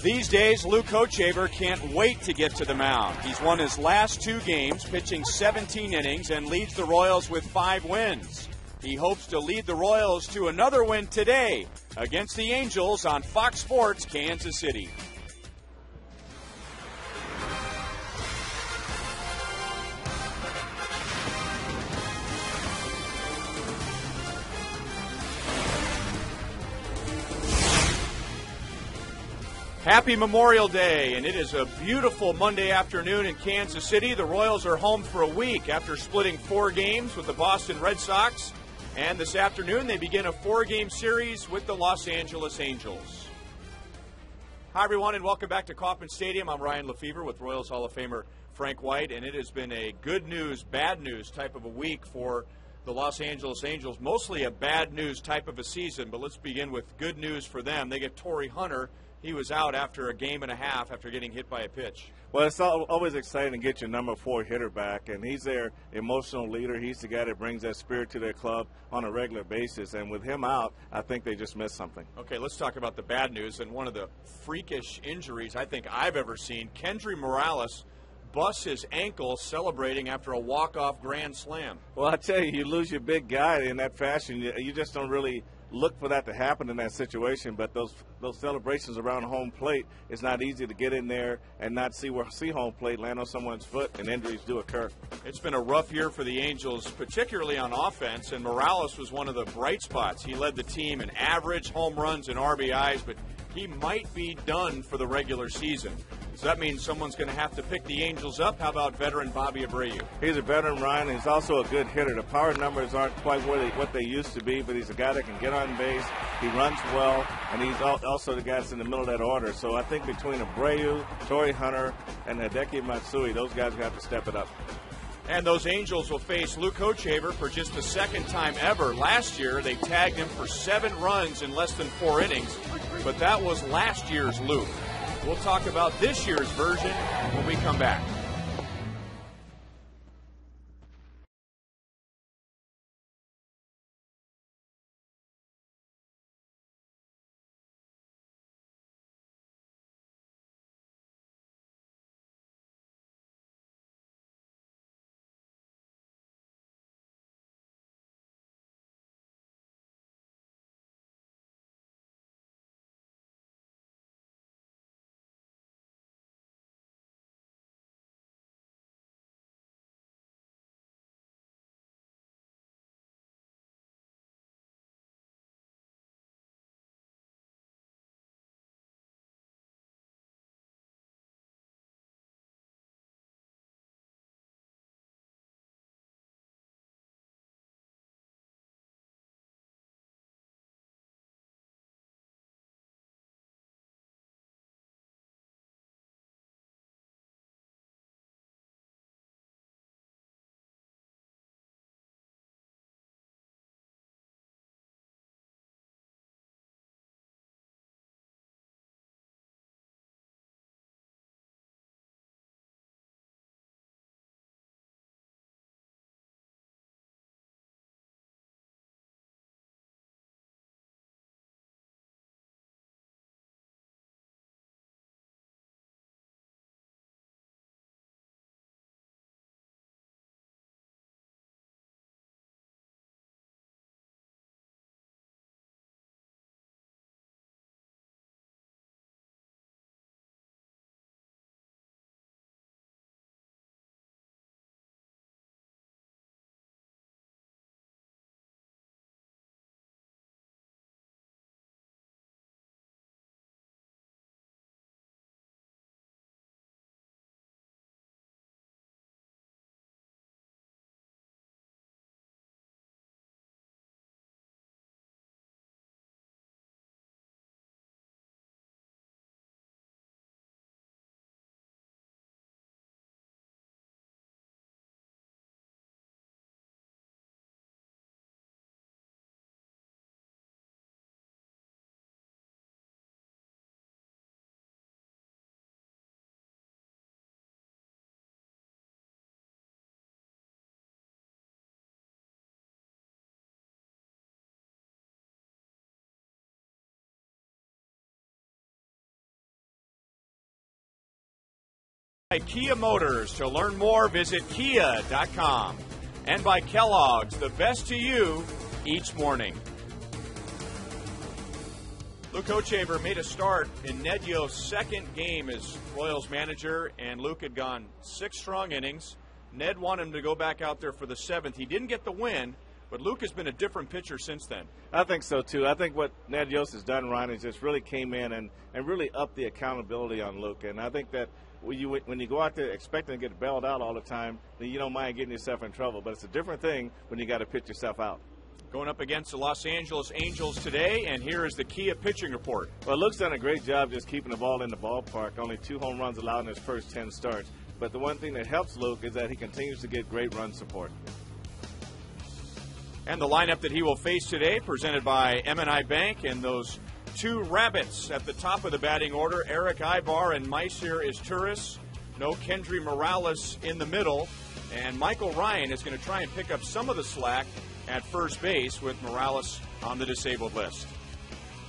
These days, Luke Kochaver can't wait to get to the mound. He's won his last 2 games, pitching 17 innings, and leads the Royals with 5 wins. He hopes to lead the Royals to another win today against the Angels on Fox Sports Kansas City. Happy Memorial Day, and it is a beautiful Monday afternoon in Kansas City. The Royals are home for a week after splitting 4 games with the Boston Red Sox, and this afternoon they begin a 4-game series with the Los Angeles Angels. Hi everyone, and welcome back to Kauffman Stadium. I'm Ryan Lefevre with Royals Hall of Famer Frank White, and it has been a good news, bad news type of a week for the Los Angeles Angels. Mostly a bad news type of a season, but let's begin with good news for them. They get Torrey Hunter. He was out after a game and a half after getting hit by a pitch. Well, it's always exciting to get your number 4 hitter back, and he's their emotional leader. He's the guy that brings that spirit to their club on a regular basis, and with him out, I think they just missed something. Okay, let's talk about the bad news, and one of the freakish injuries I think I've ever seen. Kendry Morales busts his ankle celebrating after a walk-off grand slam. Well, I tell you, you lose your big guy in that fashion. You just don't really look for that to happen in that situation, but those celebrations around home plate, it's not easy to get in there and not see home plate land on someone's foot, and injuries do occur. It's been a rough year for the Angels, particularly on offense, and Morales was one of the bright spots. He led the team in average, home runs, and RBIs, but he might be done for the regular season. So that means someone's going to have to pick the Angels up. How about veteran Bobby Abreu? He's a veteran, Ryan, and he's also a good hitter. The power numbers aren't quite what they used to be, but he's a guy that can get on base. He runs well, and he's also the guy that's in the middle of that order. So I think between Abreu, Torrey Hunter, and Hideki Matsui, those guys have to step it up. And those Angels will face Luke Kochaver for just the second time ever. Last year, they tagged him for 7 runs in less than 4 innings, but that was last year's Luke. We'll talk about this year's version when we come back. By Kia Motors. To learn more, visit kia.com. And by Kellogg's, the best to you each morning. Luke Hochevar made a start in Ned Yo's second game as Royals manager, and Luke had gone 6 strong innings. Ned wanted him to go back out there for the 7th. He didn't get the win, but Luke has been a different pitcher since then. I think so, too. I think what Ned Yost has done, Ryan, is just really came in and really upped the accountability on Luke. And I think that when you go out there expecting to get bailed out all the time, then you don't mind getting yourself in trouble. But it's a different thing when you got to pitch yourself out. Going up against the Los Angeles Angels today, and here is the Kia pitching report. Well, Luke's done a great job just keeping the ball in the ballpark. Only 2 home runs allowed in his first 10 starts. But the one thing that helps Luke is that he continues to get great run support. And the lineup that he will face today, presented by M&I Bank, and those 2 rabbits at the top of the batting order, Eric Ibar and Maicer Izturis. No Kendry Morales in the middle. And Michael Ryan is going to try and pick up some of the slack at first base with Morales on the disabled list.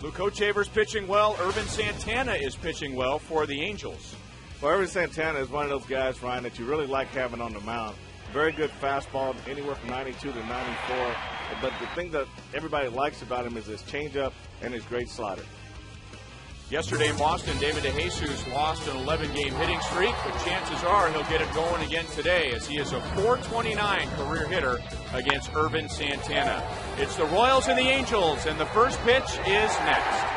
Luke Hochevar's pitching well. Irvin Santana is pitching well for the Angels. Well, Irvin Santana is one of those guys, Ryan, that you really like having on the mound. Very good fastball, anywhere from 92 to 94. But the thing that everybody likes about him is his changeup and his great slider. Yesterday in Boston, David DeJesus lost an 11-game hitting streak, but chances are he'll get it going again today as he is a .429 career hitter against Irvin Santana. It's the Royals and the Angels, and the first pitch is next.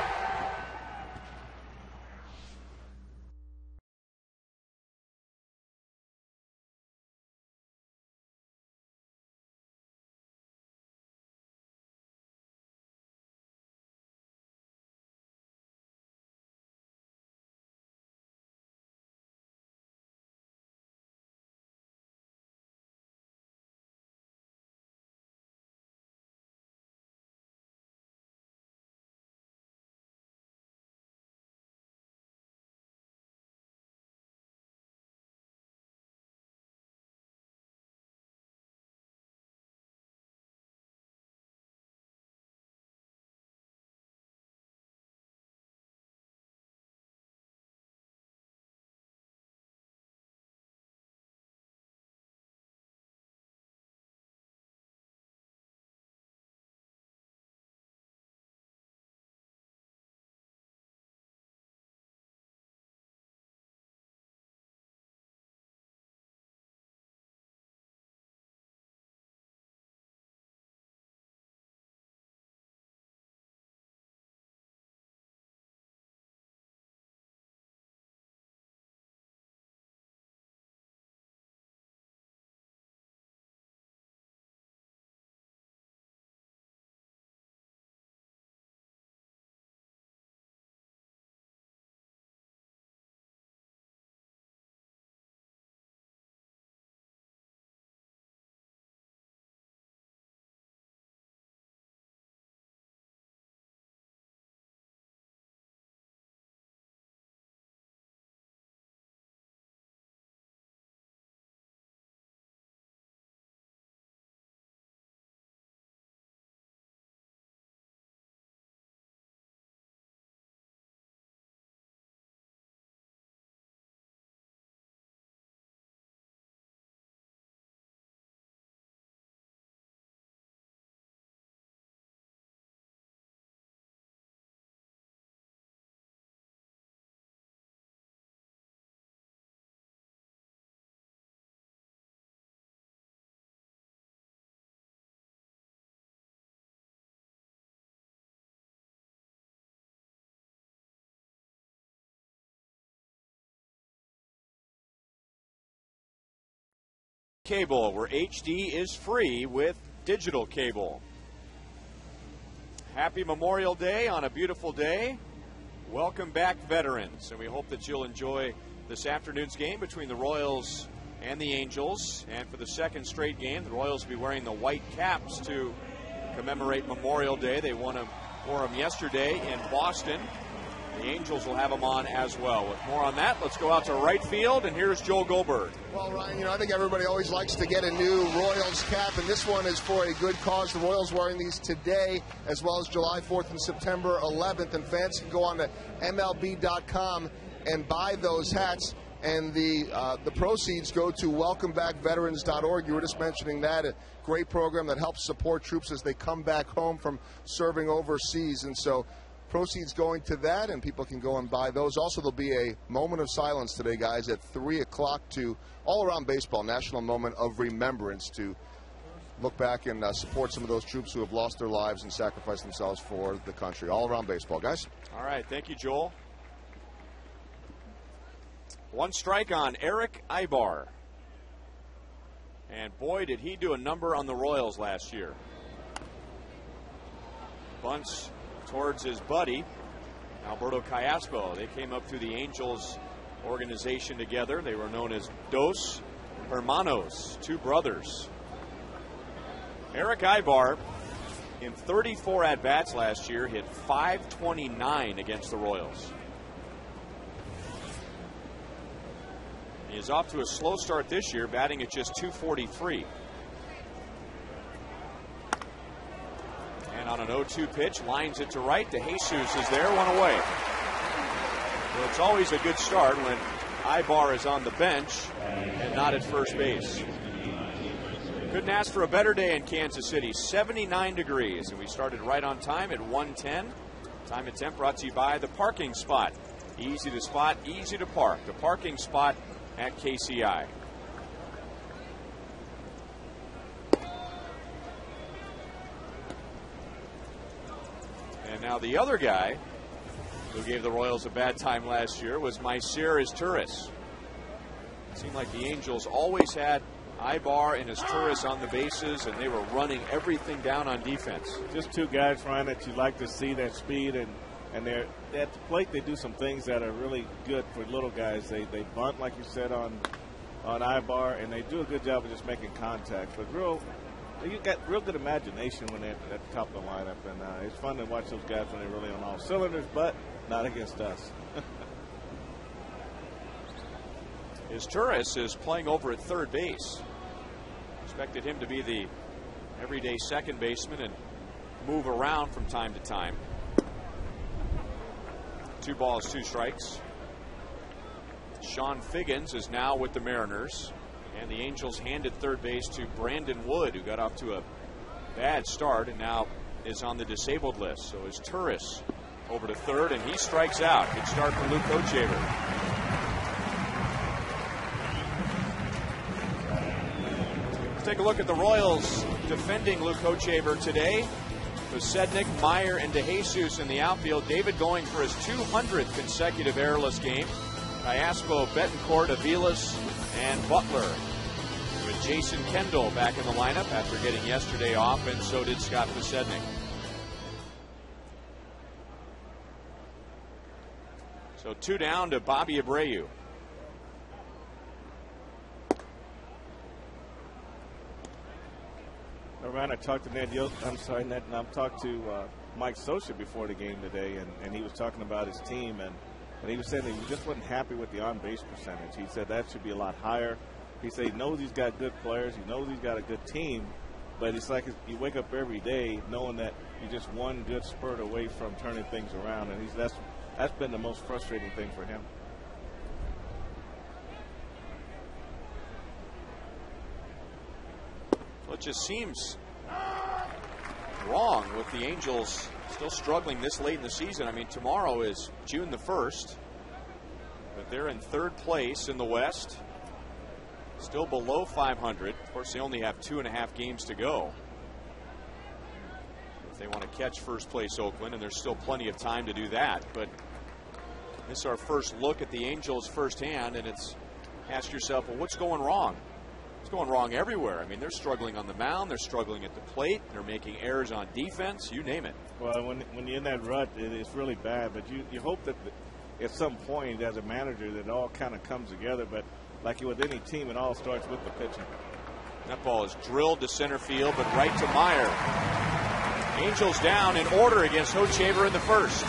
Cable, where HD is free with digital cable. Happy Memorial Day on a beautiful day. Welcome back, veterans, and we hope that you'll enjoy this afternoon's game between the Royals and the Angels. And for the second straight game, the Royals will be wearing the white caps to commemorate Memorial Day. They wore them yesterday in Boston. The Angels will have them on as well. With more on that, let's go out to right field, and here's Joel Goldberg. Well, Ryan, I think everybody always likes to get a new Royals cap, and this one is for a good cause. The Royals wearing these today, as well as July 4th and September 11th, and fans can go on to MLB.com and buy those hats. and the proceeds go to welcomebackveterans.org. You were just mentioning that, a great program that helps support troops as they come back home from serving overseas. And so proceeds going to that, and people can go and buy those. Also, there'll be a moment of silence today, guys, at 3 o'clock to all around baseball, national moment of remembrance to look back and support some of those troops who have lost their lives and sacrificed themselves for the country. All around baseball, guys. All right, thank you, Joel. One strike on Eric Ibar. And boy, did he do a number on the Royals last year. Bunts towards his buddy, Alberto Callaspo. They came up through the Angels organization together. They were known as Dos Hermanos, two brothers. Eric Ibar, in 34 at-bats last year, hit .529 against the Royals. He is off to a slow start this year, batting at just .243. And on an 0-2 pitch, lines it to right. DeJesus is there, one away. Well, it's always a good start when Ibar is on the bench and not at first base. Couldn't ask for a better day in Kansas City. 79 degrees, and we started right on time at 1:10. Time and temp brought to you by the Parking Spot. Easy to spot, easy to park. The Parking Spot at KCI. And now the other guy who gave the Royals a bad time last year was Mycer Izturis. It seemed like the Angels always had Ibar and Izturis on the bases, and they were running everything down on defense. Just two guys, Ryan, that you like to see, that speed, and they're at the plate. They do some things that are really good for little guys. They bunt, like you said, on Ibar, and they do a good job of just making contact. But you got real good imagination when they're at the top of the lineup, and it's fun to watch those guys when they're really on all cylinders, but not against us. Izturis is playing over at third base. Expected him to be the everyday second baseman and move around from time to time. 2 balls, 2 strikes. Sean Figgins is now with the Mariners, and the Angels handed third base to Brandon Wood, who got off to a bad start and now is on the disabled list. So Izturis over to third, and he strikes out. Good start for Luke Kochaver. Take a look at the Royals defending Luke Kochaver today. Sednick, Meyer, and DeJesus in the outfield. David going for his 200th consecutive errorless game. Callaspo, Betancourt, Aviles, and Butler. With Jason Kendall back in the lineup after getting yesterday off, and so did Scott Sednick. So 2 down to Bobby Abreu. Ryan, I talked to Ned I talked to Mike Scioscia before the game today, and he was talking about his team, and he was saying that he just wasn't happy with the on-base percentage. He said that should be a lot higher. He said he knows he's got good players, he knows he's got a good team, but it's like you wake up every day knowing that you're just one good spurt away from turning things around, and that's been the most frustrating thing for him. Well, it just seems wrong with the Angels still struggling this late in the season. I mean, tomorrow is June the 1st, but they're in third place in the West, still below 500. Of course, they only have 2.5 games to go if they want to catch first place Oakland, and there's still plenty of time to do that. But this is our first look at the Angels firsthand, and it's ask yourself, well, what's going wrong? It's going wrong everywhere. I mean, they're struggling on the mound, they're struggling at the plate, they're making errors on defense, you name it. Well, when you're in that rut, it's really bad, but you hope that at some point as a manager that it all kind of comes together, but like with any team, it all starts with the pitching. That ball is drilled to center field, but right to Meyer. Angels down in order against Kochaver in the first.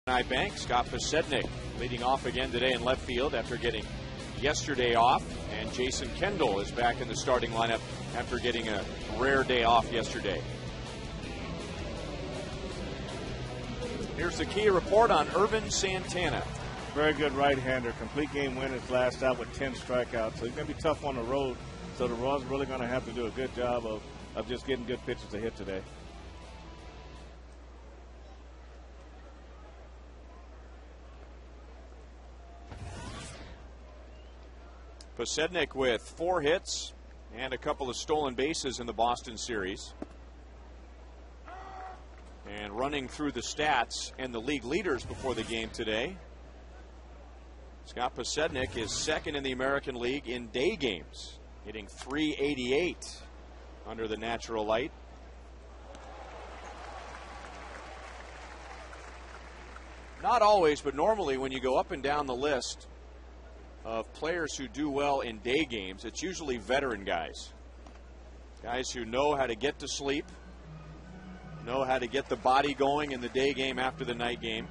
Bank. Scott Posednik leading off again today in left field after getting yesterday off. And Jason Kendall is back in the starting lineup after getting a rare day off yesterday. Here's the key report on Ervin Santana. Very good right-hander. Complete game win his last out with 10 strikeouts. So he's going to be tough on the road. So the Royals really going to have to do a good job of just getting good pitches to hit today. Posednik with 4 hits and a couple of stolen bases in the Boston series. And running through the stats and the league leaders before the game today, Scott Posednik is second in the American League in day games, hitting .388 under the natural light. Not always, but normally when you go up and down the list of players who do well in day games, it's usually veteran guys. Guys who know how to get to sleep, know how to get the body going in the day game after the night game.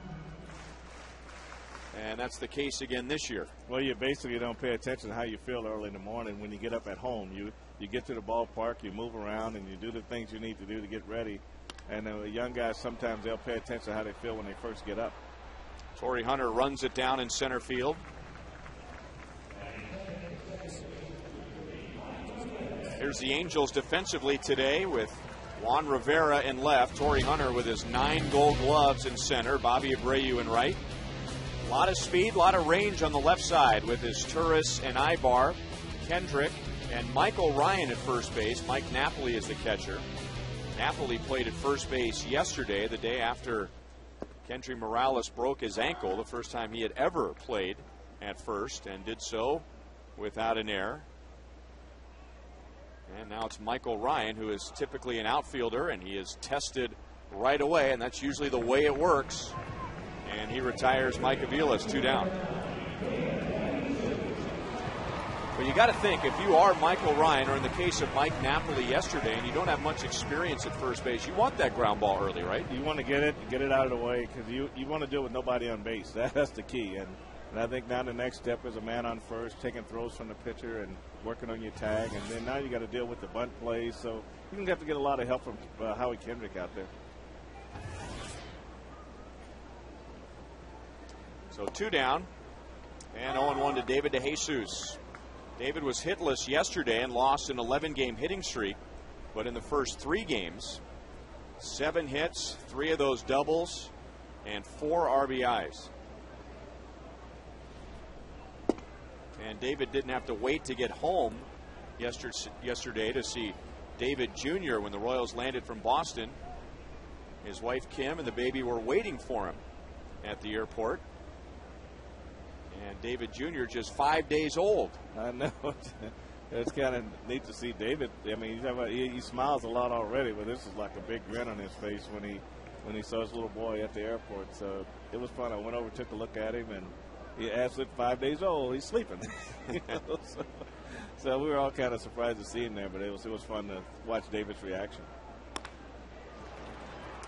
And that's the case again this year. Well, you basically don't pay attention to how you feel early in the morning when you get up at home. You get to the ballpark, you move around, and you do the things you need to do to get ready. And the young guys, sometimes they'll pay attention to how they feel when they first get up. Torrey Hunter runs it down in center field. Here's the Angels defensively today with Juan Rivera in left, Torrey Hunter with his 9 Gold Gloves in center, Bobby Abreu in right. A lot of speed, a lot of range on the left side with his Turris and Ibar, Kendrick, and Michael Ryan at first base. Mike Napoli is the catcher. Napoli played at first base yesterday, the day after Kendry Morales broke his ankle, the first time he had ever played at first, and did so without an error. And now it's Michael Ryan, who is typically an outfielder, and he is tested right away, and that's usually the way it works. And he retires Mike Avila's 2 down. But you got to think, if you are Michael Ryan, or in the case of Mike Napoli yesterday, and you don't have much experience at first base, you want that ground ball early, right? You want to get it out of the way, because you want to do it with nobody on base. That's the key. And I think now the next step is a man on first, taking throws from the pitcher and working on your tag. And then now you got to deal with the bunt plays. So you're going to have to get a lot of help from Howie Kendrick out there. So 2 down, and 0-1 to David DeJesus. David was hitless yesterday and lost an 11-game hitting streak, but in the first 3 games, 7 hits, 3 of those doubles, and 4 RBIs. And David didn't have to wait to get home yesterday to see David Jr. when the Royals landed from Boston. His wife Kim and the baby were waiting for him at the airport. And David Jr. just 5 days old. I know. It's kind of neat to see David. I mean, he smiles a lot already, but this is like a big grin on his face when he saw his little boy at the airport. So it was fun. I went over, took a look at him, and he asked at 5 days old. He's sleeping. So we were all kind of surprised to see him there, but it was fun to watch David's reaction.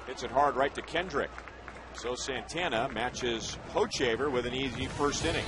Hits it hard right to Kendrick. So Santana matches Hochevar with an easy first inning.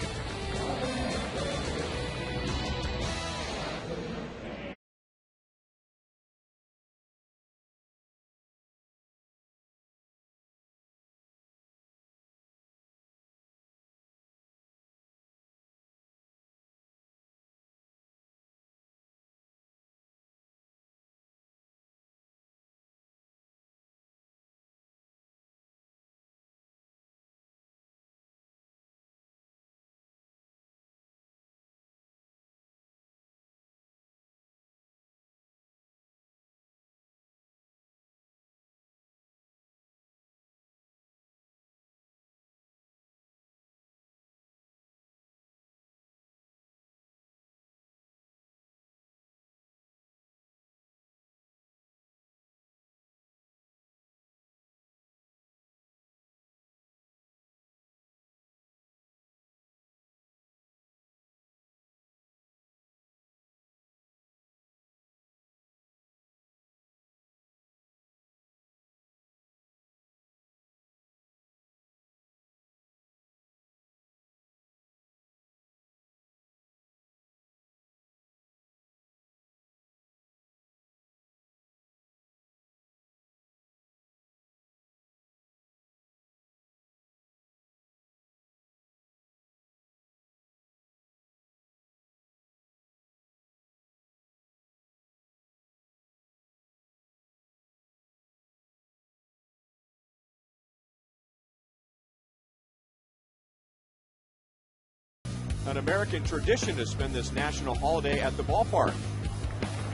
an American tradition to spend this national holiday at the ballpark.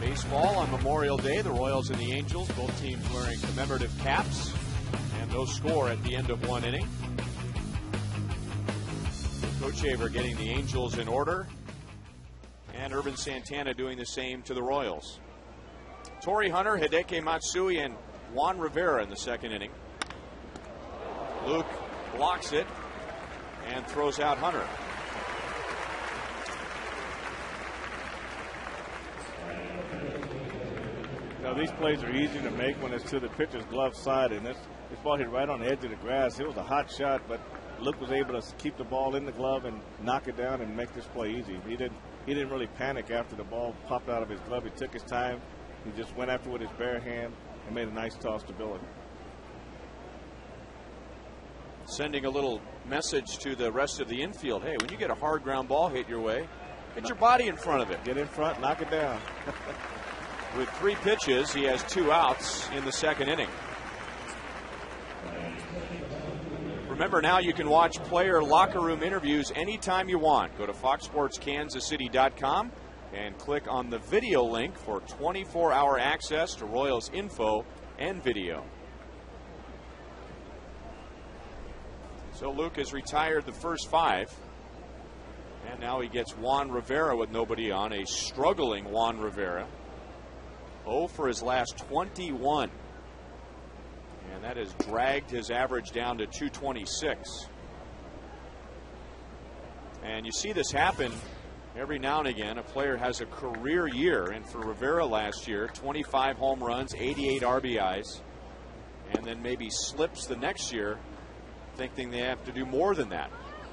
Baseball on Memorial Day, the Royals and the Angels, both teams wearing commemorative caps, and no score at the end of one inning. Coach Haver getting the Angels in order, and Urban Santana doing the same to the Royals. Torrey Hunter, Hideki Matsui, and Juan Rivera in the second inning. Luke blocks it and throws out Hunter. Now, these plays are easy to make when it's to the pitcher's glove side, and this ball hit right on the edge of the grass. It was a hot shot, but Luke was able to keep the ball in the glove and knock it down and make this play easy. He didn't really panic after the ball popped out of his glove. He took his time. He just went after it with his bare hand and made a nice toss to Billy. Sending a little message to the rest of the infield. Hey, when you get a hard ground ball hit your way, get your body in front of it. Get in front, knock it down. With 3 pitches, he has 2 outs in the second inning. Remember, now you can watch player locker room interviews anytime you want. Go to foxsportskansascity.com and click on the video link for 24-hour access to Royals info and video. So Luke has retired the first 5. And now he gets Juan Rivera with nobody on, a struggling Juan Rivera. 0 for his last 21. And that has dragged his average down to 226. And you see this happen every now and again. A player has a career year, and for Rivera last year, 25 home runs, 88 RBIs, and then maybe slips the next year thinking they have to do more than that.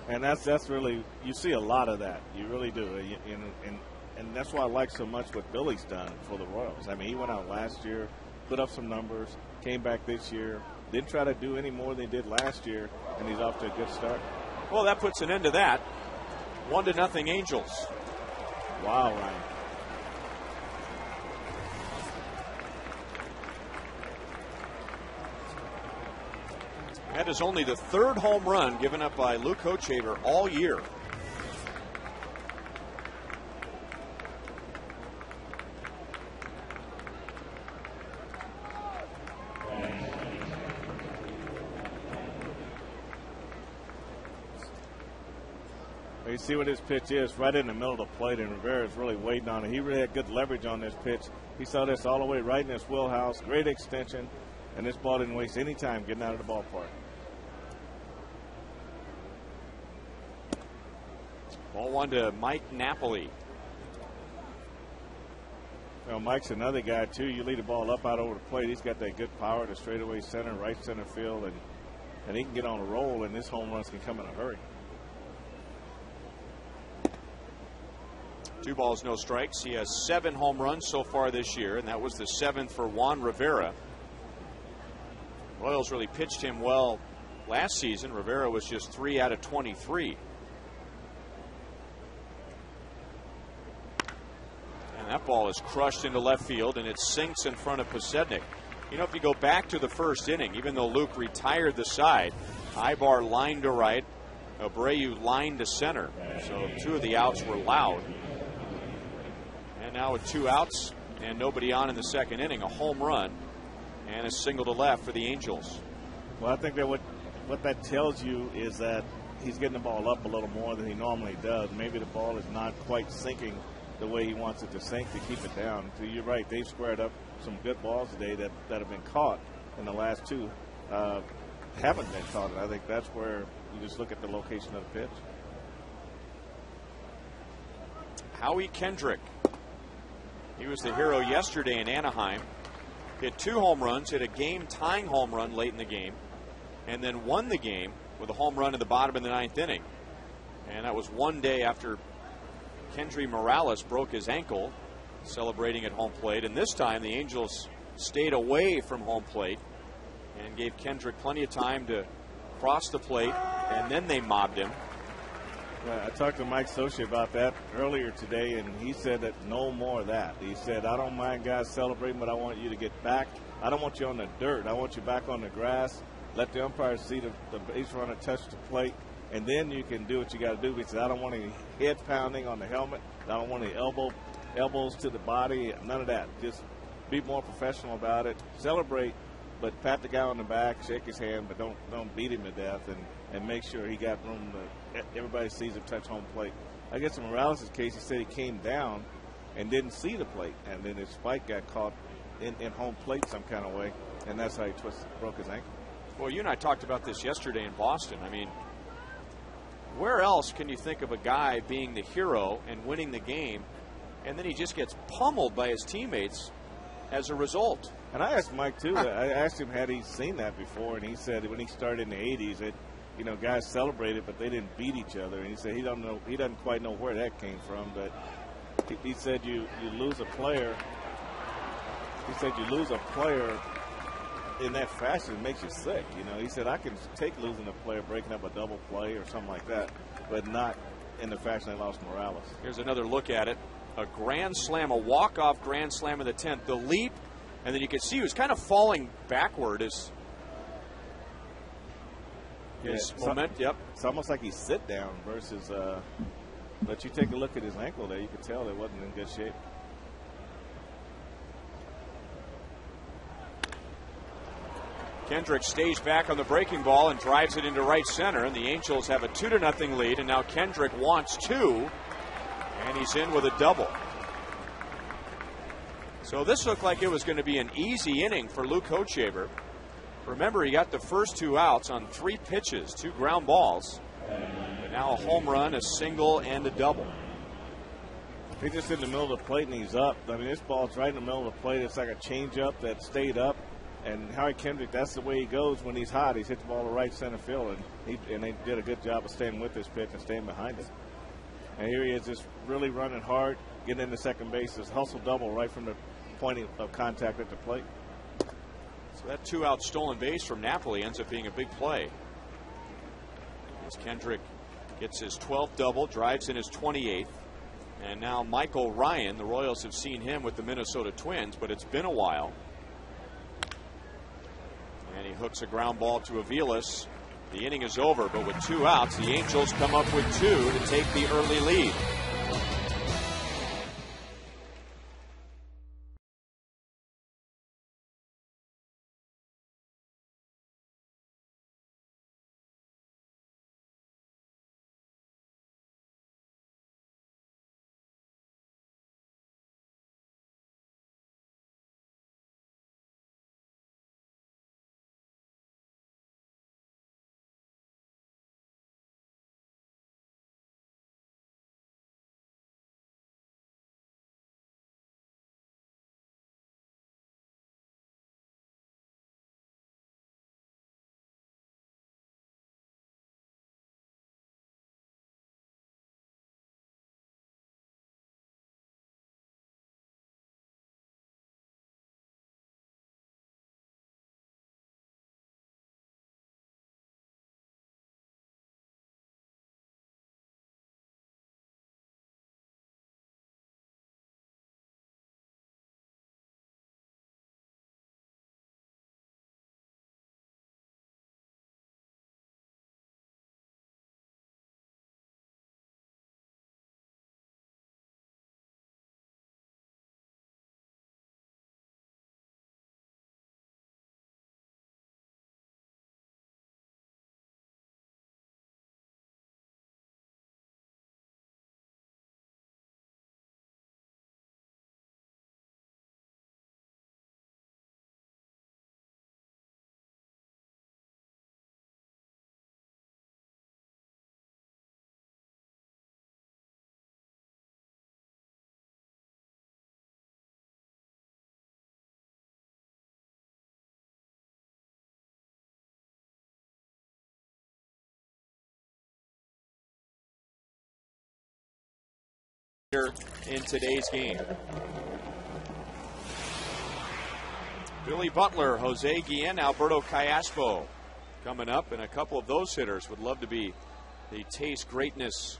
And that's really, you see a lot of that. You really do. And that's why I like so much what Billy's done for the Royals. I mean, he went out last year, put up some numbers, came back this year, didn't try to do any more than he did last year, and he's off to a good start. Well, that puts an end to that. 1-0 Angels. Wow, Ryan. That is only the 3rd home run given up by Luke Hochhaver all year. You see what his pitch is, right in the middle of the plate, and Rivera's really waiting on it. He really had good leverage on this pitch. He saw this all the way right in his wheelhouse, great extension, and this ball didn't waste any time getting out of the ballpark. Ball 1 to Mike Napoli. Well, Mike's another guy, too. You lead the ball up out over the plate. He's got that good power to straightaway center, right center field, and he can get on a roll, and his home runs can come in a hurry. 2 balls, no strikes. He has 7 home runs so far this year, and that was the 7th for Juan Rivera. Royals really pitched him well last season. Rivera was just 3 out of 23. And that ball is crushed into left field, and it sinks in front of Posednik. You know, if you go back to the first inning, even though Luke retired the side, Ibar lined to right, Abreu lined to center. So 2 of the outs were loud. And now with 2 outs and nobody on in the second inning, a home run and a single to left for the Angels. Well, I think that what that tells you is that he's getting the ball up a little more than he normally does. Maybe the ball is not quite sinking the way he wants it to sink to keep it down. So you're right, they've squared up some good balls today that have been caught, and the last 2 haven't been caught. And I think that's where you just look at the location of the pitch. Howie Kendrick. He was the hero yesterday in Anaheim. Hit 2 home runs, hit a game-tying home run late in the game, and then won the game with a home run in the bottom of the 9th inning. And that was one day after Kendry Morales broke his ankle, celebrating at home plate. And this time the Angels stayed away from home plate and gave Kendrick plenty of time to cross the plate, and then they mobbed him. I talked to Mike Sochi about that earlier today, and he said that no more of that. He said, I don't mind guys celebrating, but I want you to get back. I don't want you on the dirt. I want you back on the grass. Let the umpire see the base runner touch the plate, and then you can do what you got to do. Because I don't want any head pounding on the helmet. I don't want any elbows to the body. None of that. Just be more professional about it. Celebrate, but pat the guy on the back, shake his hand, but don't beat him to death, and make sure he got room to everybody sees him touch home plate. I guess in Morales' case, he said he came down and didn't see the plate, and then his spike got caught in home plate some kind of way, and that's how he broke his ankle. Well, you and I talked about this yesterday in Boston. I mean, where else can you think of a guy being the hero and winning the game, and then he just gets pummeled by his teammates as a result? And I asked Mike, too. I asked him, had he seen that before, and he said when he started in the 80s, that, you know, guys celebrated, but they didn't beat each other. And he said he doesn't quite know where that came from, but he said you lose a player. He said you lose a player in that fashion, it makes you sick. You know, he said I can take losing a player, breaking up a double play or something like that, but not in the fashion they lost Morales. Here's another look at it. A grand slam, a walk-off grand slam in the 10th. The leap, and then you can see he was kind of falling backward as his moment. Yep. It's almost like he sit down versus, but you take a look at his ankle there, you could tell it wasn't in good shape. Kendrick stays back on the breaking ball and drives it into right center, and the Angels have a 2-0 lead, and now Kendrick wants two, and he's in with a double. So this looked like it was going to be an easy inning for Luke Hochevar. Remember, he got the first 2 outs on 3 pitches, 2 ground balls, and now a home run, a single, and a double. He's just in the middle of the plate, and he's up. I mean, this ball's right in the middle of the plate. It's like a changeup that stayed up. And Harry Kendrick, that's the way he goes when he's hot. He's hit the ball to right center field, and they did a good job of staying with this pitch and staying behind it. And here he is, just really running hard, getting into second base. His hustle double right from the point of contact at the plate. So that 2-out stolen base from Napoli ends up being a big play. As Kendrick gets his 12th double, drives in his 28th. And now Michael Ryan, the Royals have seen him with the Minnesota Twins, but it's been a while. And he hooks a ground ball to Aviles. The inning is over, but with 2 outs, the Angels come up with 2 to take the early lead. Here in today's game. Billy Butler, Jose Guillen, Alberto Callaspo coming up, and a couple of those hitters would love to be the taste greatness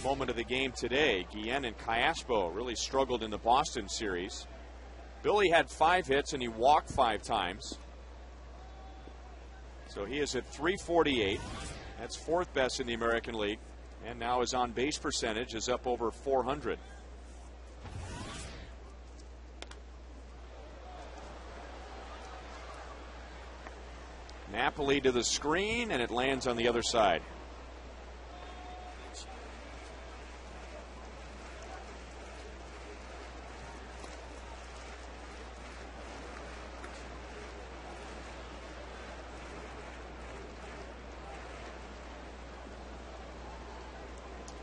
moment of the game today. Guillen and Callaspo really struggled in the Boston series. Billy had 5 hits and he walked 5 times. So he is at 348. That's 4th best in the American League. And now his on-base percentage is up over 400. Napoli to the screen, and it lands on the other side.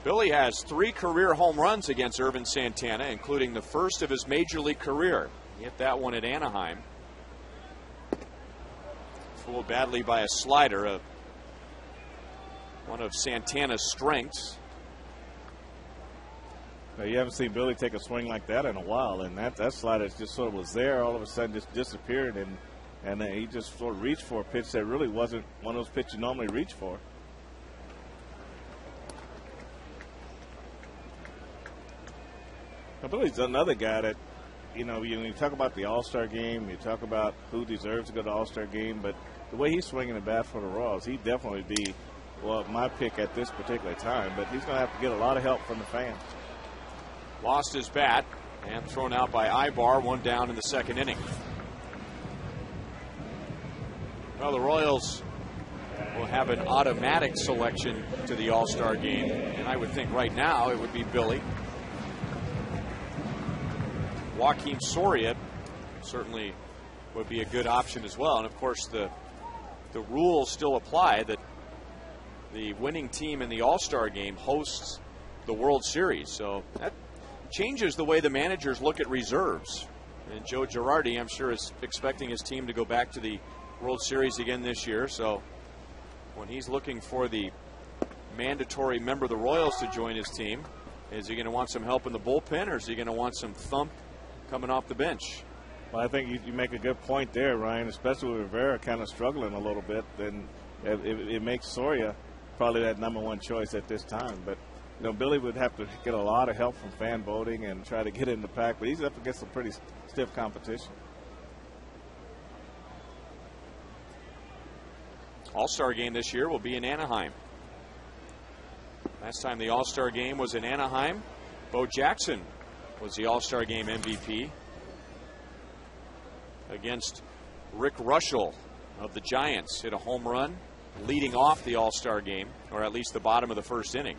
Billy has 3 career home runs against Irvin Santana, including the first of his major league career. He hit that one at Anaheim. Fooled badly by a slider, one of Santana's strengths. Now, you haven't seen Billy take a swing like that in a while, and that slider just sort of was there, all of a sudden just disappeared, and he just sort of reached for a pitch that really wasn't one of those pitches you normally reach for. Now, Billy's another guy that, you know, when you talk about the All-Star game, you talk about who deserves to go to the All-Star game, but the way he's swinging the bat for the Royals, he'd definitely be, well, my pick at this particular time, but he's going to have to get a lot of help from the fans. Lost his bat and thrown out by Ibar, 1 down in the 2nd inning. Well, the Royals will have an automatic selection to the All-Star game, and I would think right now it would be Billy. Joaquin Soria certainly would be a good option as well. And of course, the rules still apply that the winning team in the All-Star game hosts the World Series. So that changes the way the managers look at reserves. And Joe Girardi, I'm sure, is expecting his team to go back to the World Series again this year. So when he's looking for the mandatory member of the Royals to join his team, is he going to want some help in the bullpen, or is he going to want some thump coming off the bench? Well, I think you make a good point there, Ryan, especially with Rivera kind of struggling a little bit. Then it makes Soria probably that #1 choice at this time. But, you know, Billy would have to get a lot of help from fan voting and try to get in the pack. But he's up against some pretty stiff competition. All-Star game this year will be in Anaheim. Last time the All-Star game was in Anaheim, Bo Jackson was the All-Star game MVP against Rick Russell of the Giants. Hit a home run leading off the All-Star game, or at least the bottom of the 1st inning,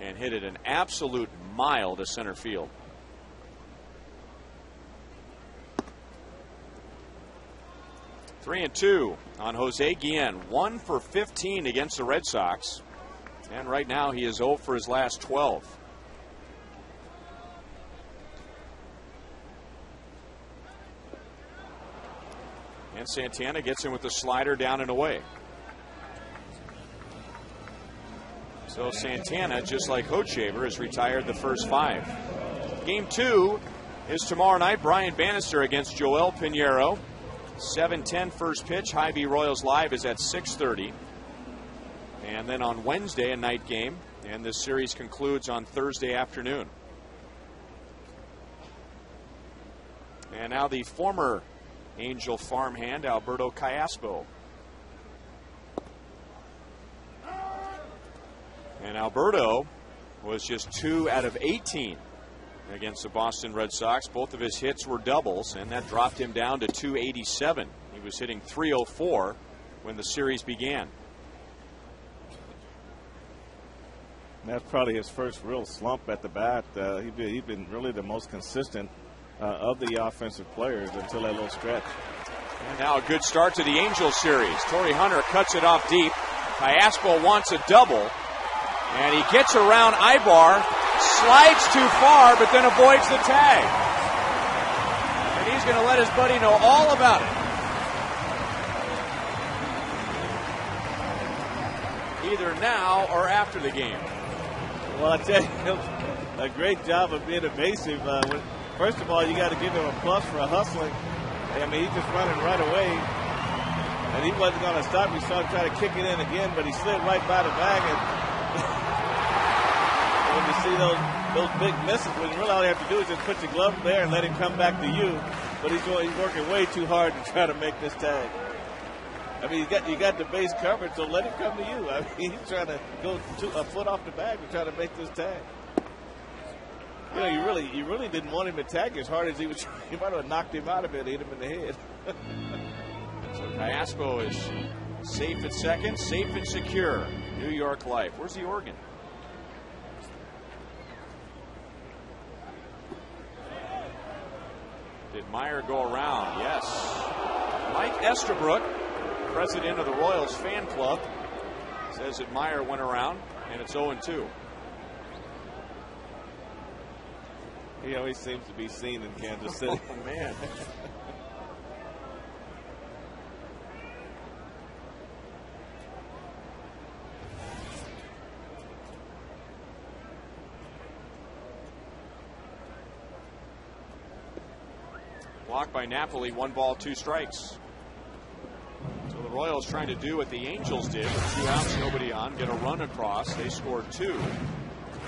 and hit it an absolute mile to center field. Three and 2 on Jose Guillen. 1 for 15 against the Red Sox, and right now he is 0 for his last 12. And Santana gets in with the slider down and away. So Santana, just like Hochshaver, has retired the first 5. Game 2 is tomorrow night. Brian Bannister against Joel Pinheiro. 7:10 first pitch. Hy-Vee Royals Live is at 6:30. And then on Wednesday, a night game. And this series concludes on Thursday afternoon. And now the former Angel farmhand, Alberto Callaspo. And Alberto was just 2 out of 18 against the Boston Red Sox. Both of his hits were doubles, and that dropped him down to 287. He was hitting 304 when the series began. That's probably his first real slump at the bat. He's been really the most consistent of the offensive players until that little stretch. And now a good start to the Angels series. Torrey Hunter cuts it off deep. Callaspo wants a double, and he gets around Ibar, slides too far, but then avoids the tag. And he's going to let his buddy know all about it, either now or after the game. Well, I tell you, a great job of being evasive. First of all, you got to give him a plus for hustling. I mean, he's just running right away, and he wasn't going to stop. We saw him try to kick it in again, but he slid right by the bag. And when you see those big misses, when really all you have to do is just put your glove there and let him come back to you. But he's working way too hard to try to make this tag. I mean, you got the base covered, so let him come to you. I mean, he's trying to go a foot off the bag to try to make this tag. You know, you really didn't want him to tag as hard as he was trying. You might have knocked him out of it, hit him in the head. So Cayaspo is safe at second, safe and secure. New York Life. Where's the organ? Did Meyer go around? Yes. Mike Estabrook, president of the Royals fan club, says that Meyer went around, and it's 0-2. He always seems to be seen in Kansas City. Oh, man. Blocked by Napoli, 1 ball, 2 strikes. So the Royals trying to do what the Angels did with 2 outs, nobody on, get a run across. They scored 2.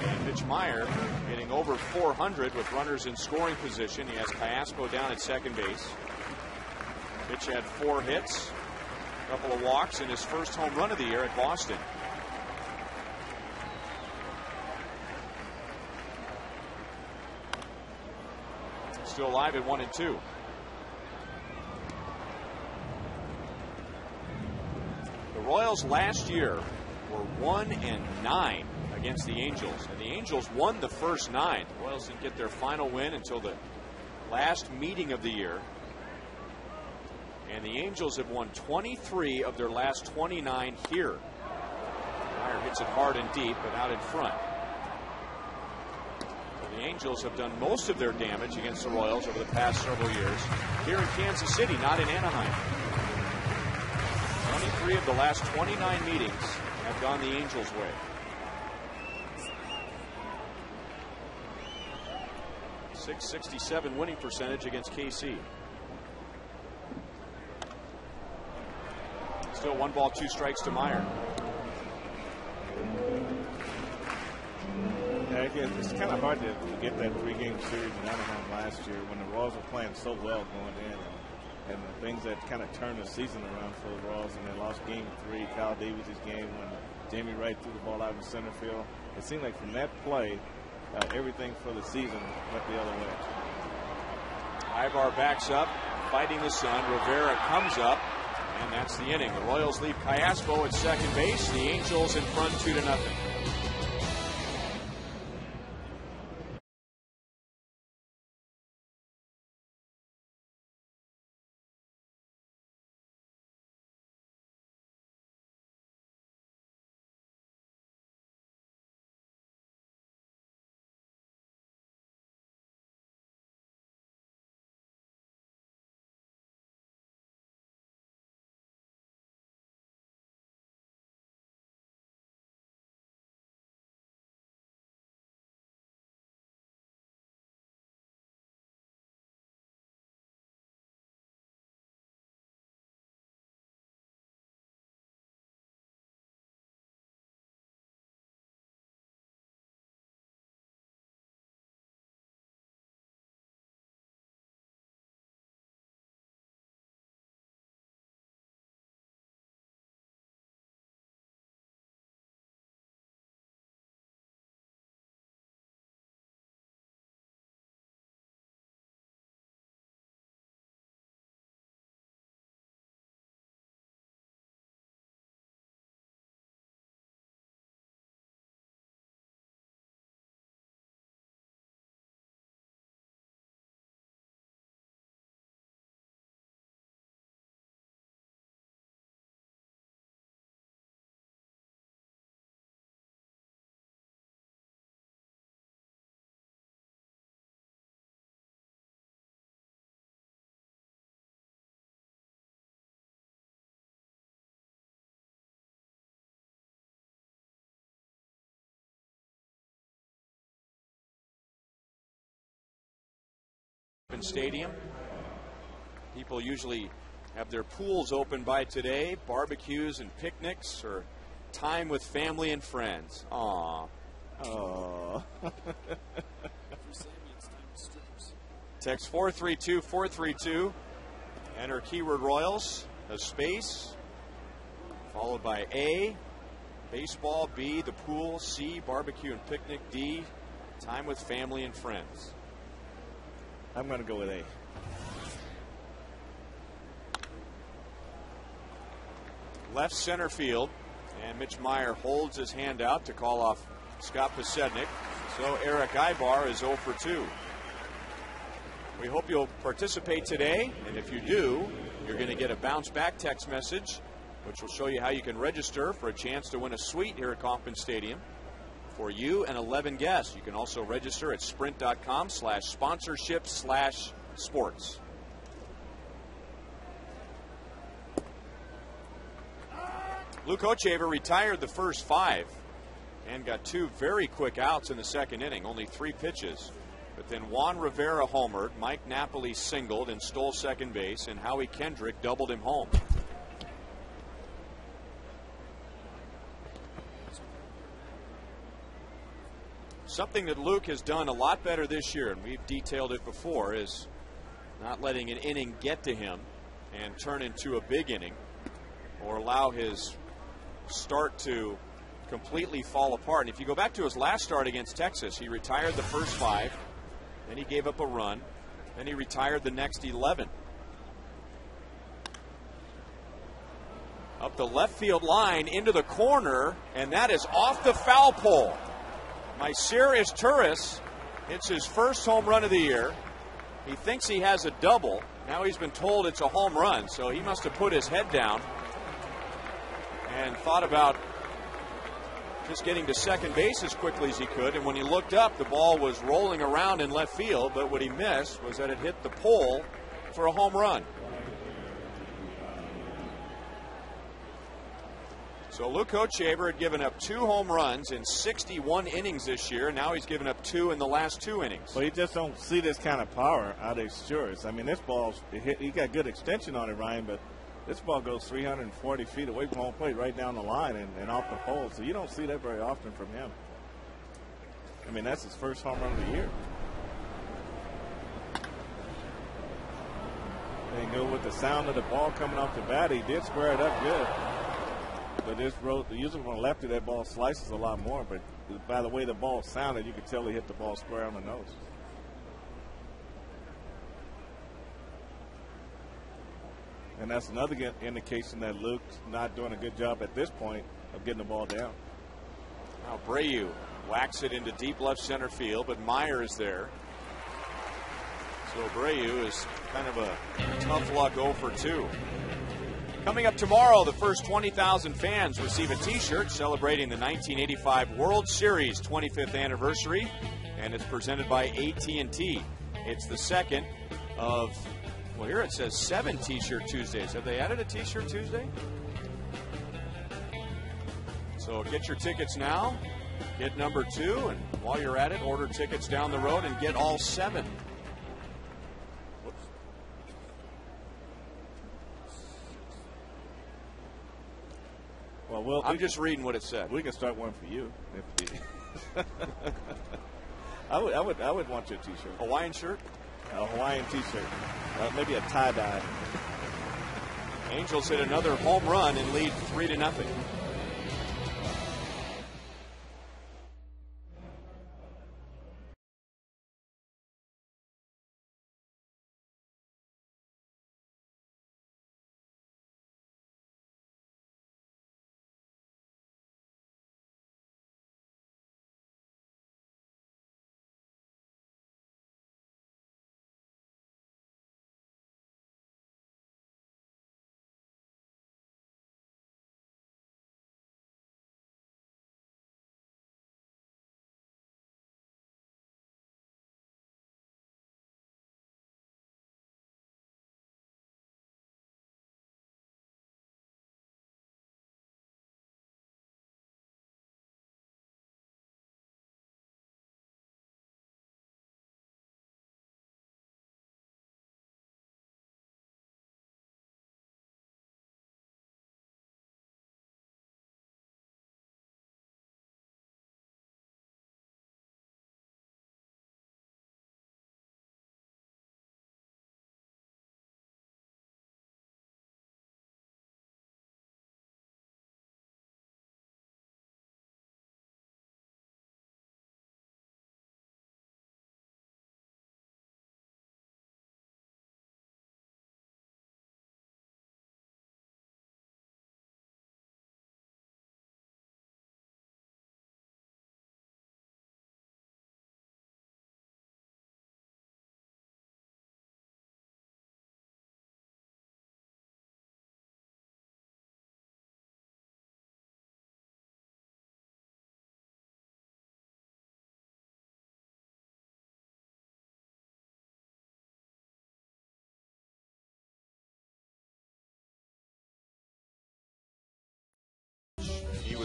And Mitch Meyer hitting over 400 with runners in scoring position. He has Cayaspo down at second base. Mitch had 4 hits, a couple of walks, and his first home run of the year at Boston. Still alive at 1-2. The Royals last year were 1-9 against the Angels, and the Angels won the first 9. The Royals didn't get their final win until the last meeting of the year, and the Angels have won 23 of their last 29 here. Meyer hits it hard and deep, but out in front. The Angels have done most of their damage against the Royals over the past several years here in Kansas City, not in Anaheim. 23 of the last 29 meetings have gone the Angels' way. .667 winning percentage against KC. Still 1 ball, 2 strikes to Meyer. Yeah, again, it's kind of hard to get that 3-game series in Anaheim last year when the Royals were playing so well going in, and the things that kind of turned the season around for the Royals, and they lost Game 3, Kyle Davies' game when Jamie Wright threw the ball out in center field. It seemed like from that play, everything for the season went the other way. Ibar backs up, fighting the sun. Rivera comes up, and that's the inning. The Royals leave Cayaspo at second base. The Angels in front 2-0. Stadium. People usually have their pools open by today, barbecues and picnics, or time with family and friends. Aww. Oh. Text 432-432. Enter keyword Royals, a space, followed by A, baseball, B, the pool, C, barbecue and picnic, D, time with family and friends. I'm going to go with A. Left center field, and Mitch Meyer holds his hand out to call off Scott Pasednik. So Eric Ibar is 0 for 2. We hope you'll participate today, and if you do, you're going to get a bounce back text message, which will show you how you can register for a chance to win a suite here at Kauffman Stadium for you and 11 guests. You can also register at sprint.com/sponsorship/sports. Luke Hochevar retired the first 5 and got 2 very quick outs in the second inning, only 3 pitches. But then Juan Rivera homered, Mike Napoli singled and stole second base, and Howie Kendrick doubled him home. Something that Luke has done a lot better this year, and we've detailed it before, is not letting an inning get to him and turn into a big inning or allow his start to completely fall apart. And if you go back to his last start against Texas, he retired the first 5, then he gave up a run, then he retired the next 11. Up the left field line into the corner, and that is off the foul pole. Mycerius Turris hits his first home run of the year. He thinks he has a double. Now he's been told it's a home run, so he must have put his head down and thought about just getting to second base as quickly as he could. And when he looked up, the ball was rolling around in left field, but what he missed was that it hit the pole for a home run. So Luke Hochevar had given up 2 home runs in 61 innings this year. Now he's given up 2 in the last 2 innings. Well, you just don't see this kind of power out of Turris. I mean, this ball's he got good extension on it, Ryan, but this ball goes 340 feet away from home plate, right down the line and off the pole. So you don't see that very often from him. I mean, that's his first home run of the year. And go with the sound of the ball coming off the bat. He did square it up good. But this road, usually from lefty, that ball slices a lot more. But by the way the ball sounded, you could tell he hit the ball square on the nose. And that's another indication that Luke's not doing a good job at this point of getting the ball down. Now Brayu whacks it into deep left center field, but Meyer is there. So Brayu is kind of a tough luck 0 for 2. Coming up tomorrow, the first 20,000 fans receive a T-shirt celebrating the 1985 World Series 25th anniversary, and it's presented by AT&T. It's the second of, well, here it says 7 T-shirt Tuesdays. Have they added a T-shirt Tuesday? So get your tickets now, get number 2, and while you're at it, order tickets down the road and get all 7. Well, I'm just reading what it said. We can start one for you. I would want your T-shirt. Hawaiian shirt? A Hawaiian T-shirt. Maybe a tie-dye. Angels hit another home run and lead 3-0.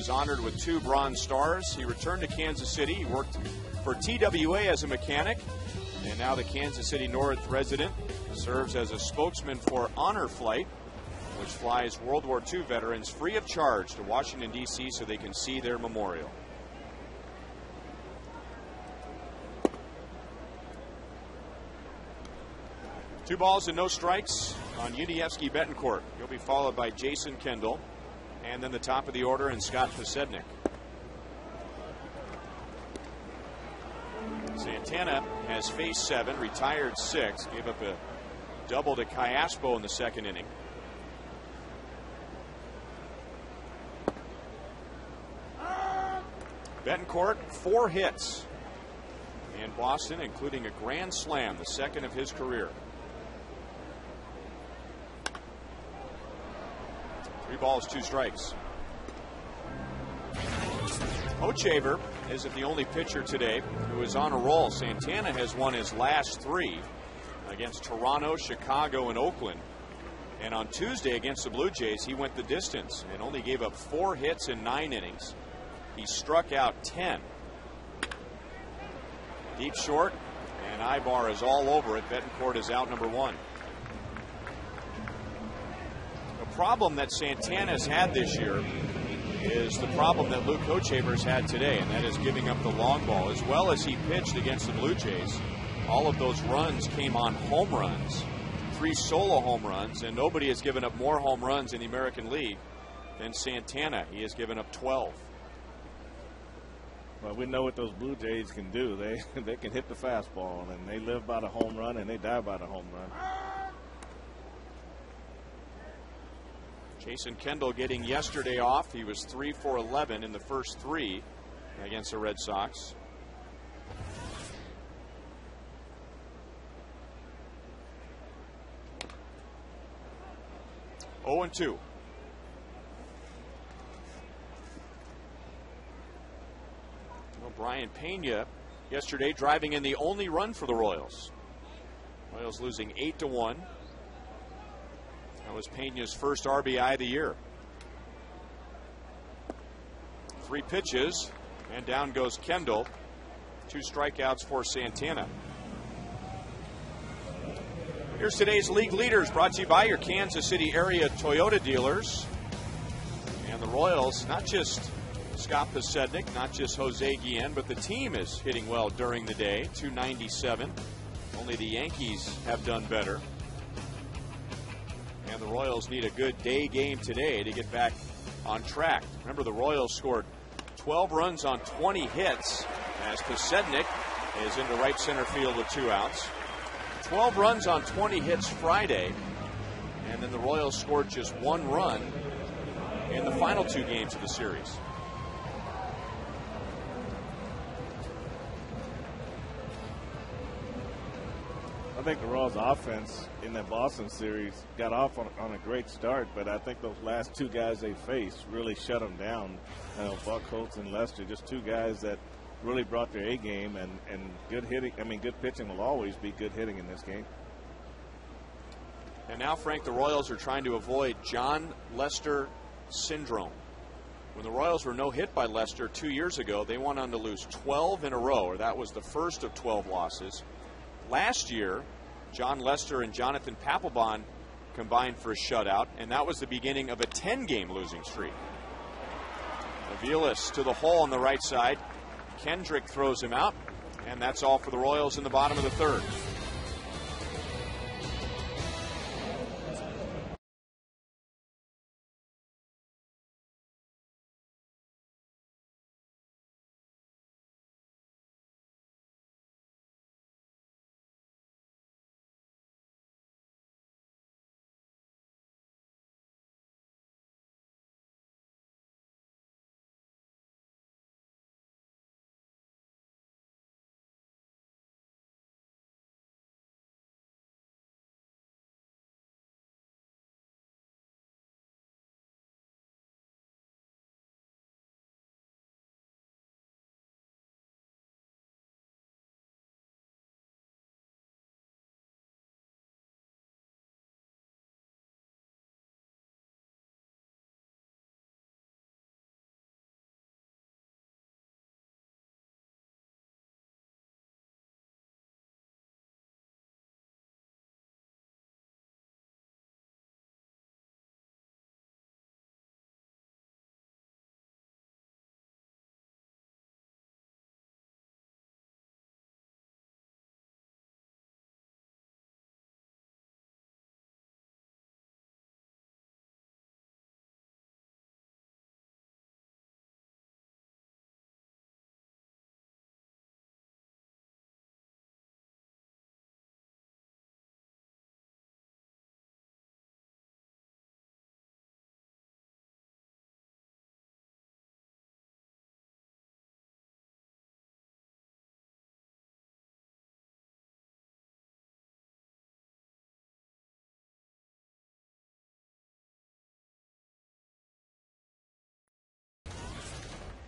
was honored with 2 Bronze Stars. He returned to Kansas City. He worked for TWA as a mechanic, and now the Kansas City North resident serves as a spokesman for Honor Flight, which flies World War II veterans free of charge to Washington, D.C. so they can see their memorial. Two balls and no strikes on Yuniesky Betancourt. He'll be followed by Jason Kendall, and then the top of the order and Scott Posednik. Santana has faced 7, retired 6, gave up a double to Cayaspo in the second inning. Betancourt, 4 hits in Boston, including a grand slam, the second of his career. 3 balls, 2 strikes. Hochevar isn't the only pitcher today who is on a roll. Santana has won his last 3 against Toronto, Chicago, and Oakland. And on Tuesday against the Blue Jays, he went the distance and only gave up 4 hits in 9 innings. He struck out 10. Deep short, and Ibar is all over it. Betancourt is out number 1. The problem that Santana's had this year is the problem that Luke Hochevar's had today, and that is giving up the long ball. As well as he pitched against the Blue Jays, all of those runs came on home runs, 3 solo home runs, and nobody has given up more home runs in the American League than Santana. He has given up 12. Well, we know what those Blue Jays can do. They can hit the fastball, and they live by the home run, and they die by the home run. Jason Kendall getting yesterday off. He was 3 for 11 in the first 3 against the Red Sox. Oh and 2. Brian Pena yesterday driving in the only run for the Royals. Royals losing 8-1. That was Pena's first RBI of the year. 3 pitches, and down goes Kendall. 2 strikeouts for Santana. Here's today's league leaders, brought to you by your Kansas City area Toyota dealers. And the Royals, not just Scott Posednik, not just Jose Guillen, but the team is hitting well during the day. 297. Only the Yankees have done better. And the Royals need a good day game today to get back on track. Remember, the Royals scored 12 runs on 20 hits as Posednik is into right center field with 2 outs. 12 runs on 20 hits Friday, and then the Royals scored just 1 run in the final 2 games of the series. I think the Royals offense in that Boston series got off on a great start, but I think those last 2 guys they faced really shut them down. Buck Holtz and Lester, just 2 guys that really brought their A game, and good hitting. I mean, good pitching will always be good hitting in this game. And now, Frank, the Royals are trying to avoid John Lester syndrome. When the Royals were no hit by Lester 2 years ago, they went on to lose 12 in a row, or that was the first of 12 losses. Last year, John Lester and Jonathan Papelbon combined for a shutout, and that was the beginning of a 10-game losing streak. Aviles to the hole on the right side. Kendrick throws him out, and that's all for the Royals in the bottom of the 3rd.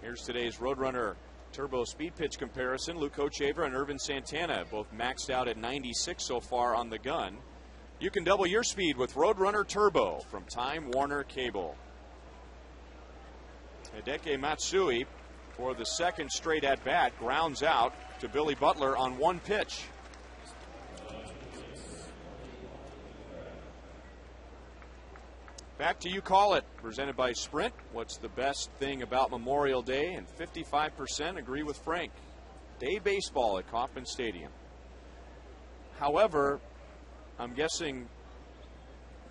Here's today's Roadrunner Turbo Speed Pitch comparison. Luke Hochevar and Irvin Santana both maxed out at 96 so far on the gun. You can double your speed with Roadrunner Turbo from Time Warner Cable. Hideki Matsui, for the second straight at bat, grounds out to Billy Butler on one pitch. Back to You Call It, presented by Sprint. What's the best thing about Memorial Day? And 55% agree with Frank. Day baseball at Kauffman Stadium. However, I'm guessing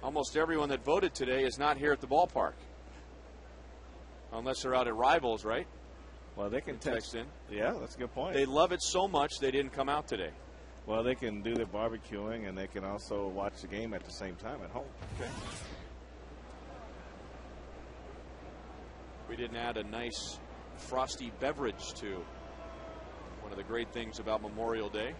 almost everyone that voted today is not here at the ballpark. Unless they're out at Rivals, right? Well, they can text in. Yeah, that's a good point. They love it so much they didn't come out today. Well, they can do their barbecuing, and they can also watch the game at the same time at home. Okay. We didn't add a nice frosty beverage to one of the great things about Memorial Day.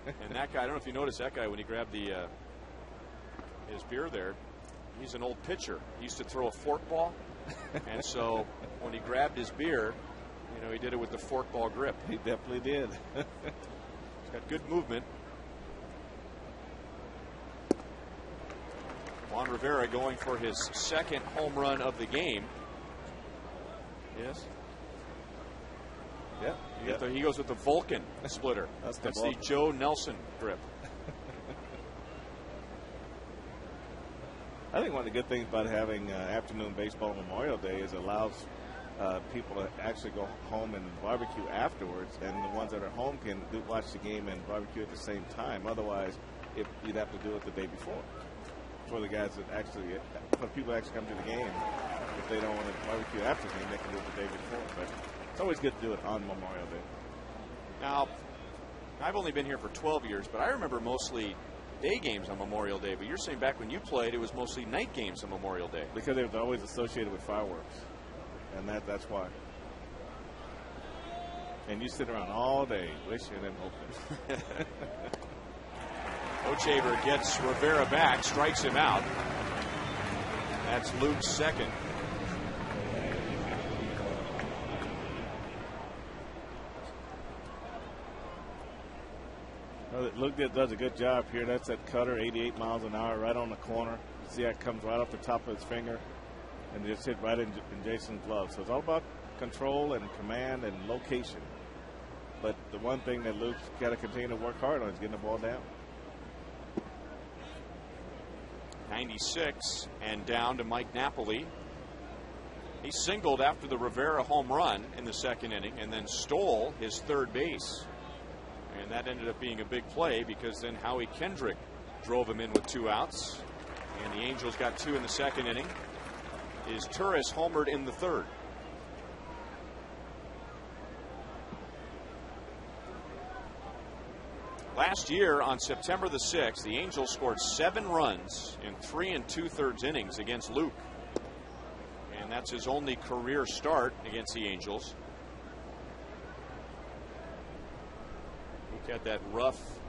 And that guy, I don't know if you noticed that guy when he grabbed his beer there, he's an old pitcher. He used to throw a forkball. And so when he grabbed his beer, you know, he did it with the forkball grip. He definitely did. He's got good movement. Juan Rivera going for his second home run of the game. Yes. Yeah. He goes with the Vulcan splitter. That's the Joe Nelson grip. I think one of the good things about having afternoon baseball on Memorial Day is it allows people to actually go home and barbecue afterwards, and the ones that are home can watch the game and barbecue at the same time. Otherwise, you'd have to do it the day before. For the guys that actually, for people that actually come to the game, if they don't want to barbecue after the game, they can do it the day before. But it's always good to do it on Memorial Day. Now, I've only been here for 12 years, but I remember mostly day games on Memorial Day. But you're saying back when you played, it was mostly night games on Memorial Day. Because it was always associated with fireworks. And that's why. And you sit around all day wishing it didn't open. Hochevar gets Rivera back, strikes him out. That's Luke's second. Luke does a good job here. That's that cutter, 88 miles an hour, right on the corner. See how it comes right off the top of his finger and just hit right in Jason's glove. So it's all about control and command and location. But the one thing that Luke's got to continue to work hard on is getting the ball down. 96 and down to Mike Napoli. He singled after the Rivera home run in the second inning and then stole his third base. And that ended up being a big play because then Howie Kendrick drove him in with 2 outs. And the Angels got 2 in the second inning. Turris homered in the third. Last year on September the 6th, the Angels scored 7 runs in 3 2/3 innings against Luke. And that's his only career start against the Angels. Luke had that rough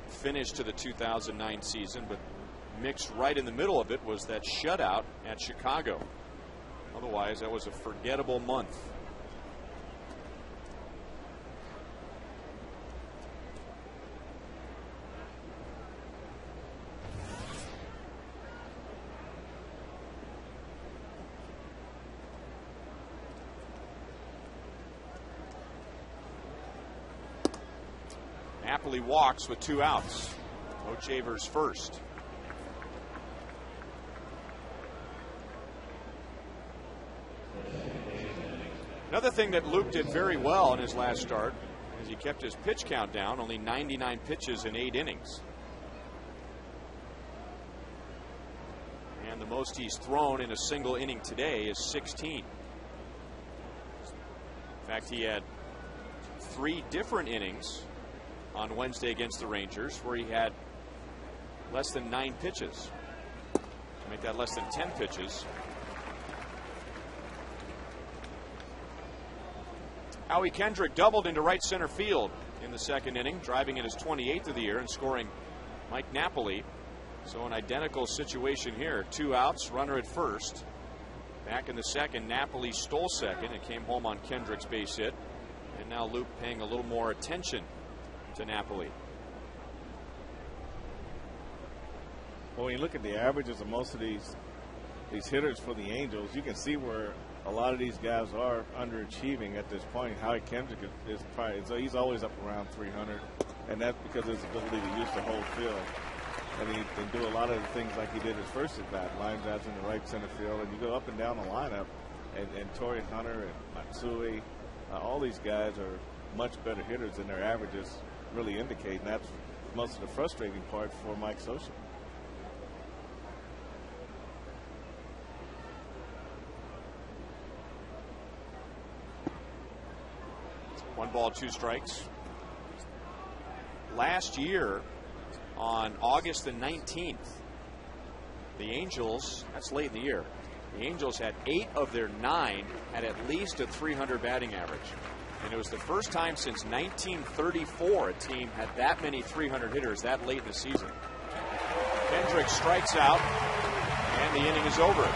finish to the 2009 season, but mixed right in the middle of it was that shutout at Chicago. Otherwise, that was a forgettable month. Napoli walks with 2 outs. Hochevar's first. Another thing that Luke did very well in his last start is he kept his pitch count down, only 99 pitches in 8 innings. And the most he's thrown in a single inning today is 16. In fact, he had 3 different innings on Wednesday against the Rangers where he had less than 9 pitches. To make that less than 10 pitches. Howie Kendrick doubled into right center field in the second inning, driving in his 28th of the year and scoring Mike Napoli. So an identical situation here. 2 outs, runner at first. Back in the second, Napoli stole second and came home on Kendrick's base hit. And now Luke paying a little more attention to Napoli. Well, when you look at the averages of most of these hitters for the Angels, you can see where a lot of these guys are underachieving at this point. Howie Kendrick is probably, so he's always up around 300, and that's because of his ability to use the whole field. And he can do a lot of the things like he did his first at bat, line drives in the right center field, and you go up and down the lineup, and Torrey Hunter and Matsui, all these guys are much better hitters than their averages really indicate, and that's most of the frustrating part for Mike Scioscia. One ball, two strikes. Last year, on August the 19th, the Angels, that's late in the year, the Angels had 8 of their 9 had at least a 300 batting average. And it was the first time since 1934 a team had that many 300 hitters that late in the season. Kendrick strikes out, and the inning is over.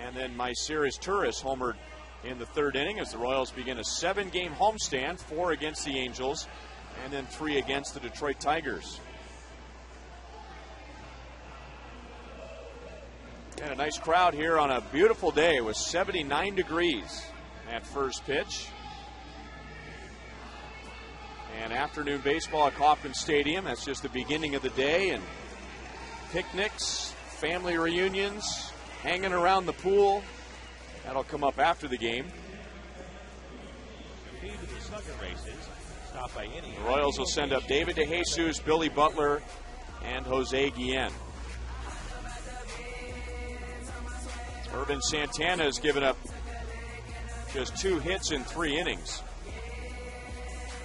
And then Myceris Turris homered in the third inning as the Royals begin a 7-game homestand, 4 against the Angels, and then 3 against the Detroit Tigers. And a nice crowd here on a beautiful day. It was 79 degrees at first pitch. And afternoon baseball at Kauffman Stadium. That's just the beginning of the day. And picnics, family reunions, hanging around the pool. That'll come up after the game. The Royals will send up David DeJesus, Billy Butler, and Jose Guillen. Urban Santana has given up just 2 hits in 3 innings.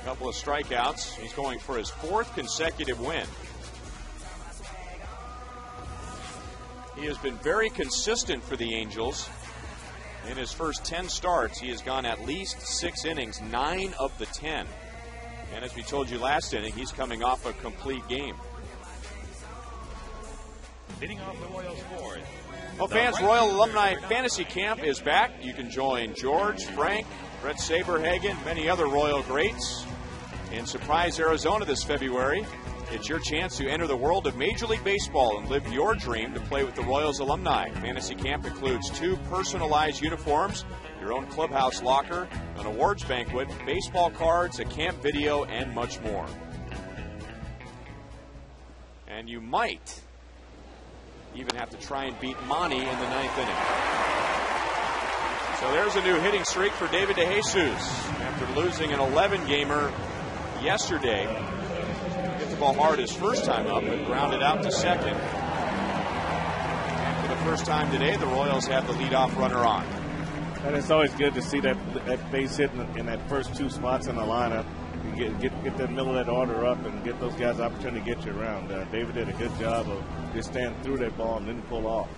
A couple of strikeouts. He's going for his 4th consecutive win. He has been very consistent for the Angels. In his first 10 starts, he has gone at least 6 innings, 9 of the 10. And as we told you last inning, he's coming off a complete game. Leading off the Royals board. Well, fans, Royal Alumni Fantasy Camp is back. You can join George, Frank, Brett Saberhagen, many other Royal greats in Surprise, Arizona this February. It's your chance to enter the world of Major League Baseball and live your dream to play with the Royals alumni. Fantasy Camp includes 2 personalized uniforms, your own clubhouse locker, an awards banquet, baseball cards, a camp video, and much more. And you might even have to try and beat Monty in the 9th inning. So there's a new hitting streak for David DeJesus after losing an 11-gamer yesterday. Hit the ball hard his first time up, but grounded out to second. And for the first time today, the Royals have the leadoff runner on. And it's always good to see that base hit in that first two spots in the lineup. You get that middle of that order up and get those guys the opportunity to get you around. David did a good job of just standing through that ball and didn't pull off.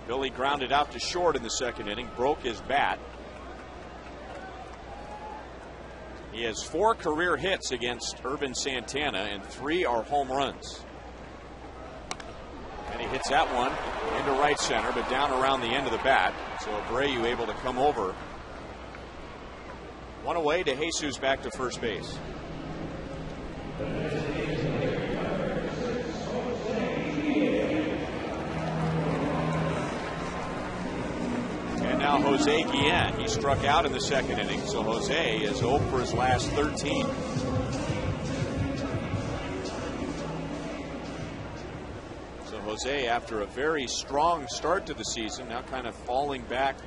Billy grounded out to short in the second inning, broke his bat. He has 4 career hits against Urban Santana, and 3 are home runs. And he hits that one into right center, but down around the end of the bat. So Abreu able to come over. 1 away, DeJesus back to first base. And now Jose Guillen. He struck out in the second inning, so Jose is 0 for his last 13. So Jose, after a very strong start to the season, now kind of falling back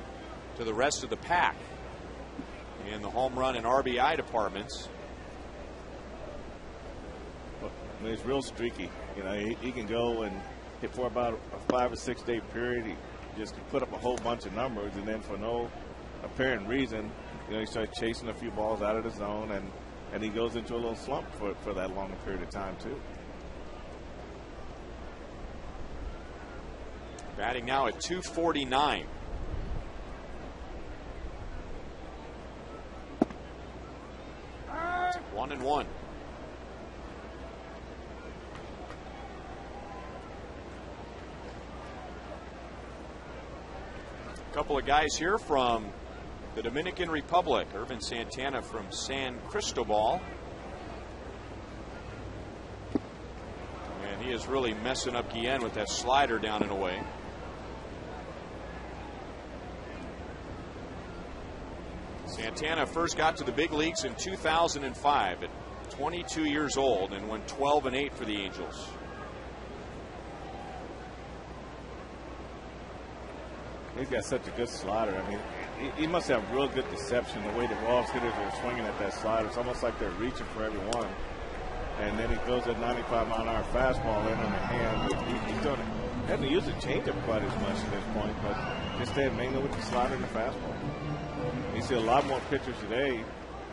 to the rest of the pack in the home run and RBI departments. Well, I mean, he's real streaky. You know, he can go and hit for about a 5 or 6 day period. He just put up a whole bunch of numbers, and then for no apparent reason, you know, he starts chasing a few balls out of the zone, and he goes into a little slump for that longer period of time too. Batting now at .249. It's 1-1. A couple of guys here from the Dominican Republic. Urban Santana from San Cristobal. And he is really messing up Guillen with that slider down and away. Santana first got to the big leagues in 2005 at 22 years old and went 12-8 for the Angels. He's got such a good slider. I mean, he must have real good deception the way the Royals hitters are swinging at that slider. It's almost like they're reaching for every one. And then he throws that 95-mile-an-hour fastball in on the hand. He hasn't used the changeup quite as much at this point, but just staying mainly with the slider and the fastball. You see a lot more pitchers today.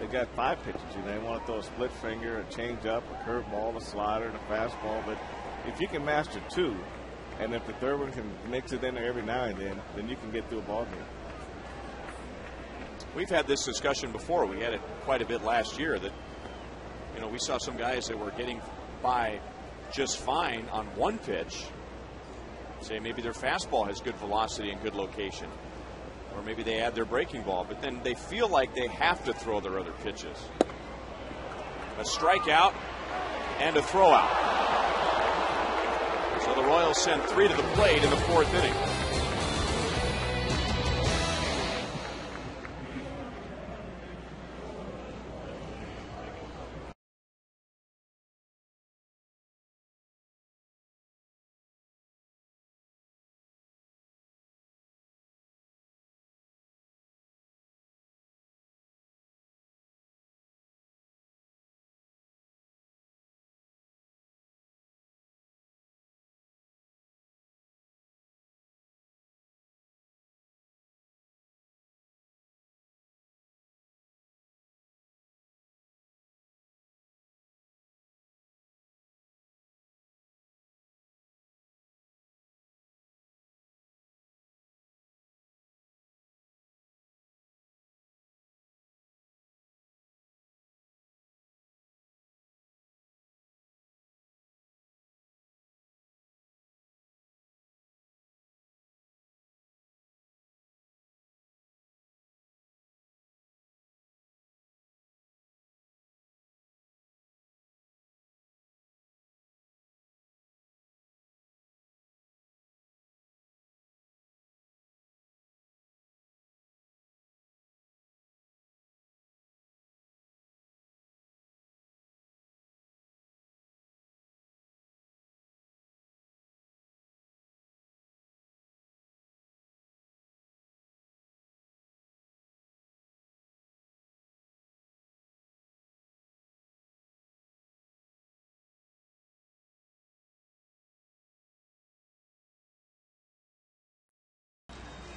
They got 5 pitches. They want to throw a split finger, a changeup, a curveball, a slider, and a fastball. But if you can master 2, and if the third one can mix it in there every now and then you can get through a ball game. We've had this discussion before. We had it quite a bit last year that, you know, we saw some guys that were getting by just fine on one pitch. Say maybe their fastball has good velocity and good location. Or maybe they add their breaking ball, but then they feel like they have to throw their other pitches. A strikeout and a throwout. So the Royals send 3 to the plate in the 4th inning.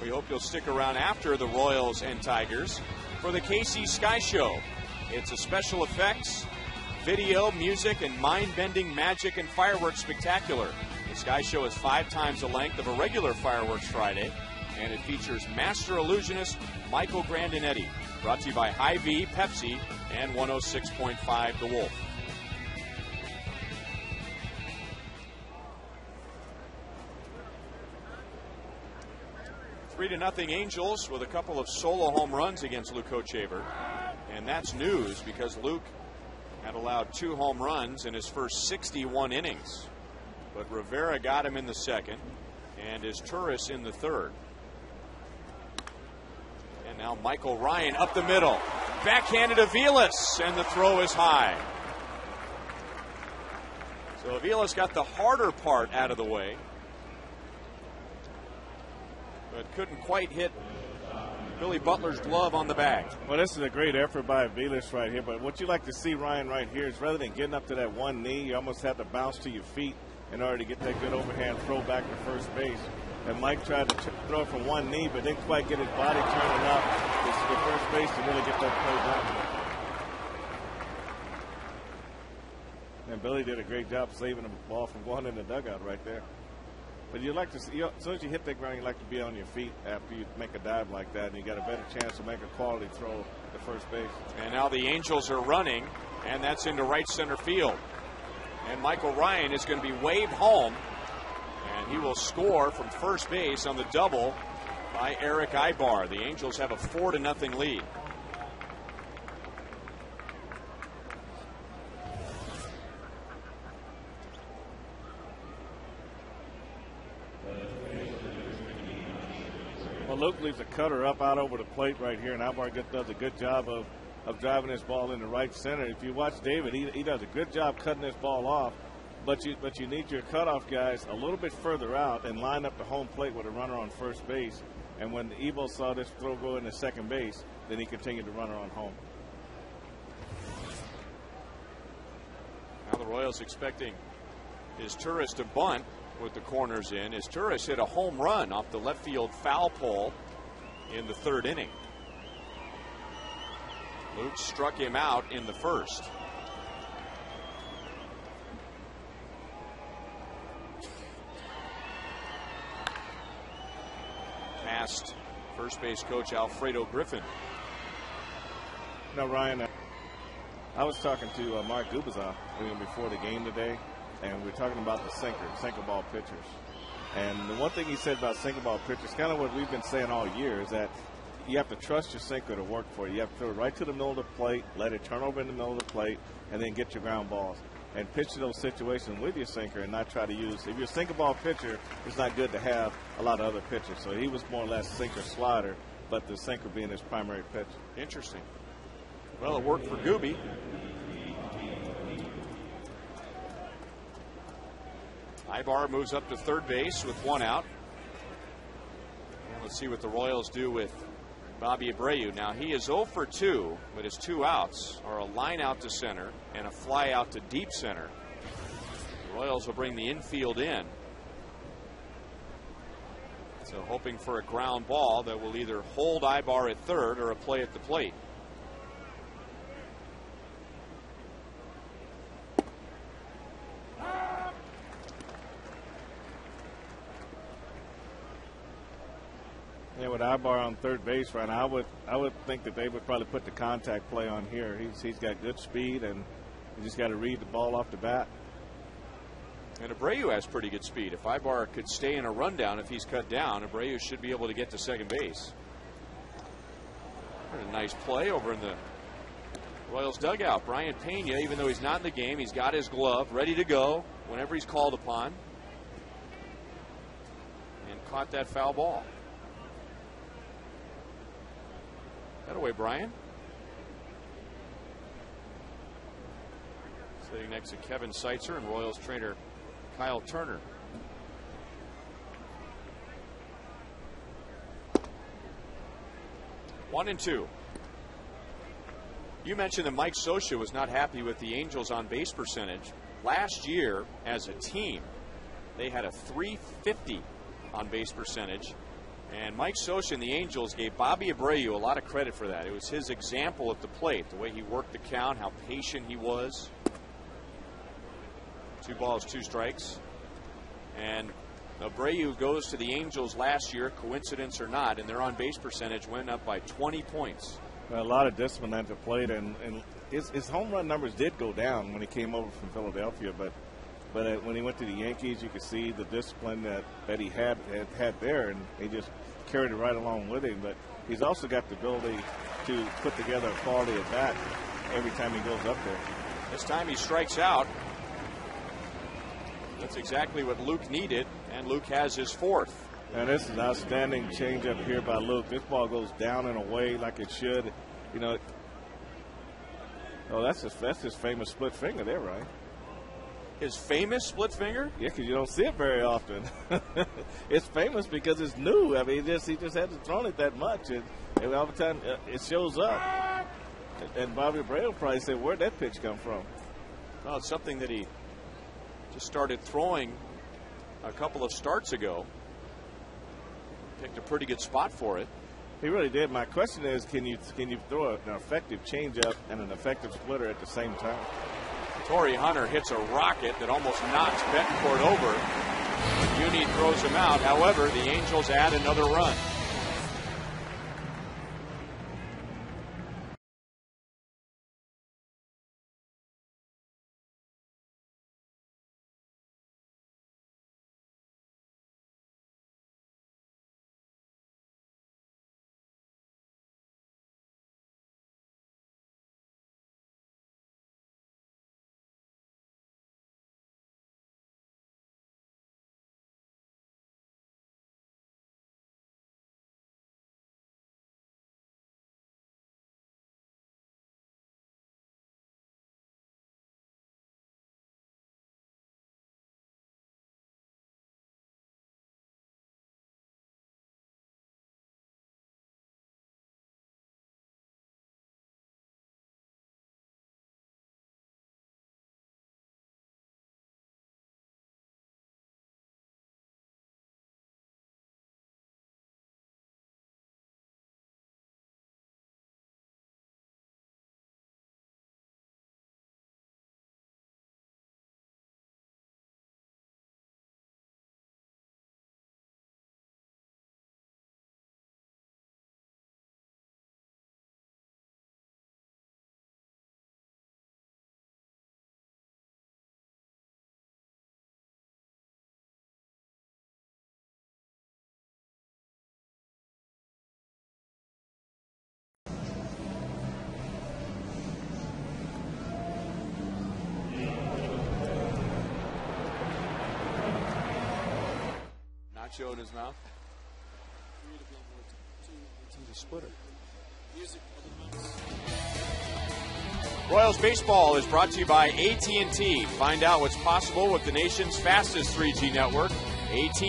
We hope you'll stick around after the Royals and Tigers for the KC Sky Show. It's a special effects, video, music, and mind-bending magic and fireworks spectacular. The Sky Show is 5 times the length of a regular Fireworks Friday, and it features master illusionist Michael Grandinetti. Brought to you by Hy-Vee, Pepsi, and 106.5 The Wolf. Three to nothing Angels with a couple of solo home runs against Luke Hochevar. And that's news because Luke had allowed 2 home runs in his first 61 innings. But Rivera got him in the second, and is Turris in the third. And now Michael Ryan up the middle. Backhanded Aviles, and the throw is high. So Aviles got the harder part out of the way, but couldn't quite hit Billy Butler's glove on the bag. Well, this is a great effort by Aviles right here, but what you like to see, Ryan, right here is rather than getting up to that one knee, you almost have to bounce to your feet in order to get that good overhand throw back to first base. And Mike tried to throw it from one knee, but didn't quite get his body turning up to first base to really get that play down. And Billy did a great job saving the ball from going in the dugout right there. But you like to see, as soon as you hit that ground, you like to be on your feet after you make a dive like that, and you got a better chance to make a quality throw to first base. And now the Angels are running, and that's into right center field. And Michael Ryan is going to be waved home, and he will score from first base on the double by Eric Ibar. The Angels have a 4-0 lead. Well, Luke leaves a cutter up out over the plate right here, and Ibar does a good job of driving this ball into right center. If you watch David, he does a good job cutting this ball off, but you need your cutoff guys a little bit further out and line up the home plate with a runner on first base. And when Evo saw this throw go into second base, then he continued to run her on home. Now the Royals expecting his Turris to bunt with the corners in. His Turris hit a home run off the left field foul pole in the third inning. Luke struck him out in the first. Past first base coach Alfredo Griffin. Now, Ryan, I was talking to Mark Gubazov before the game today, and we were talking about the sinker ball pitchers. And the one thing he said about sinker ball pitchers, kind of what we've been saying all year, is that you have to trust your sinker to work for you. You have to throw it right to the middle of the plate, let it turn over in the middle of the plate, and then get your ground balls. And pitch to those situations with your sinker and not try to use. If you're a sinker ball pitcher, it's not good to have a lot of other pitchers. So he was more or less sinker slider, but the sinker being his primary pitch. Interesting. Well, it worked for Gooby. Ibar moves up to third base with 1 out. And let's see what the Royals do with Bobby Abreu. Now he is 0 for 2, but his 2 outs are a line out to center and a fly out to deep center. The Royals will bring the infield in. So hoping for a ground ball that will either hold Ibar at third or a play at the plate. Yeah, with Ibar on third base right now, I would think that they would probably put the contact play on here. He's got good speed, and you just got to read the ball off the bat. And Abreu has pretty good speed. If Ibar could stay in a rundown, if he's cut down, Abreu should be able to get to second base. What a nice play over in the Royals dugout. Brian Pena, even though he's not in the game, he's got his glove ready to go whenever he's called upon. And caught that foul ball. That away, Brian. Sitting next to Kevin Seitzer and Royals trainer Kyle Turner. One and two. You mentioned that Mike Scioscia was not happy with the Angels' on-base percentage. Last year, as a team, they had a .350 on-base percentage. And Mike Socha and the Angels gave Bobby Abreu a lot of credit for that. It was his example at the plate, the way he worked the count, how patient he was. 2 balls, 2 strikes. And Abreu goes to the Angels last year, coincidence or not, and their on-base percentage went up by 20 points. Well, a lot of discipline at the plate, and his home run numbers did go down when he came over from Philadelphia, but when he went to the Yankees, you could see the discipline that he had there, and he just carried it right along with him. But he's also got the ability to put together a quality at bat every time he goes up there. This time he strikes out. That's exactly what Luke needed, and Luke has his 4th. And this is an outstanding changeup here by Luke. This ball goes down and away like it should. You know, oh, that's his famous split finger there, right? His famous split finger? Yeah, because you don't see it very often. It's famous because it's new. I mean, he just hasn't thrown it that much, and all the time it shows up. And Bobby Abreu probably said, "Where'd that pitch come from?" Well, it's something that he just started throwing a couple of starts ago. Picked a pretty good spot for it. He really did. My question is, can you throw an effective changeup and an effective splitter at the same time? Torrey Hunter hits a rocket that almost knocks Betancourt over. Uni throws him out. However, the Angels add another run. Nacho in his mouth. He's a splitter. Royals baseball is brought to you by AT. Find out what's possible with the nation's fastest 3G network. AT,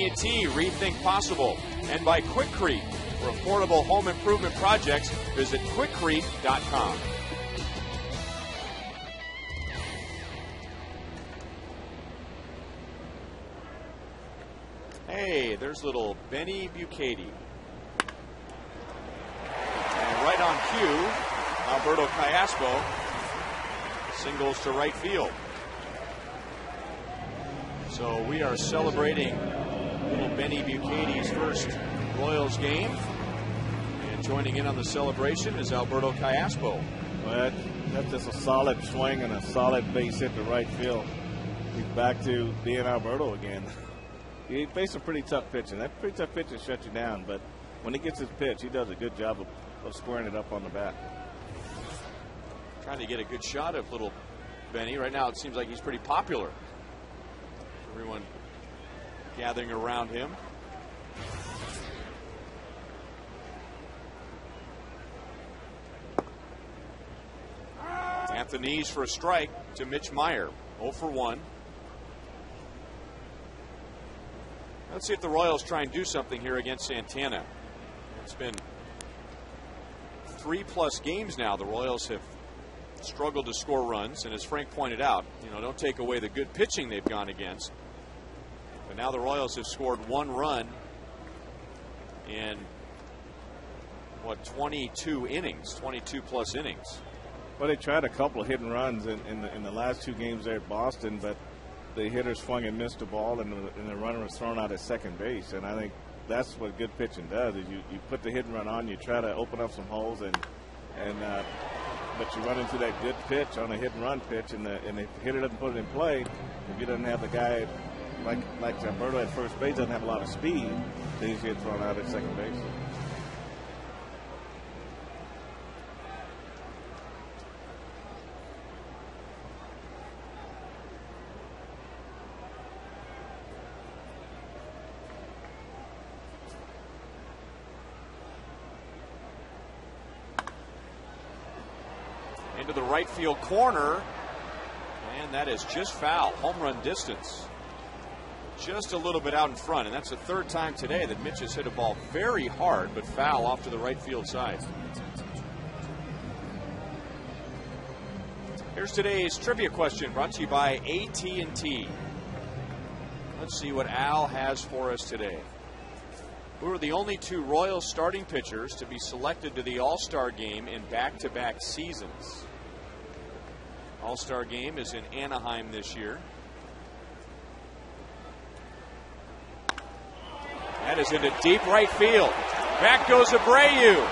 rethink possible. And by Quikrete. For affordable home improvement projects, visit quikrete.com. Hey, there's little Benny Bucati. And right on cue, Alberto Callaspo singles to right field. So we are celebrating little Benny Bucati's first Royals game. And joining in on the celebration is Alberto Callaspo. Well, that's just a solid swing and a solid base hit to right field. He's back to being Alberto again. He faced some pretty tough pitching. That pretty tough pitching shut you down, but when he gets his pitch, he does a good job of squaring it up on the bat. Trying to get a good shot of little Benny. Right now it seems like he's pretty popular. Everyone gathering around him. At the knees for a strike to Mitch Meyer. 0 for 1. Let's see if the Royals try and do something here against Santana. It's been 3+ games now. The Royals have struggled to score runs, and as Frank pointed out, don't take away the good pitching they've gone against. But now the Royals have scored 1 run in, what, 22 innings, 22 plus innings. Well, they tried a couple of hit and runs in the last 2 games there at Boston, but the hitter swung and missed the ball, and the runner was thrown out at second base. And I think that's what good pitching does, is you put the hit and run on, you try to open up some holes, but you run into that good pitch on a hit and run pitch, and the hitter doesn't put it in play. If he doesn't have the guy like Alberto at first base, doesn't have a lot of speed, then he's getting thrown out at second base. Into the right field corner, and that is just foul. Home run distance. Just a little bit out in front, and that's the 3rd time today that Mitch has hit a ball very hard, but foul off to the right field side. Here's today's trivia question brought to you by AT. Let's see what Al has for us today. Who are the only 2 Royals starting pitchers to be selected to the All-Star game in back-to-back seasons? All-Star game is in Anaheim this year. That is into deep right field. Back goes Abreu.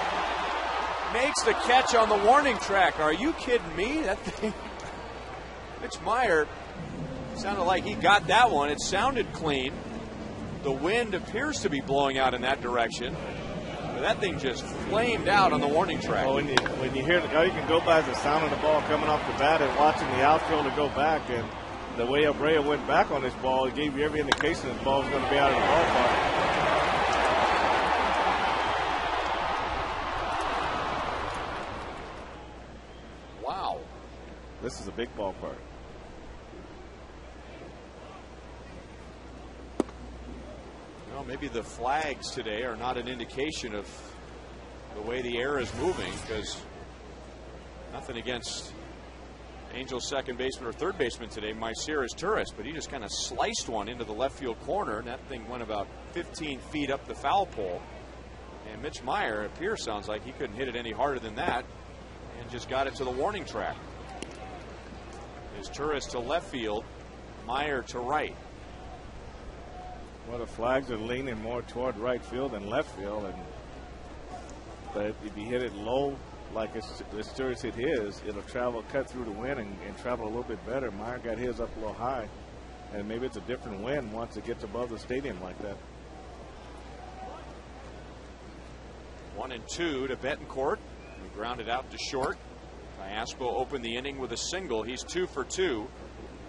Makes the catch on the warning track. Are you kidding me? That thing. Mitch Meyer sounded like he got that one. It sounded clean. The wind appears to be blowing out in that direction. But that thing just flamed out on the warning track. Well, when you hear all you can go by is the sound of the ball coming off the bat and watching the outfielder go back. And the way Abreu went back on this ball, it gave you every indication that the ball was going to be out of the ballpark. Wow. This is a big ballpark. Well, maybe the flags today are not an indication of the way the air is moving, because nothing against Angels second baseman or third baseman today, Myceris Turris, but he just kind of sliced one into the left field corner, and that thing went about 15 feet up the foul pole. And Mitch Meyer, it appears, sounds like he couldn't hit it any harder than that, and just got it to the warning track. Is Turris to left field, Meyer to right. Well, the flags are leaning more toward right field than left field, but if you hit it low, like Turris hit his, it'll cut through the wind and travel a little bit better. Meyer got his up a little high, and maybe it's a different wind once it gets above the stadium like that. 1-2 to Betancourt. He grounded out to short. Iaspo opened the inning with a single. He's 2 for 2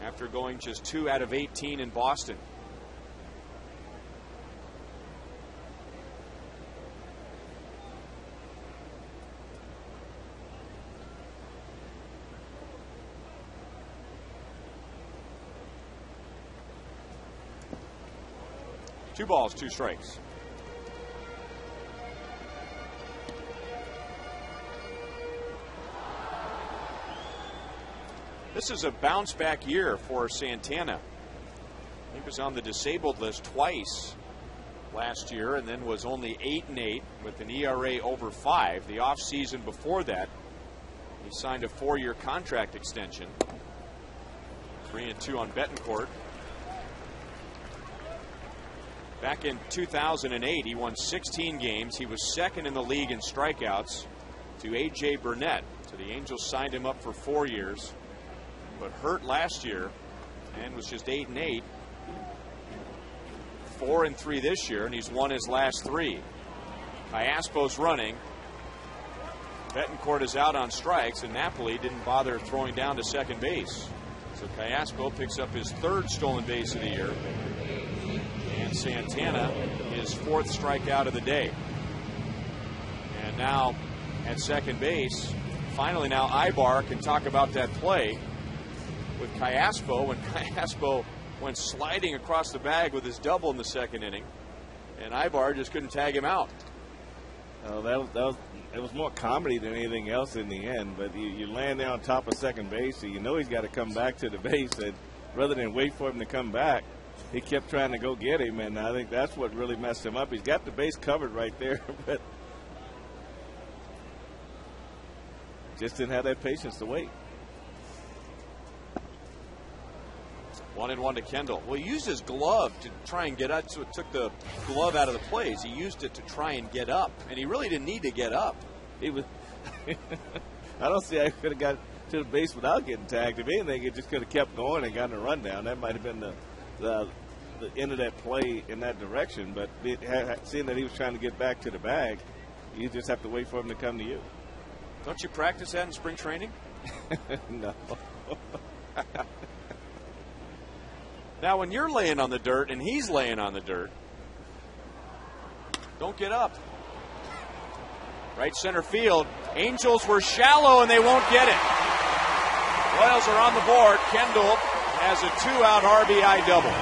after going just 2 out of 18 in Boston. Two balls, 2 strikes. This is a bounce back year for Santana. He was on the disabled list twice last year, and then was only 8-8 with an ERA over 5. The offseason before that, he signed a 4-year contract extension. 3-2 on Betancourt. Back in 2008, he won 16 games. He was second in the league in strikeouts to A.J. Burnett. So the Angels signed him up for 4 years, but hurt last year and was just 8-8. 4-3 this year, and he's won his last 3. Iaspo's running. Betancourt is out on strikes, and Napoli didn't bother throwing down to second base. So Iaspo picks up his 3rd stolen base of the year. And Santana, his 4th strikeout of the day. And now at second base, finally now Ibar can talk about that play with Iaspo, when Iaspo went sliding across the bag with his double in the 2nd inning, and Ibar just couldn't tag him out. It was more comedy than anything else in the end, but you land there on top of second base, so you know he's got to come back to the base, and rather than wait for him to come back, he kept trying to go get him, and I think that's what really messed him up. He's got the base covered right there, but just didn't have that patience to wait. 1-1 to Kendall. Well, he used his glove to try and get up, so it took the glove out of the plays. He used it to try and get up, and he really didn't need to get up. He was. I don't see how he could have got to the base without getting tagged. If anything, he just could have kept going and gotten a rundown. That might have been the end of that play in that direction. But seeing that he was trying to get back to the bag, you just have to wait for him to come to you. Don't you practice that in spring training? No. Now, when you're laying on the dirt and he's laying on the dirt, don't get up. Right center field. Angels were shallow and they won't get it. Royals are on the board. Kendall has a 2-out RBI double.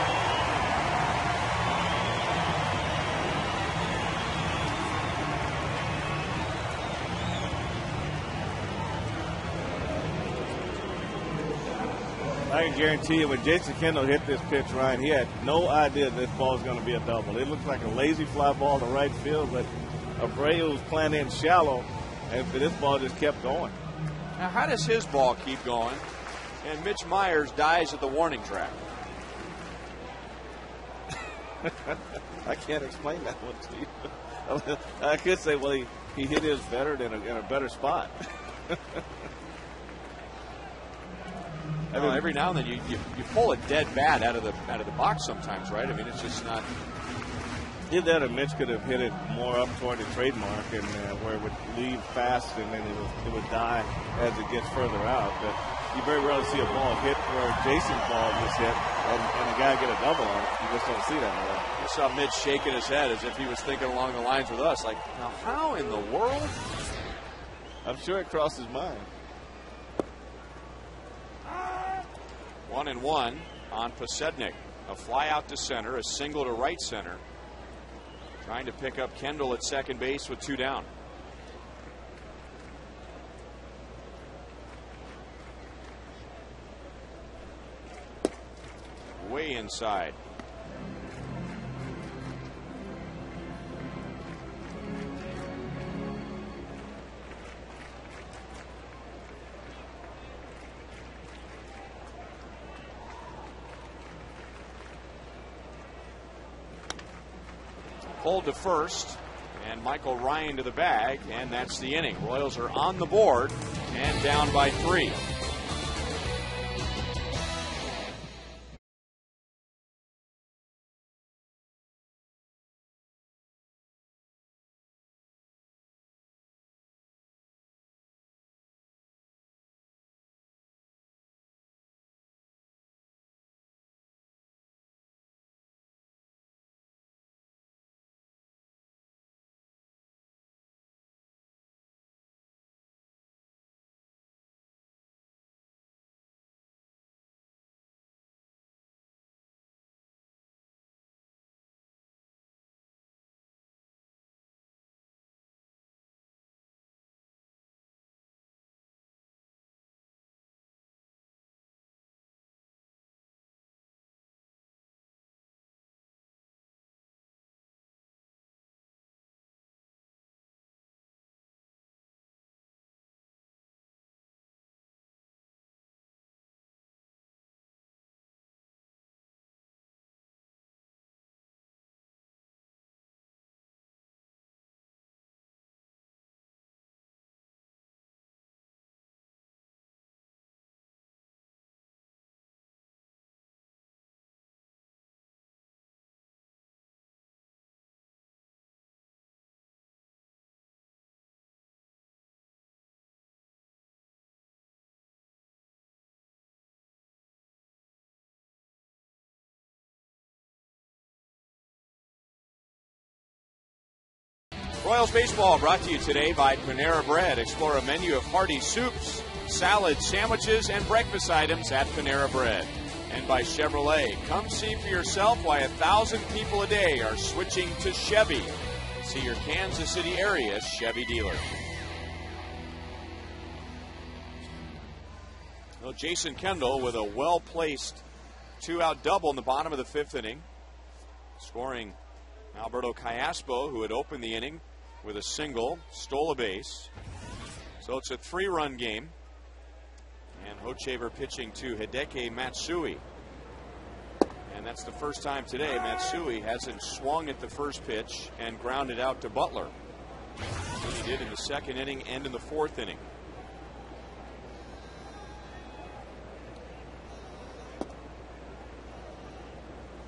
I can guarantee you when Jason Kendall hit this pitch, Ryan, he had no idea this ball was going to be a double. It looked like a lazy fly ball to right field, but Abreu was playing in shallow, and this ball just kept going. Now, how does his ball keep going, and Mitch Myers dies at the warning track? I can't explain that one to you. I could say, well, he hit his better in a better spot. I mean, every now and then you pull a dead bat out of the box sometimes, right? I mean, it's just not. Either that or Mitch could have hit it more up toward the trademark and where it would leave fast and then it would die as it gets further out. But you very rarely see a ball hit where Jason's ball was hit and a guy get a double on it. You just don't see that a lot. I saw Mitch shaking his head as if he was thinking along the lines with us, like, now how in the world? I'm sure it crossed his mind. 1-1 on Posednik. A fly out to center, a single to right center. Trying to pick up Kendall at second base with 2 down. Way inside. Pulled to first, and Michael Ryan to the bag, and that's the inning. Royals are on the board and down by 3. Royals baseball brought to you today by Panera Bread. Explore a menu of hearty soups, salads, sandwiches, and breakfast items at Panera Bread. And by Chevrolet. Come see for yourself why 1,000 people a day are switching to Chevy. See your Kansas City area Chevy dealer. Well, Jason Kendall with a well-placed two-out double in the bottom of the 5th inning, scoring Alberto Callaspo, who had opened the inning with a single, stole a base. So it's a 3-run game. And Hochevar pitching to Hideki Matsui. And that's the first time today Matsui hasn't swung at the first pitch and grounded out to Butler. He did in the 2nd inning and in the 4th inning.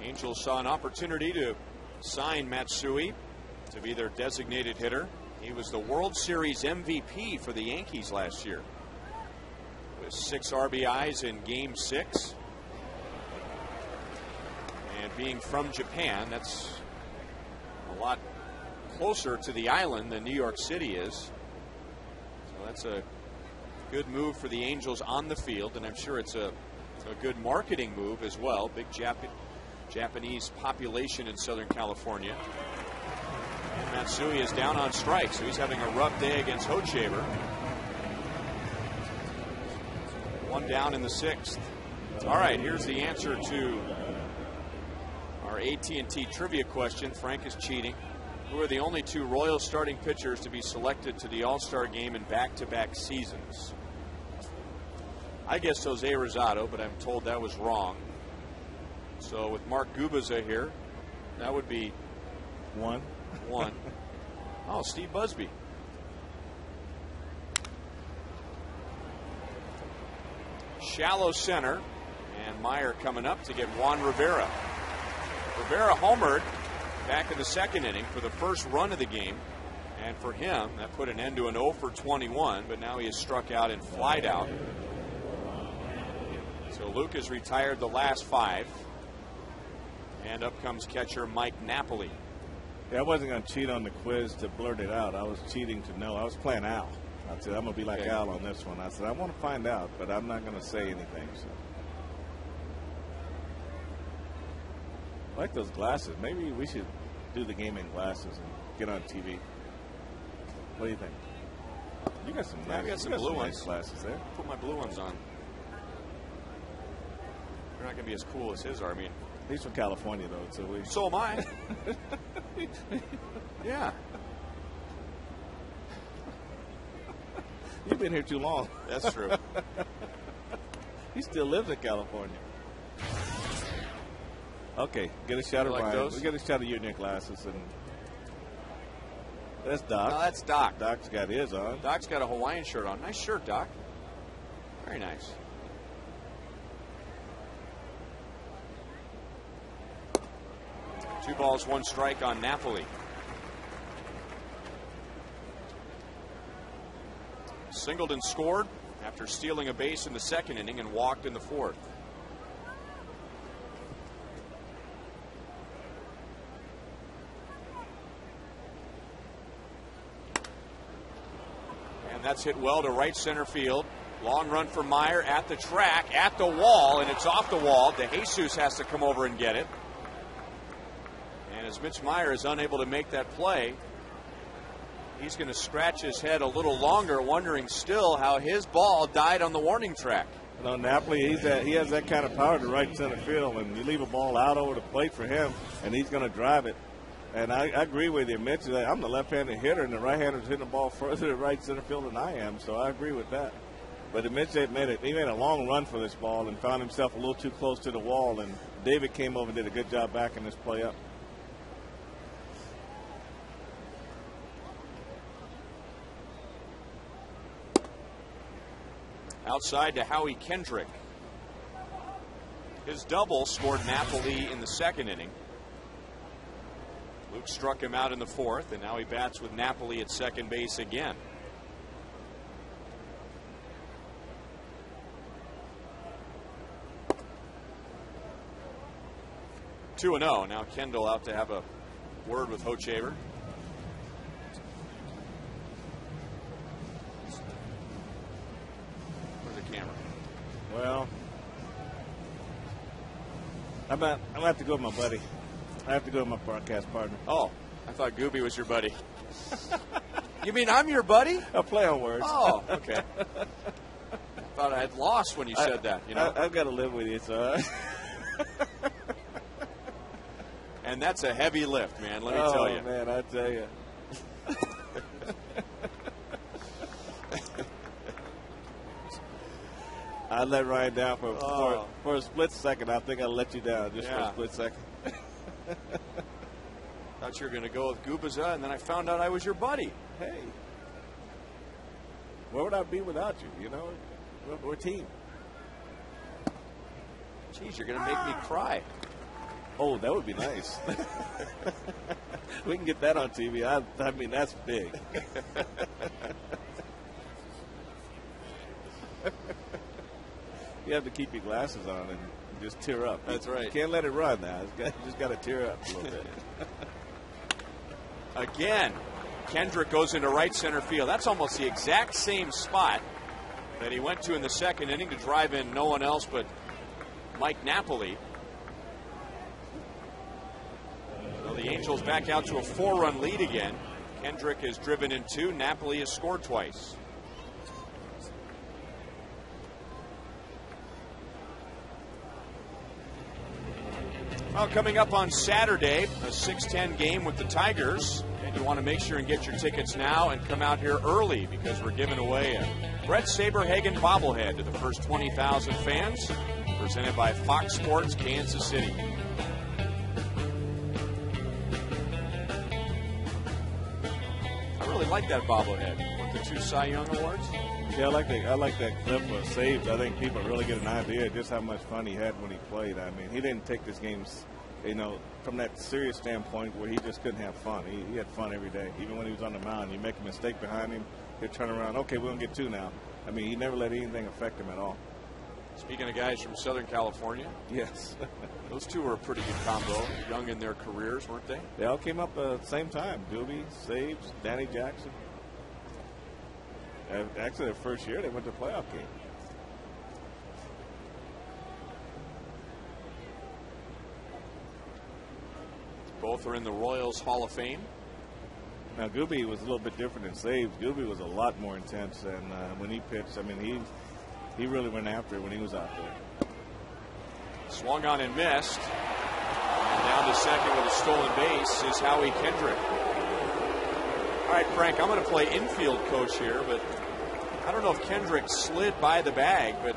Angels saw an opportunity to sign Matsui to be their designated hitter. He was the World Series MVP for the Yankees last year with 6 RBIs in Game 6. And being from Japan, that's a lot closer to the island than New York City is. So that's a good move for the Angels on the field, and I'm sure it's a good marketing move as well. Big Japanese population in Southern California. And Matsui is down on strike, so he's having a rough day against Hochevar. 1 down in the 6th. All right, here's the answer to our AT&T trivia question. Frank is cheating. Who are the only 2 Royals starting pitchers to be selected to the All-Star game in back-to-back seasons? I guessed Jose Rosado, but I'm told that was wrong. So with Mark Gubaza here, that would be 1. Oh, Steve Busby. Shallow center, and Meyer coming up to get Juan Rivera. Rivera homered back in the 2nd inning for the first run of the game, and for him that put an end to an 0 for 21, but now he is struck out and flied out. So Luke has retired the last 5. And up comes catcher Mike Napoli. Yeah, I wasn't going to cheat on the quiz to blurt it out. I was cheating to know. I was playing Al. I said, I'm going to be like Al on this one. I said, I want to find out, but I'm not going to say anything. So. I like those glasses. Maybe we should do the game in glasses and get on TV. What do you think? You got some nice, I got some blue ones. Nice glasses there. Put my blue ones on. They're not going to be as cool as his are. I mean, he's from California, though, so we. So am I. Yeah. You've been here too long. That's true. He still lives in California. Okay, get a shot of like Ryan. those? We get a shot of you in your glasses, and that's Doc. No, that's Doc. Doc's got his on. Doc's got a Hawaiian shirt on. Nice shirt, Doc. Very nice. Two balls, 1 strike on Napoli. Singleton scored after stealing a base in the 2nd inning and walked in the 4th. And that's hit well to right center field. Long run for Meyer at the track, at the wall, and it's off the wall. DeJesus has to come over and get it. And as Mitch Meyer is unable to make that play, he's going to scratch his head a little longer, wondering still how his ball died on the warning track. You know, Napoli, he has that kind of power to right center field, and you leave a ball out over the plate for him, and he's going to drive it. And I agree with you, Mitch. I'm the left-handed hitter, and the right-hander's hitting the ball further to right center field than I am, so I agree with that. But Mitch he made a long run for this ball and found himself a little too close to the wall, and David came over and did a good job backing this play up. Outside to Howie Kendrick. His double scored Napoli in the 2nd inning. Luke struck him out in the 4th, and now he bats with Napoli at second base again. Two and 0. Now Kendall out to have a word with Hochevar. Where's the camera? Well, I'm going to have to go with my buddy. I have to go with my broadcast partner. Oh, I thought Gooby was your buddy. You mean I'm your buddy? A play on words. Oh, okay. I thought I had lost when you said that. You know, I've got to live with you, so. And that's a heavy lift, man, let me tell you. Oh, man, I tell you. I let Ryan down for a split second. I think I let you down just for a split second. Thought you were going to go with Gubaza, and then I found out I was your buddy. Hey, where would I be without you? You know, we're a team. Jeez, you're going to make me cry. Oh, that would be nice. We can get that on TV. I mean, that's big. You have to keep your glasses on and just tear up. That's right. You can't let it run now. You just got to tear up a little bit. Again, Kendrick goes into right center field. That's almost the exact same spot that he went to in the second inning to drive in no one else but Mike Napoli. So the Angels back out to a 4-run lead again. Kendrick has driven in 2. Napoli has scored twice. Well, coming up on Saturday, a 6:10 game with the Tigers. And you want to make sure and get your tickets now and come out here early because we're giving away a Brett Saberhagen bobblehead to the first 20,000 fans. Presented by Fox Sports Kansas City. I really like that bobblehead with the 2 Cy Young Awards. Yeah, I like that clip of saves. I think people really get an idea of just how much fun he had when he played. I mean, he didn't take this game, you know, from that serious standpoint where he just couldn't have fun. He had fun every day. Even when he was on the mound, you make a mistake behind him, he'd turn around. Okay, we're gonna get 2 now. I mean, he never let anything affect him at all. Speaking of guys from Southern California, yes, those 2 were a pretty good combo. Young in their careers, weren't they? They all came up at the same time. Doobie, Saves, Danny Jackson. Actually, their first year, they went to a playoff game. Both are in the Royals Hall of Fame. Now, Gooby was a little bit different than Saves. Gooby was a lot more intense than when he pitched. I mean, he really went after it when he was out there. Swung on and missed. And down to second with a stolen base is Howie Kendrick. All right, Frank, I'm going to play infield coach here, but I don't know if Kendrick slid by the bag, but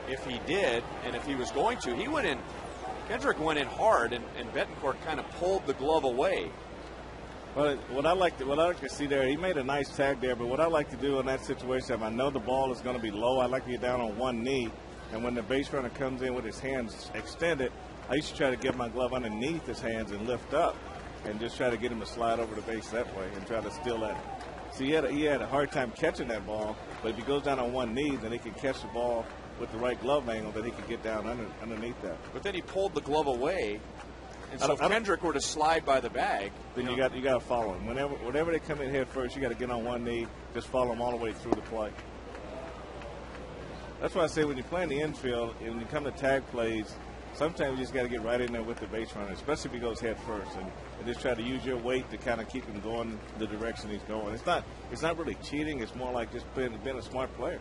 if he did, and if he was going to, he went in. Kendrick went in hard, and Betancourt kind of pulled the glove away. Well, what I like to see there, he made a nice tag there, but what I like to do in that situation, if I know the ball is going to be low, I like to get down on one knee, and when the base runner comes in with his hands extended, I used to try to get my glove underneath his hands and lift up, and just try to get him to slide over the base that way and try to steal that. See, he had a hard time catching that ball, but if he goes down on one knee, then he can catch the ball with the right glove angle, that he can get down underneath that. But then he pulled the glove away, and so if Kendrick were to slide by the bag, then you got to follow him. Whenever they come in head first, you got to get on one knee, just follow them all the way through the play. That's why I say when you play in the infield and when you come to tag plays, sometimes you just got to get right in there with the base runner, especially if he goes head first, and just try to use your weight to kind of keep him going the direction he's going. It's not really cheating. It's more like just being a smart player.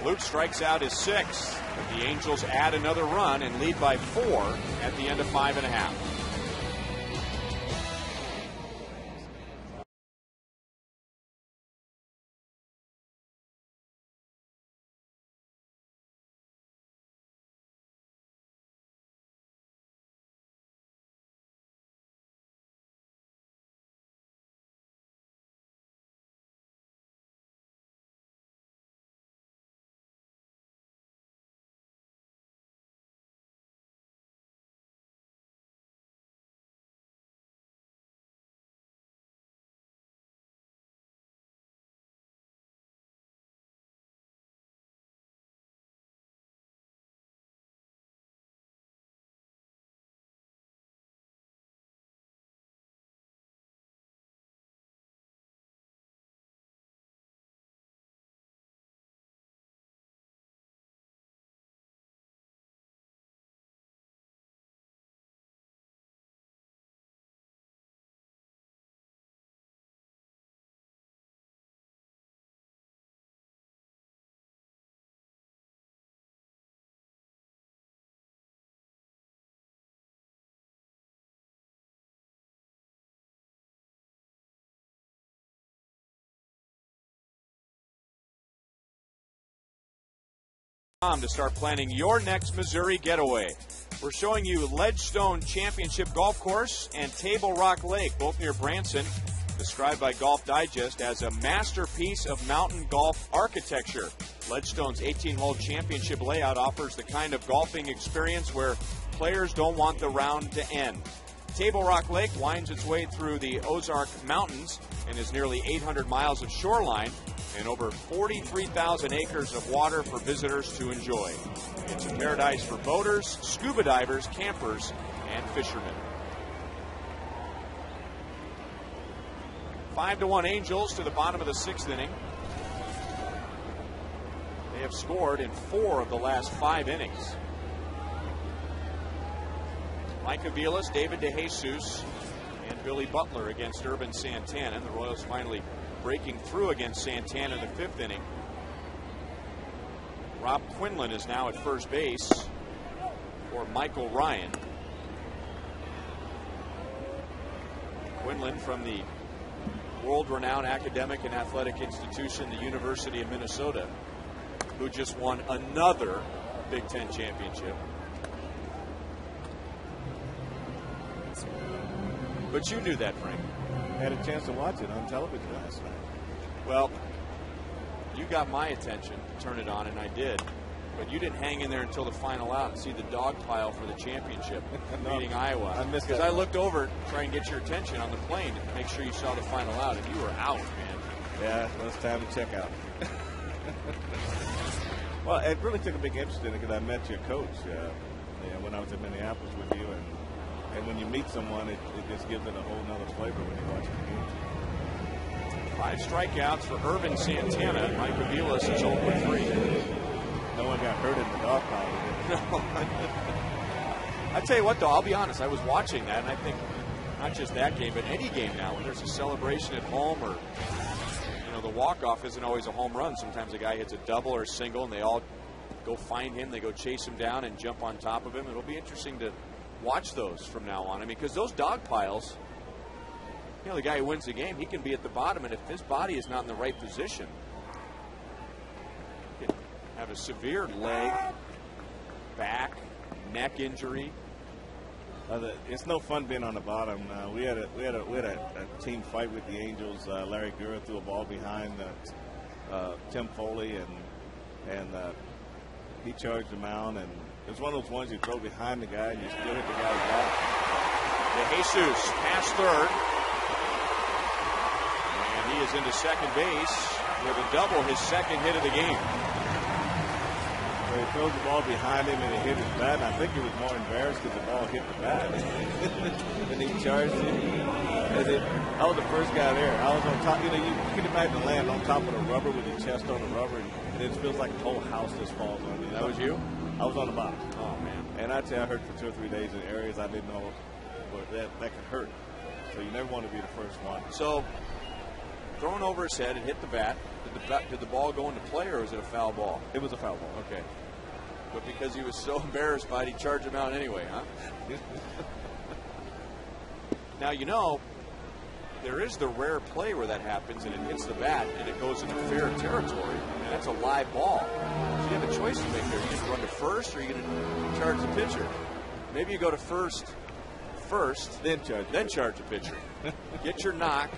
Luke strikes out his 6th. The Angels add another run and lead by 4 at the end of 5.5. to start planning your next Missouri getaway. We're showing you Ledgestone Championship Golf Course and Table Rock Lake, both near Branson, described by Golf Digest as a masterpiece of mountain golf architecture. Ledgestone's 18-hole championship layout offers the kind of golfing experience where players don't want the round to end. Table Rock Lake winds its way through the Ozark Mountains and is nearly 800 miles of shoreline and over 43,000 acres of water for visitors to enjoy. It's a paradise for boaters, scuba divers, campers, and fishermen. 5-1 Angels to the bottom of the 6th inning. They have scored in 4 of the last 5 innings. Mike Aviles, David DeJesus, and Billy Butler against Urban Santana. And the Royals finally breaking through against Santana in the 5th inning. Rob Quinlan is now at first base for Michael Ryan. Quinlan from the world-renowned academic and athletic institution, the University of Minnesota, who just won another Big Ten championship. But you knew that, Frank. Had a chance to watch it on television last night. Well, you got my attention to turn it on, and I did. But you didn't hang in there until the final out and see the dog pile for the championship, beating Iowa. I missed because that. I looked over to try and get your attention on the plane to make sure you saw the final out, and you were out, man. Yeah, well, it's time to check out. Well, it really took a big interest in it because I met your coach when I was in Minneapolis with you, and when you meet someone, it just gives it a whole nother flavor when you watch the game. 5 strikeouts for Urban Santana. Mike Aviles is 0 for 3. No one got hurt in the dog pile. I tell you what, though, I'll be honest. I was watching that, and I think not just that game, but any game now, when there's a celebration at home or, the walk-off isn't always a home run. Sometimes a guy hits a double or a single, and they all go find him. They go chase him down and jump on top of him. It'll be interesting to watch those from now on. I mean, because those dog piles, the guy who wins the game, he can be at the bottom, and if his body is not in the right position, he can have a severe leg, back, neck injury. It's no fun being on the bottom. We had a team fight with the Angels. Larry Gura threw a ball behind Tim Foley, and he charged him out. And it was one of those ones you throw behind the guy and you still hit the guy's back. DeJesus past third, and he is into second base with a double, his second hit of the game. So he throws the ball behind him and he hit his bat. And I think he was more embarrassed because the ball hit the bat. And he charged him. I was the first guy there. I was on top. You can imagine land on top of the rubber with your chest on the rubber, and it feels like the whole house just falls on you. That was you? I was on the bottom. Oh, man. And I tell you, I hurt for 2 or 3 days in areas I didn't know that could hurt. So you never want to be the first one. So, thrown over his head and hit the bat. Did the ball go into play, or was it a foul ball? It was a foul ball. Okay. But because he was so embarrassed by it, he charged him out anyway, huh? Now, there is the rare play where that happens and it hits the bat and it goes into fair territory. And that's a live ball. So you have a choice to make there. Are you going to run to first, or are you going to charge the pitcher? Maybe you go to first, then charge the pitcher. Get your knock,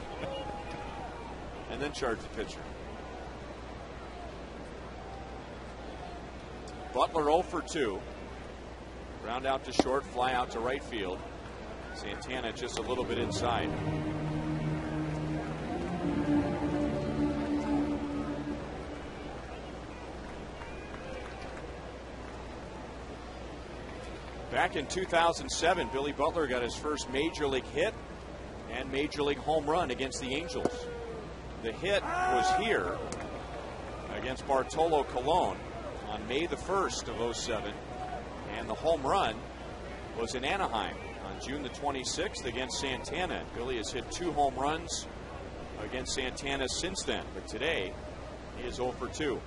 and then charge the pitcher. Butler 0 for 2. Ground out to short, fly out to right field. Santana just a little bit inside. Back in 2007, Billy Butler got his first major league hit and major league home run against the Angels. The hit was here against Bartolo Colon on May the 1st of 07, and the home run was in Anaheim on June the 26th against Santana. Billy has hit 2 home runs against Santana since then, but today he is 0 for 2.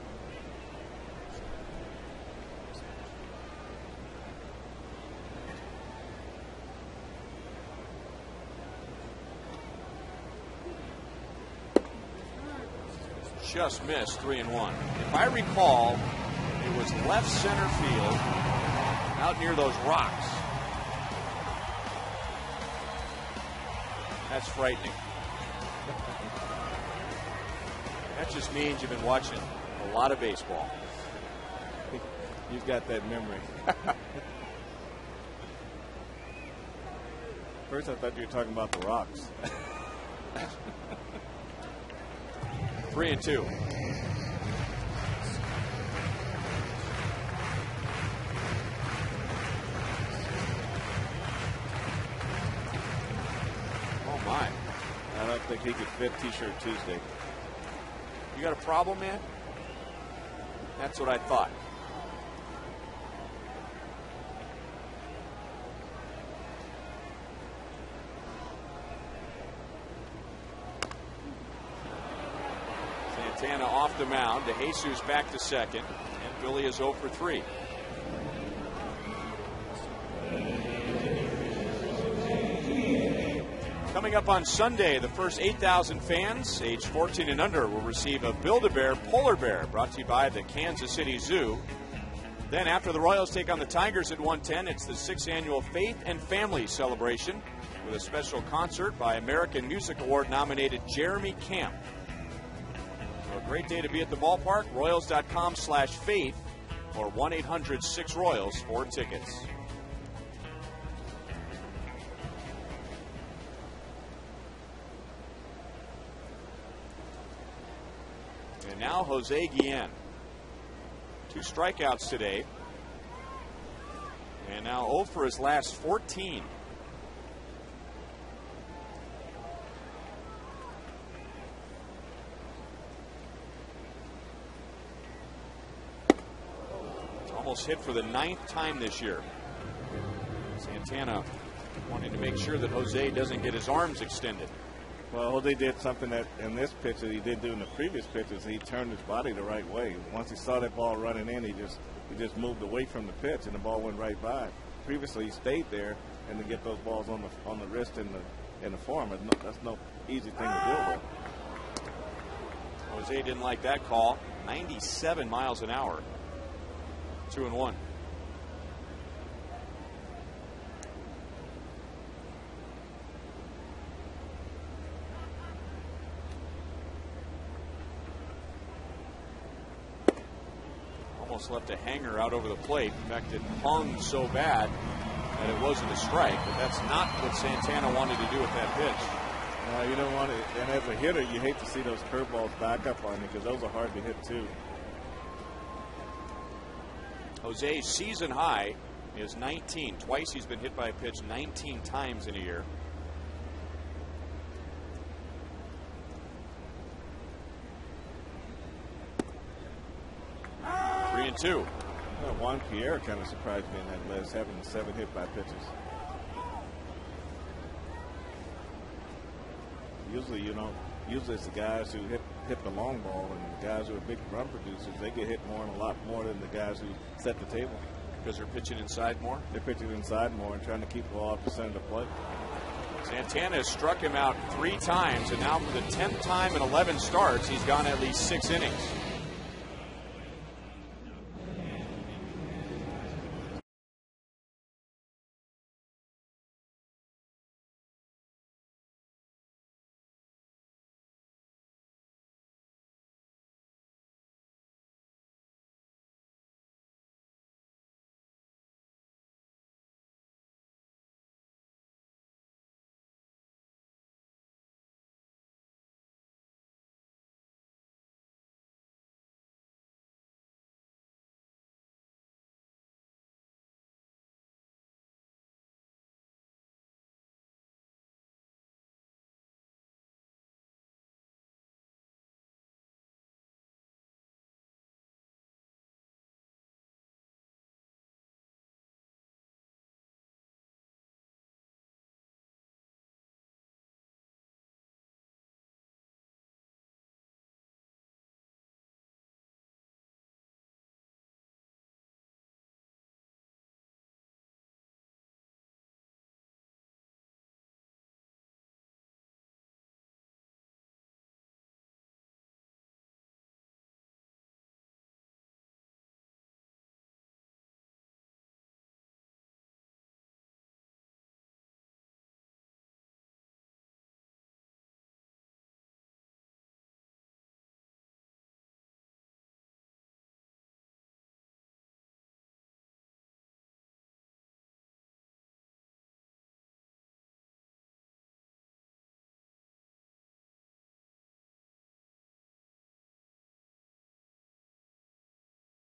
Just missed 3-1. If I recall, it was towards left center field, out near those rocks. That's frightening. That just means you've been watching a lot of baseball. You've got that memory. First, I thought you were talking about the rocks. 3-2. Oh my! I don't think he could fit T-shirt Tuesday. You got a problem, man? That's what I thought. Santana off the mound. De Jesus back to second. And Billy is 0 for 3. Coming up on Sunday, the first 8,000 fans, age 14 and under, will receive a Build-A-Bear Polar Bear, brought to you by the Kansas City Zoo. Then after the Royals take on the Tigers at 1:10, it's the 6th annual Faith and Family Celebration with a special concert by American Music Award-nominated Jeremy Camp. So a great day to be at the ballpark. Royals.com/faith or 1-800-6-ROYALS for tickets. And now Jose Guillen. 2 strikeouts today. And now 0 for his last 14. It's almost hit for the 9th time this year. Santana wanting to make sure that Jose doesn't get his arms extended. Well, Jose did something that in this pitch that he did do in the previous pitches. He turned his body the right way. Once he saw that ball running in, he just moved away from the pitch, and the ball went right by. Previously, he stayed there, and to get those balls on the wrist and the forearm, that's no easy thing to deal with. Jose didn't like that call. 97 miles an hour. 2-1. Almost left a hanger out over the plate. In fact, it hung so bad that it wasn't a strike, but that's not what Santana wanted to do with that pitch. You don't want it, and as a hitter, you hate to see those curveballs back up on you because those are hard to hit too. Jose's season high is 19. Twice he's been hit by a pitch 19 times in a year. And 2. Well, Juan Pierre kind of surprised me in that list, having 7 hit by pitches. Usually it's the guys who hit the long ball, and the guys who are big run producers, they get hit more and a lot more than the guys who set the table. Because they're pitching inside more? They're pitching inside more and trying to keep the ball off the center of the plate. Santana has struck him out 3 times, and now for the 10th time in 11 starts, he's gone at least 6 innings.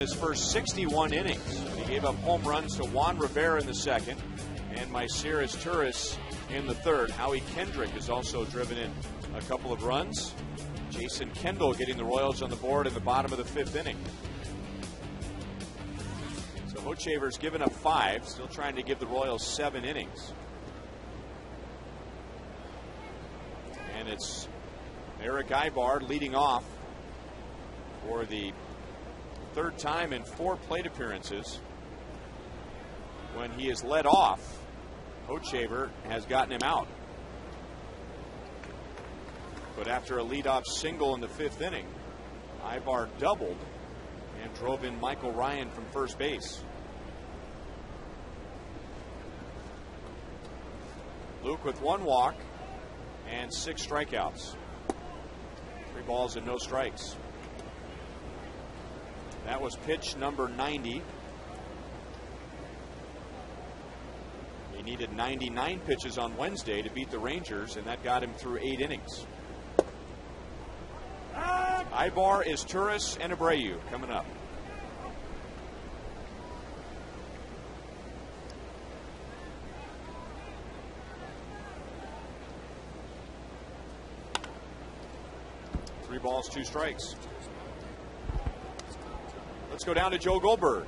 his first 61 innings. He gave up home runs to Juan Rivera in the second and Myceres Turris in the third. Howie Kendrick has also driven in a couple of runs. Jason Kendall getting the Royals on the board in the bottom of the fifth inning. So Hochevar's given up 5, still trying to give the Royals 7 innings. And it's Eric Ibar leading off for the third time in 4 plate appearances. When he is led off, Hochevar has gotten him out. But after a leadoff single in the 5th inning, Ibar doubled and drove in Michael Ryan from first base. Luke with 1 walk and 6 strikeouts. 3 balls and no strikes. That was pitch number 90. He needed 99 pitches on Wednesday to beat the Rangers, and that got him through 8 innings. Ibar is Turris and Abreu coming up. Three balls, 2 strikes. Let's go down to Joe Goldberg.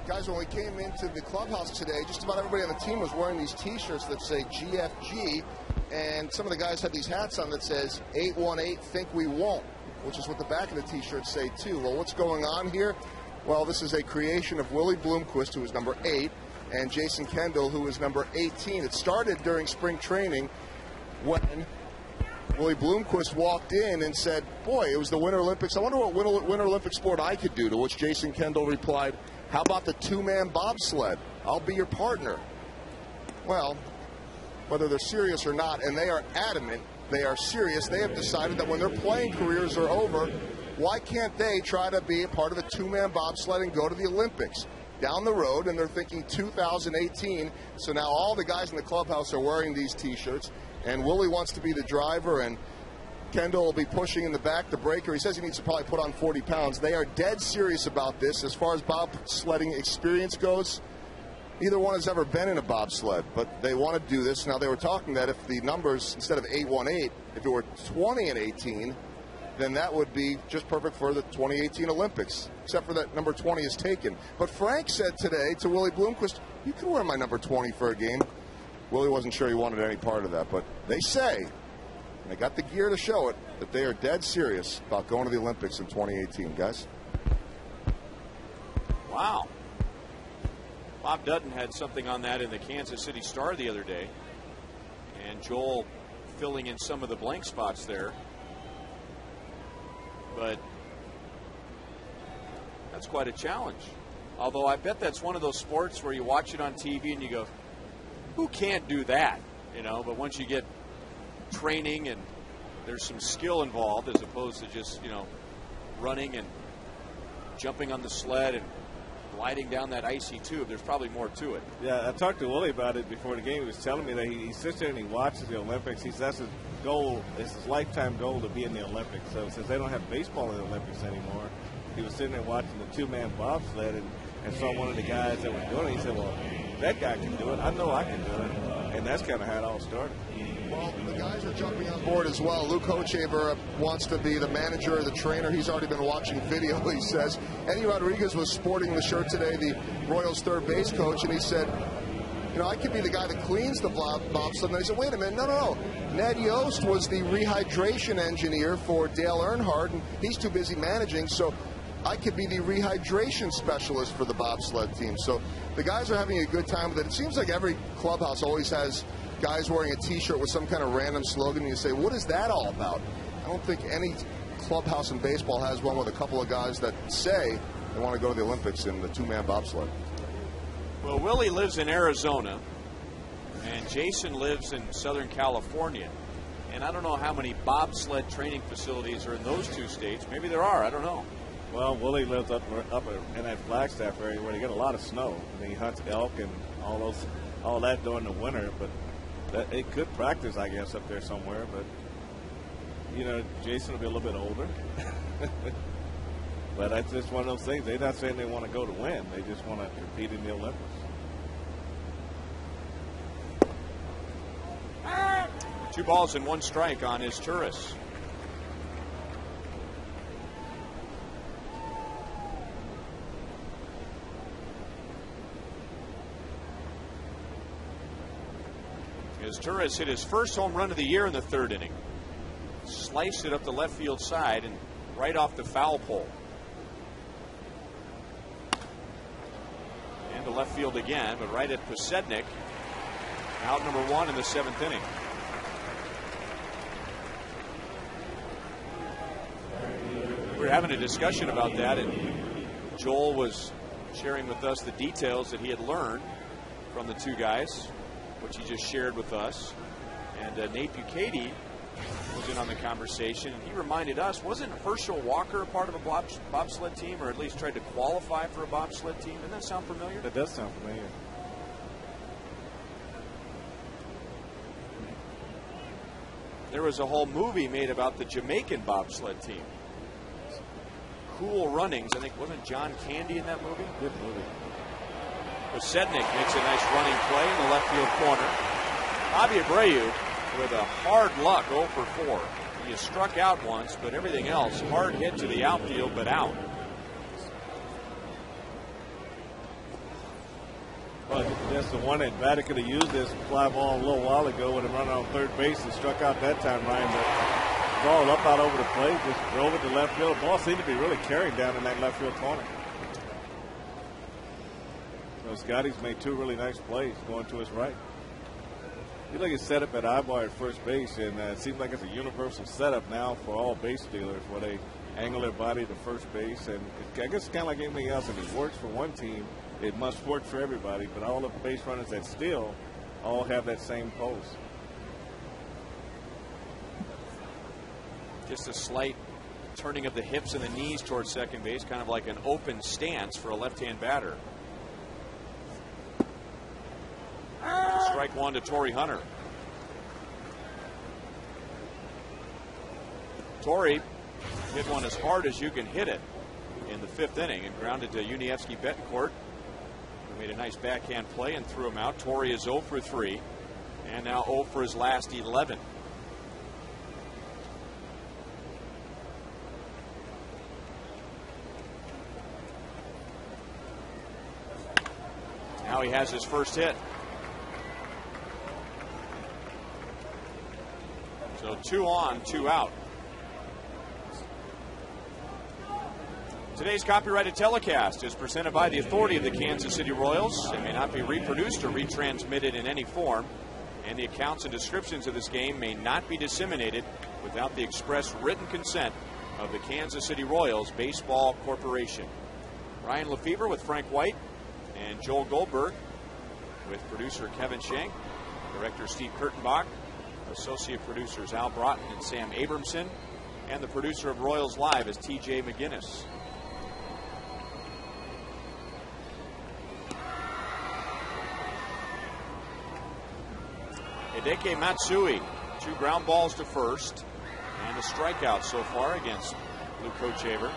Guys, when we came into the clubhouse today, just about everybody on the team was wearing these T-shirts that say GFG, and some of the guys had these hats on that says 818 think we won't, which is what the back of the T-shirts say too. Well, what's going on here? Well, this is a creation of Willie Bloomquist, who is number 8, and Jason Kendall, who is number 18. It started during spring training when Willie Bloomquist walked in and said, boy, it was the Winter Olympics. I wonder what Winter Olympic sport I could do, to which Jason Kendall replied, how about the 2-man bobsled? I'll be your partner. Well, whether they're serious or not, and they are adamant they are serious, they have decided that when their playing careers are over, why can't they try to be a part of the 2-man bobsled and go to the Olympics down the road? And they're thinking 2018. So now all the guys in the clubhouse are wearing these T-shirts, and Willie wants to be the driver, and Kendall will be pushing in the back the breaker. He says he needs to probably put on 40 pounds. They are dead serious about this. As far as bobsledding experience goes, neither one has ever been in a bobsled, but they want to do this. Now, they were talking that if the numbers, instead of 818, if it were 20 and 18, then that would be just perfect for the 2018 Olympics, except for that number 20 is taken. But Frank said today to Willie Bloomquist, you can wear my number 20 for a game. Willie wasn't sure he wanted any part of that, but they say, and they got the gear to show it, that they are dead serious about going to the Olympics in 2018, guys. Wow. Bob Dutton had something on that in the Kansas City Star the other day, and Joel filling in some of the blank spots there. But that's quite a challenge. Although I bet that's one of those sports where you watch it on TV and you go, who can't do that? You know, but once you get training and there's some skill involved, as opposed to just, you know, running and jumping on the sled and gliding down that icy tube, there's probably more to it. Yeah, I talked to Willie about it before the game. He was telling me that he sits there and he watches the Olympics. He says that's his goal, it's his lifetime goal to be in the Olympics. So since they don't have baseball in the Olympics anymore, he was sitting there watching the 2-man bobsled and saw one of the guys that was doing it. He said, well, that guy can do it. I know I can do it. And that's kind of how it all started. Well, the guys are jumping on board as well. Luke Hochevar wants to be the manager or the trainer. He's already been watching video, he says. Eddie Rodriguez was sporting the shirt today, the Royals' third base coach, and he said, you know, I could be the guy that cleans the bobsled. And I said, wait a minute, no. Ned Yost was the rehydration engineer for Dale Earnhardt, and he's too busy managing, so I could be the rehydration specialist for the bobsled team. So the guys are having a good time with it. It seems like every clubhouse always has guys wearing a T-shirt with some kind of random slogan, and you say, what is that all about? I don't think any clubhouse in baseball has one with a couple of guys that say they want to go to the Olympics in the 2-man bobsled. Well, Willie lives in Arizona, and Jason lives in Southern California. And I don't know how many bobsled training facilities are in those two states. Maybe there are. I don't know. Well, Willie lives up in that Flagstaff area where they get a lot of snow. I mean, he hunts elk and all that during the winter, but it could practice, I guess, up there somewhere. But, you know, Jason will be a little bit older. But that's just one of those things. They're not saying they want to go to win. They just want to compete in the Olympics. 2 balls and 1 strike on his Turris. His Turris hit his first home run of the year in the 3rd inning. Sliced it up the left field side and right off the foul pole. And to left field again, but right at Posednik. Out number 1 in the 7th inning. We were having a discussion about that, and Joel was sharing with us the details that he had learned from the 2 guys, which he just shared with us. And Nate Bucati was in on the conversation, and he reminded us, wasn't Herschel Walker a part of a bobsled team, or at least tried to qualify for a bobsled team? Doesn't that sound familiar? That does sound familiar. There was a whole movie made about the Jamaican bobsled team. Cool Runnings. I think, wasn't John Candy in that movie? Good movie. Posednik makes a nice running play in the left field corner. Bobby Abreu with a hard luck 0 for 4. He struck out once, but everything else hard hit to the outfield, but out. Well, that's the one that Vada could have used this fly ball a little while ago with a runner on 3rd base and struck out that time, Ryan. But ball up out over the plate, just drove it to left field. The ball seemed to be really carried down in that left field corner. So Scotty's made 2 really nice plays going to his right. You look at setup at Ibar at first base, and it seems like it's a universal setup now for all base stealers, where they angle their body to first base. And I guess it's kind of like anything else. If it works for one team, it must work for everybody. But all the base runners that steal all have that same pose. Just a slight turning of the hips and the knees towards second base, kind of like an open stance for a left-hand batter. Strike 1 to Torrey Hunter. Torrey hit one as hard as you can hit it in the 5th inning and grounded to Unievsky Betancourt, who made a nice backhand play and threw him out. Torrey is 0 for 3 and now 0 for his last 11. Now he has his first hit. So 2 on, 2 out. Today's copyrighted telecast is presented by the authority of the Kansas City Royals. It may not be reproduced or retransmitted in any form, and the accounts and descriptions of this game may not be disseminated without the express written consent of the Kansas City Royals Baseball Corporation. Ryan Lefevre with Frank White and Joel Goldberg, with producer Kevin Schenk, director Steve Kurtenbach, associate producers Al Broughton and Sam Abramson, and the producer of Royals Live is TJ McGinnis. Hideki Matsui, 2 ground balls to first, and a strikeout so far against Luke Kochaver.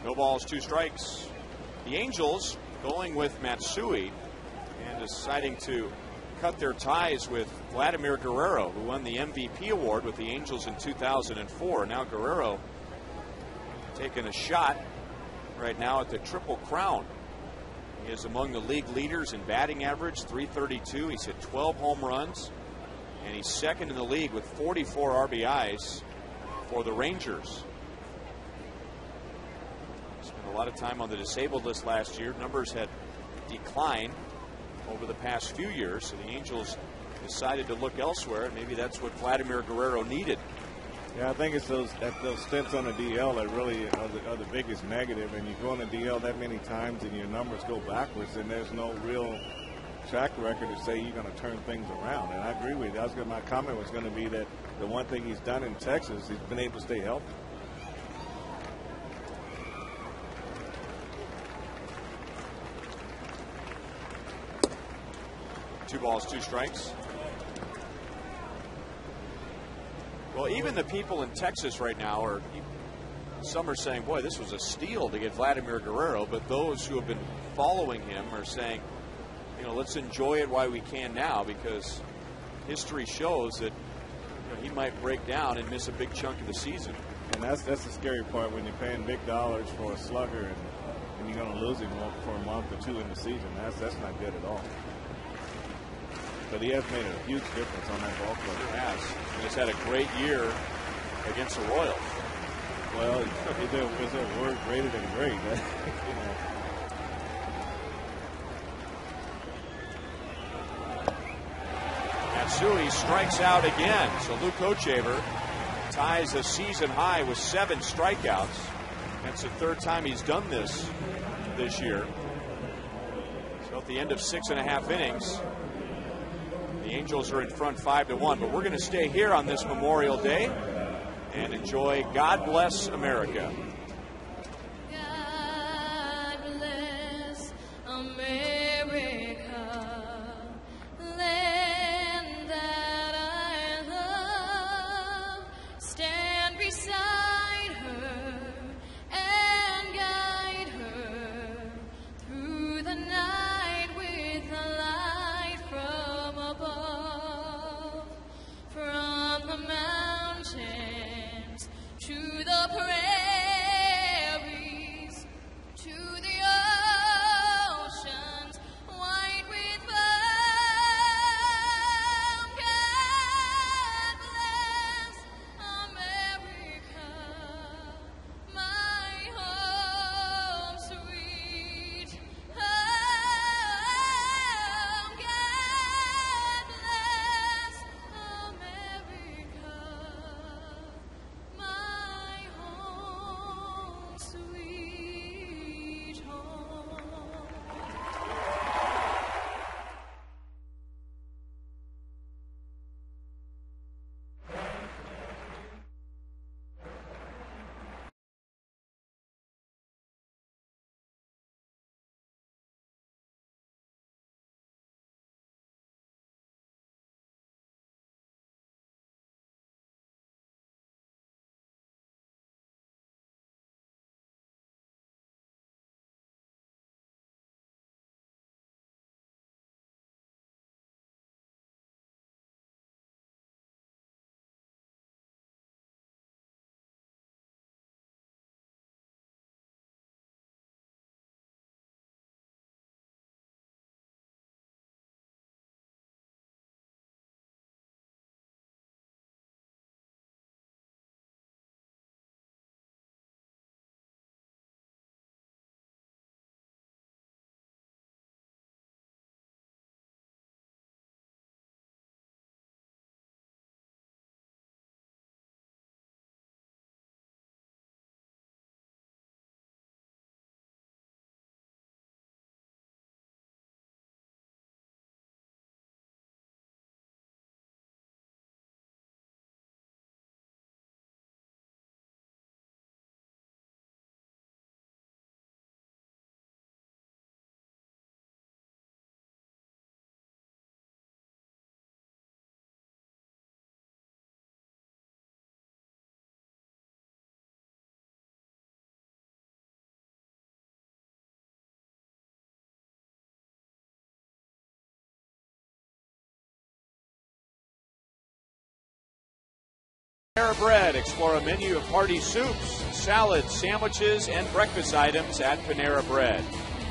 No balls, 2 strikes. The Angels going with Matsui and deciding to cut their ties with Vladimir Guerrero, who won the MVP award with the Angels in 2004. Now Guerrero taking a shot right now at the Triple Crown. He is among the league leaders in batting average, .332. He's hit 12 home runs, and he's second in the league with 44 RBIs for the Rangers. A lot of time on the disabled list last year. Numbers had declined over the past few years, so the Angels decided to look elsewhere, and maybe that's what Vladimir Guerrero needed. Yeah, I think it's those stints on the DL that really are the biggest negative. And you go on the DL that many times and your numbers go backwards, and there's no real track record to say you're going to turn things around. And I agree with you. My comment was going to be that the one thing he's done in Texas, he's been able to stay healthy. Two balls, two strikes. Well, even the people in Texas right now some are saying, boy, this was a steal to get Vladimir Guerrero, but those who have been following him are saying, let's enjoy it while we can now, because history shows that he might break down and miss a big chunk of the season. And that's the scary part when you're paying big dollars for a slugger and you're going to lose him for a month or two in the season. That's not good at all. But he has made a huge difference on that ball club. He has. He's had a great year against the Royals. Well, is a word greater than great? Matsui strikes out again. So Luke Hochevar ties a season high with 7 strikeouts. That's the third time he's done this year. So at the end of 6.5 innings, the Angels are in front 5-1. But we're going to stay here on this Memorial Day and enjoy God Bless America. God bless America, land that I love. Stand beside her and guide her through the night with a light from above, from the mountains to the prairies, to the oceans white with foam. God bless America, my home sweet home. God bless America, my home sweet home. Panera Bread. Explore a menu of hearty soups, salads, sandwiches, and breakfast items at Panera Bread.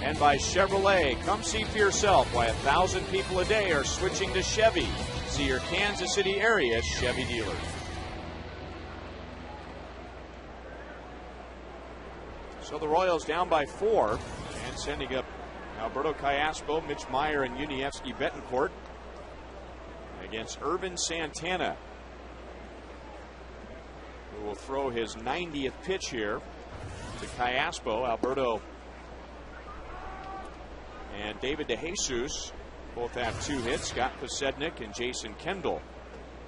And by Chevrolet. Come see for yourself why 1,000 people a day are switching to Chevy. See your Kansas City area Chevy dealer. So the Royals down by 4 and sending up Alberto Callaspo, Mitch Meyer, and Yunievsky Betancourt against Irvin Santana, who will throw his 90th pitch here to Callaspo. Alberto and David DeJesus Both have 2 hits. Scott Posednik and Jason Kendall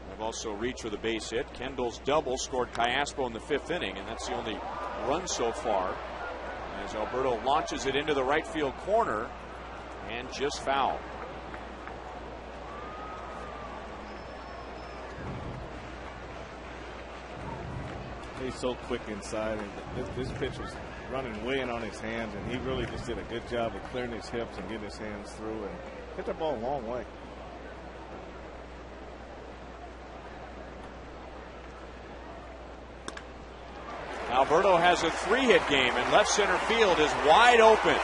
have also reached with a base hit. Kendall's double scored Cayaspo in the 5th inning, and that's the only run so far. As Alberto launches it into the right field corner and just foul. He's so quick inside, and this pitch was running way in on his hands, and he really just did a good job of clearing his hips and getting his hands through and hit the ball a long way. Alberto has a 3-hit game, and left center field is wide open.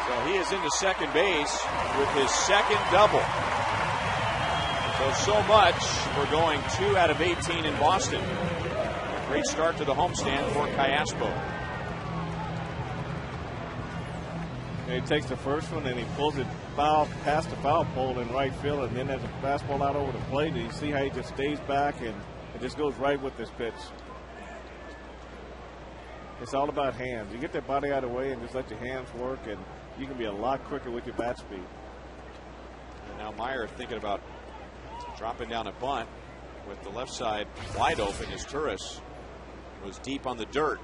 So he is into second base with his 2nd double. So much for going 2 out of 18 in Boston. A great start to the homestand for Cayaspo. And he takes the first one and he pulls it past the foul pole in right field, and then there's a fastball out over the plate. And you see how he just stays back and it just goes right with this pitch. It's all about hands. You get that body out of the way and just let your hands work, and you can be a lot quicker with your bat speed. And now Meyer thinking about dropping down a bunt with the left side wide open as Turris was deep on the dirt.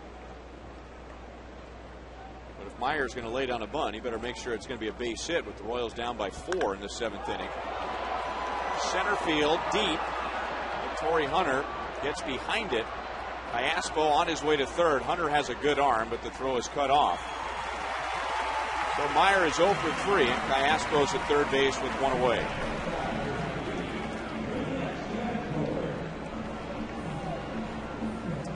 But if Meyer's going to lay down a bunt, he better make sure it's going to be a base hit with the Royals down by 4 in the 7th inning. Center field deep. Torrey Hunter gets behind it. Cayaspo on his way to third. Hunter has a good arm, but the throw is cut off. So Meyer is 0 for 3, and Cayaspo's at third base with 1 away.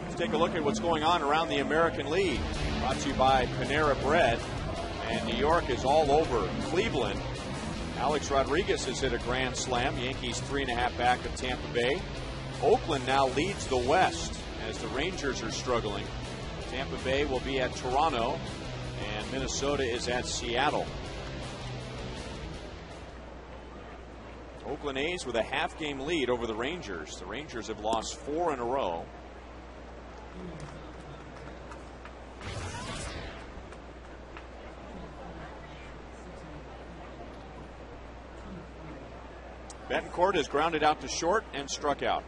Let's take a look at what's going on around the American League. Brought to you by Panera Bread. And New York is all over Cleveland. Alex Rodriguez has hit a grand slam. Yankees 3.5 back of Tampa Bay. Oakland now leads the West as the Rangers are struggling. Tampa Bay will be at Toronto, and Minnesota is at Seattle. Oakland A's with a half-game lead over the Rangers. The Rangers have lost 4 in a row. Betancourt is grounded out to short and struck out.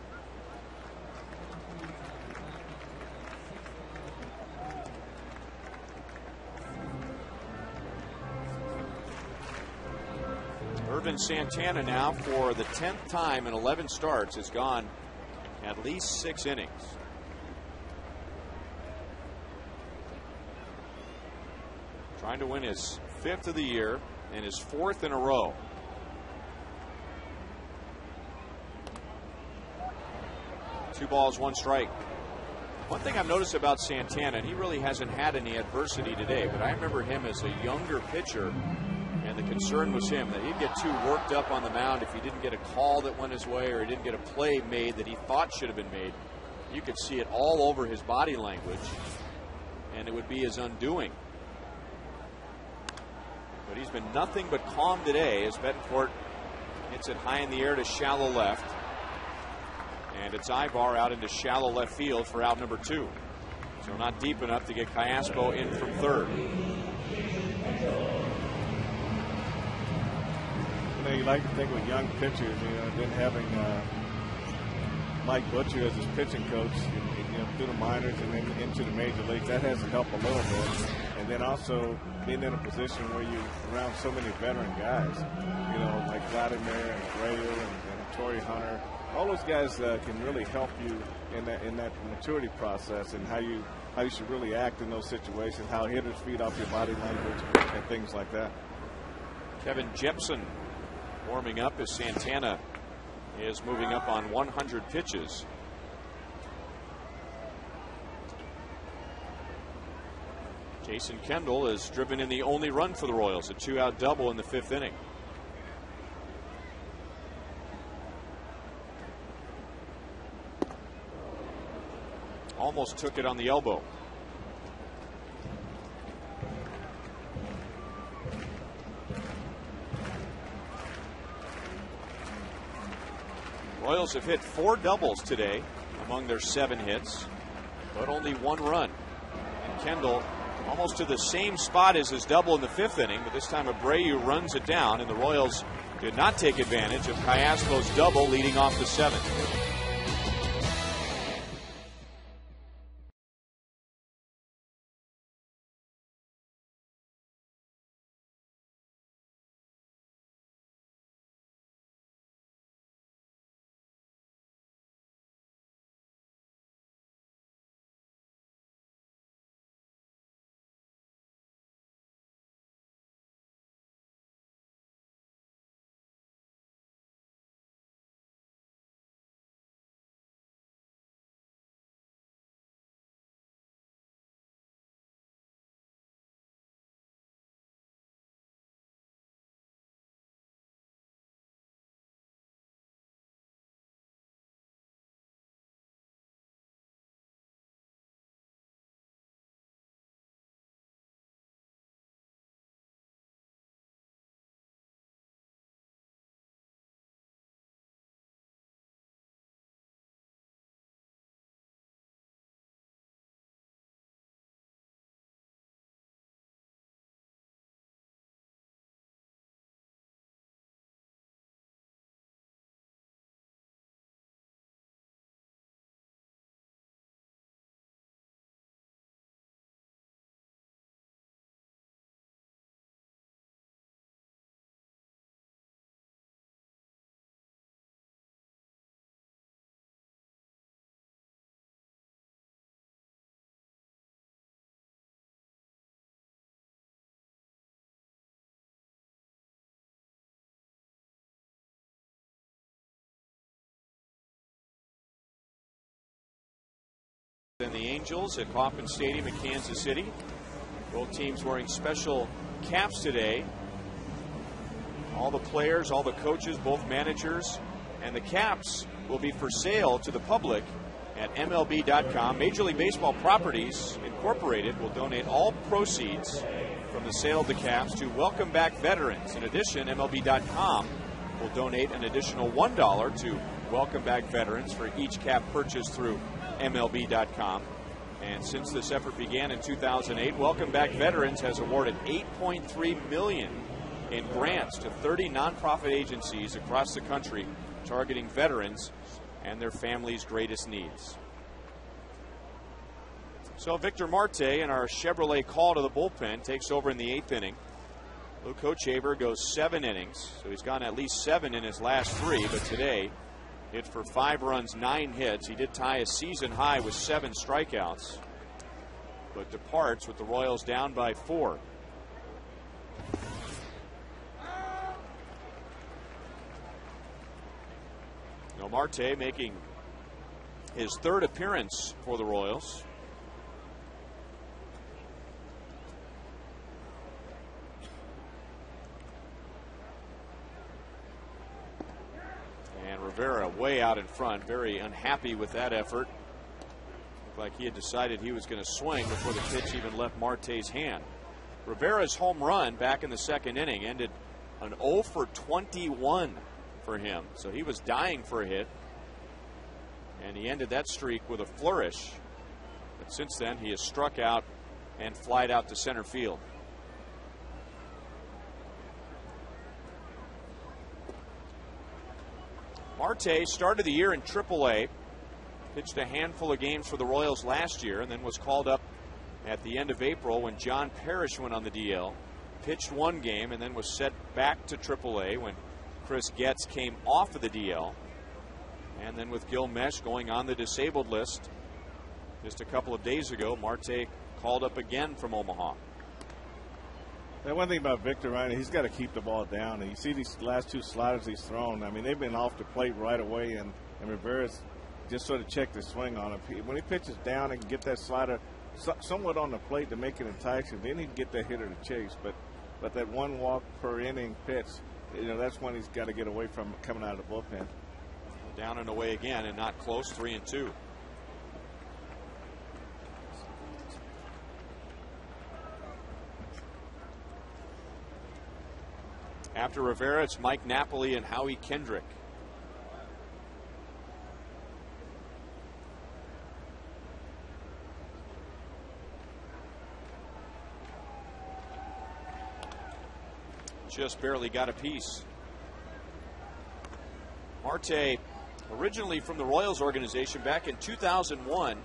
Irvin Santana now, for the 10th time in 11 starts, has gone at least 6 innings. Trying to win his 5th of the year and his 4th in a row. Two balls, 1 strike. One thing I've noticed about Santana, and he really hasn't had any adversity today, but I remember him as a younger pitcher, and the concern was him that he'd get too worked up on the mound if he didn't get a call that went his way or he didn't get a play made that he thought should have been made. You could see it all over his body language, and it would be his undoing. But he's been nothing but calm today as Betancourt hits it high in the air to shallow left. And it's Ibar out into shallow left field for out number 2. So not deep enough to get Cayaspo in from third. You know, you like to think with young pitchers, then having Mike Butcher as his pitching coach, through the minors and then into the major leagues, that has to help a little bit. And then also being in a position where you're around so many veteran guys, like Vladimir and Abreu and Torrey Hunter. All those guys can really help you in that maturity process and how you should really act in those situations, how hitters feed off your body language and things like that. Kevin Jepson warming up as Santana is moving up on 100 pitches. Jason Kendall has driven in the only run for the Royals, a 2-out double in the 5th inning. Almost took it on the elbow. Royals have hit 4 doubles today among their 7 hits, but only 1 run. And Kendall almost to the same spot as his double in the 5th inning, but this time Abreu runs it down, and the Royals did not take advantage of Cayasco's double leading off the 7th. And the Angels at Kauffman Stadium in Kansas City. Both teams wearing special caps today. All the players, all the coaches, both managers, and the caps will be for sale to the public at MLB.com. Major League Baseball Properties Incorporated will donate all proceeds from the sale of the caps to Welcome Back Veterans. In addition, MLB.com will donate an additional $1 to Welcome Back Veterans for each cap purchased through MLB.com. And since this effort began in 2008, Welcome Back Veterans has awarded $8.3 million in grants to 30 nonprofit agencies across the country targeting veterans and their families' greatest needs. So Victor Marte in our Chevrolet call to the bullpen takes over in the 8th inning. Luke Hochevar goes 7 innings, so he's gone at least 7 in his last 3, but today hit for 5 runs, 9 hits. He did tie a season high with 7 strikeouts, but departs with the Royals down by 4. Now Marte making his 3rd appearance for the Royals. Rivera way out in front, very unhappy with that effort. Looked like he had decided he was going to swing before the pitch even left Marte's hand. Rivera's home run back in the 2nd inning ended an 0 for 21 for him. So he was dying for a hit, and he ended that streak with a flourish. But since then, he has struck out and flied out to center field. Marte started the year in AAA, pitched a handful of games for the Royals last year, and then was called up at the end of April when John Parrish went on the DL, pitched 1 game, and then was sent back to AAA when Chris Getz came off of the DL. And then with Gil Mesh going on the disabled list just a couple of days ago, Marte called up again from Omaha. The one thing about Victor, Ryan, he's got to keep the ball down. And you see these last 2 sliders he's thrown. I mean, they've been off the plate right away, and Rivera's just sort of checked the swing on him. When he pitches down and can get that slider somewhat on the plate to make it enticing, then he can get that hitter to chase. But that 1 walk per inning pitch, that's when he's got to get away from coming out of the bullpen. Down and away again, and not close, 3-2. After Rivera, it's Mike Napoli and Howie Kendrick. just barely got a piece. Marte, originally from the Royals organization back in 2001.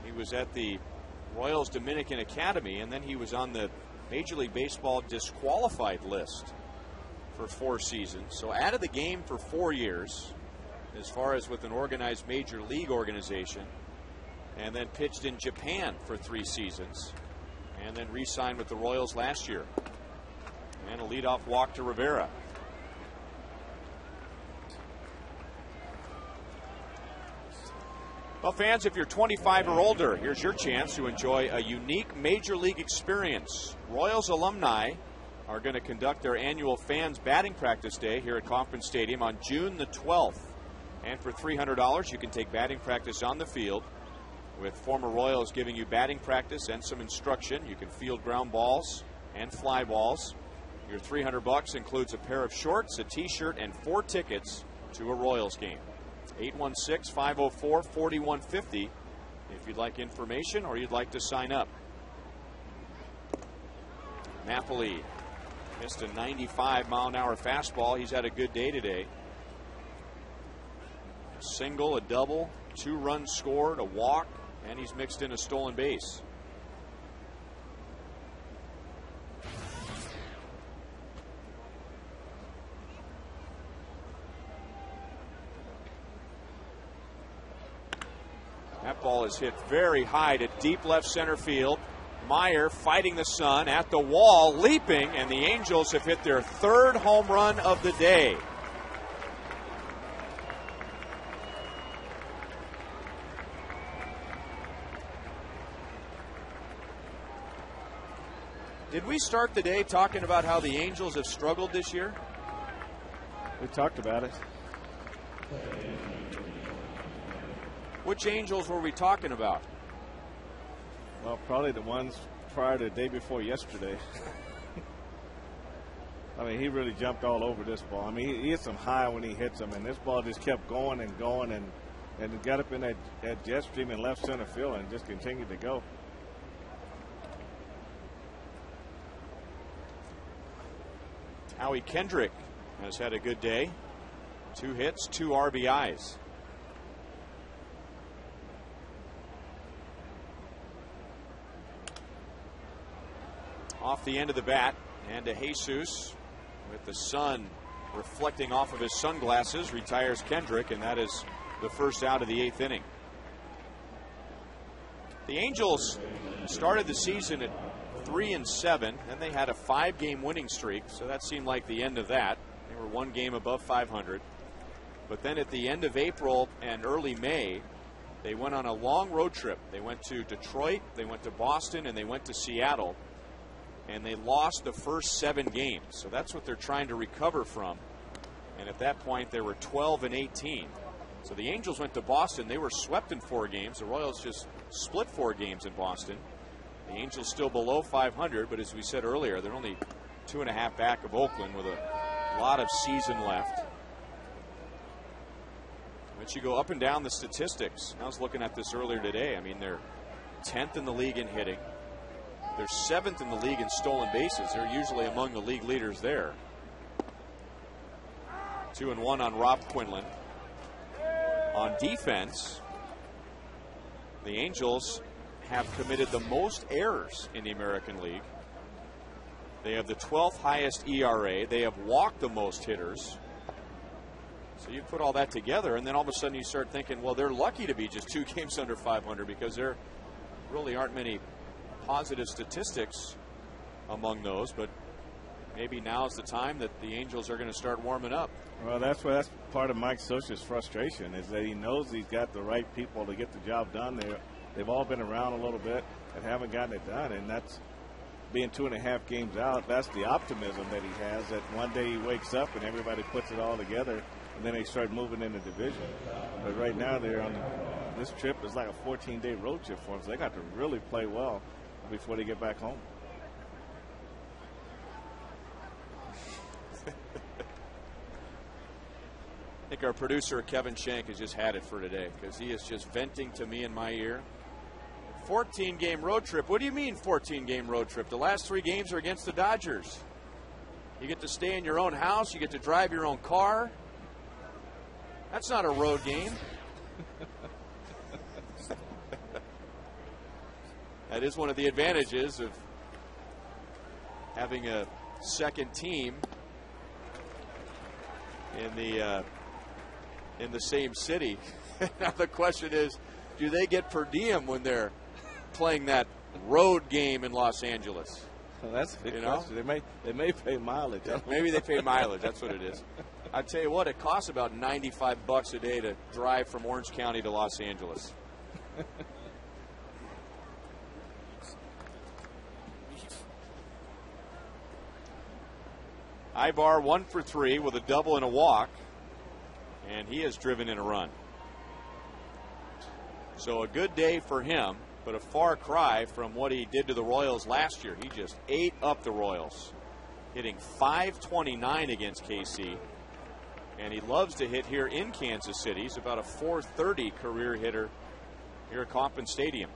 He was at the Royals Dominican Academy, and then he was on the Major League Baseball disqualified list for 4 seasons. So out of the game for 4 years, as far as with an organized Major League organization, and then pitched in Japan for 3 seasons, and then re-signed with the Royals last year. And a leadoff walk to Rivera. Well, fans, if you're 25 or older, here's your chance to enjoy a unique Major League experience. Royals alumni are going to conduct their annual Fans Batting Practice Day here at Kauffman Stadium on June the 12th. And for $300, you can take batting practice on the field with former Royals giving you batting practice and some instruction. You can field ground balls and fly balls. Your $300 includes a pair of shorts, a t-shirt, and 4 tickets to a Royals game. 816-504-4150 if you'd like information or you'd like to sign up. Napoli missed a 95-mile-an-hour fastball. He's had a good day today. A single, a double, 2 runs scored, a walk, and he's mixed in a stolen base. That ball is hit very high to deep left center field. Meyer fighting the sun at the wall, leaping, and the Angels have hit their 3rd home run of the day. Did we start the day talking about how the Angels have struggled this year? We talked about it. Which Angels were we talking about? Well, probably the ones prior to the day before yesterday. I mean, he really jumped all over this ball. I mean, he hits them high when he hits them, and this ball just kept going and going, and it got up in that jet stream in left center field and just continued to go. Howie Kendrick has had a good day. 2 hits, 2 RBIs. Off the end of the bat, and to Jesus, with the sun reflecting off of his sunglasses, retires Kendrick, and that is the first out of the 8th inning. The Angels started the season at 3-7, and they had a 5-game winning streak, so that seemed like the end of that. They were 1 game above 500. But then at the end of April and early May, they went on a long road trip. They went to Detroit, they went to Boston, and they went to Seattle. And they lost the first 7 games. So that's what they're trying to recover from. And at that point, they were 12-18. So the Angels went to Boston. They were swept in 4 games. The Royals just split 4 games in Boston. The Angels still below 500, but as we said earlier, they're only 2.5 back of Oakland with a lot of season left. But you go up and down the statistics. I was looking at this earlier today. I mean, they're 10th in the league in hitting. They're 7th in the league in stolen bases. They're usually among the league leaders there. 2-1 on Rob Quinlan. On defense, the Angels have committed the most errors in the American League. They have the 12th highest ERA. They have walked the most hitters. So you put all that together, and then all of a sudden you start thinking, well, they're lucky to be just 2 games under 500 because there really aren't many positive statistics among those, but maybe now's the time that the Angels are going to start warming up. Well, that's part of Mike Scioscia's frustration is that he knows he's got the right people to get the job done. They've all been around a little bit and haven't gotten it done, and that's being 2.5 games out. That's the optimism that he has, that one day he wakes up and everybody puts it all together, and then they start moving in the division. But right now they're on this trip is like a 14-day road trip for them, so they got to really play well before they get back home. I think our producer Kevin Shank has just had it for today because he is just venting to me in my ear. 14-game road trip. What do you mean 14-game road trip? The last 3 games are against the Dodgers. You get to stay in your own house. You get to drive your own car. That's not a road game. That is one of the advantages of having a second team in the same city. Now the question is, do they get per diem when they're playing that road game in Los Angeles? Well, that's a good question. They may pay mileage. Maybe they pay mileage. That's what it is. I tell you what, it costs about $95 a day to drive from Orange County to Los Angeles. Ibar 1 for 3 with a double and a walk, and he has driven in a run. So a good day for him, but a far cry from what he did to the Royals last year. He just ate up the Royals, hitting .529 against KC, and he loves to hit here in Kansas City. He's about a .430 career hitter here at Kauffman Stadium.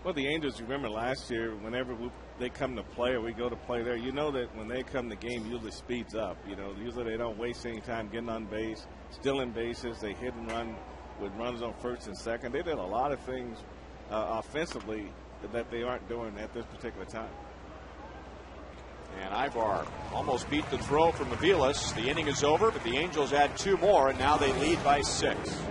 Well, the Angels, you remember last year, whenever they come to play or we go to play there, you know that when they come to the game, usually speeds up. You know, usually they don't waste any time getting on base, stealing bases. They hit and run with runs on first and second. They did a lot of things offensively that they aren't doing at this particular time. And Ibar almost beat the throw from Aviles. The inning is over, but the Angels add 2 more, and now they lead by 6.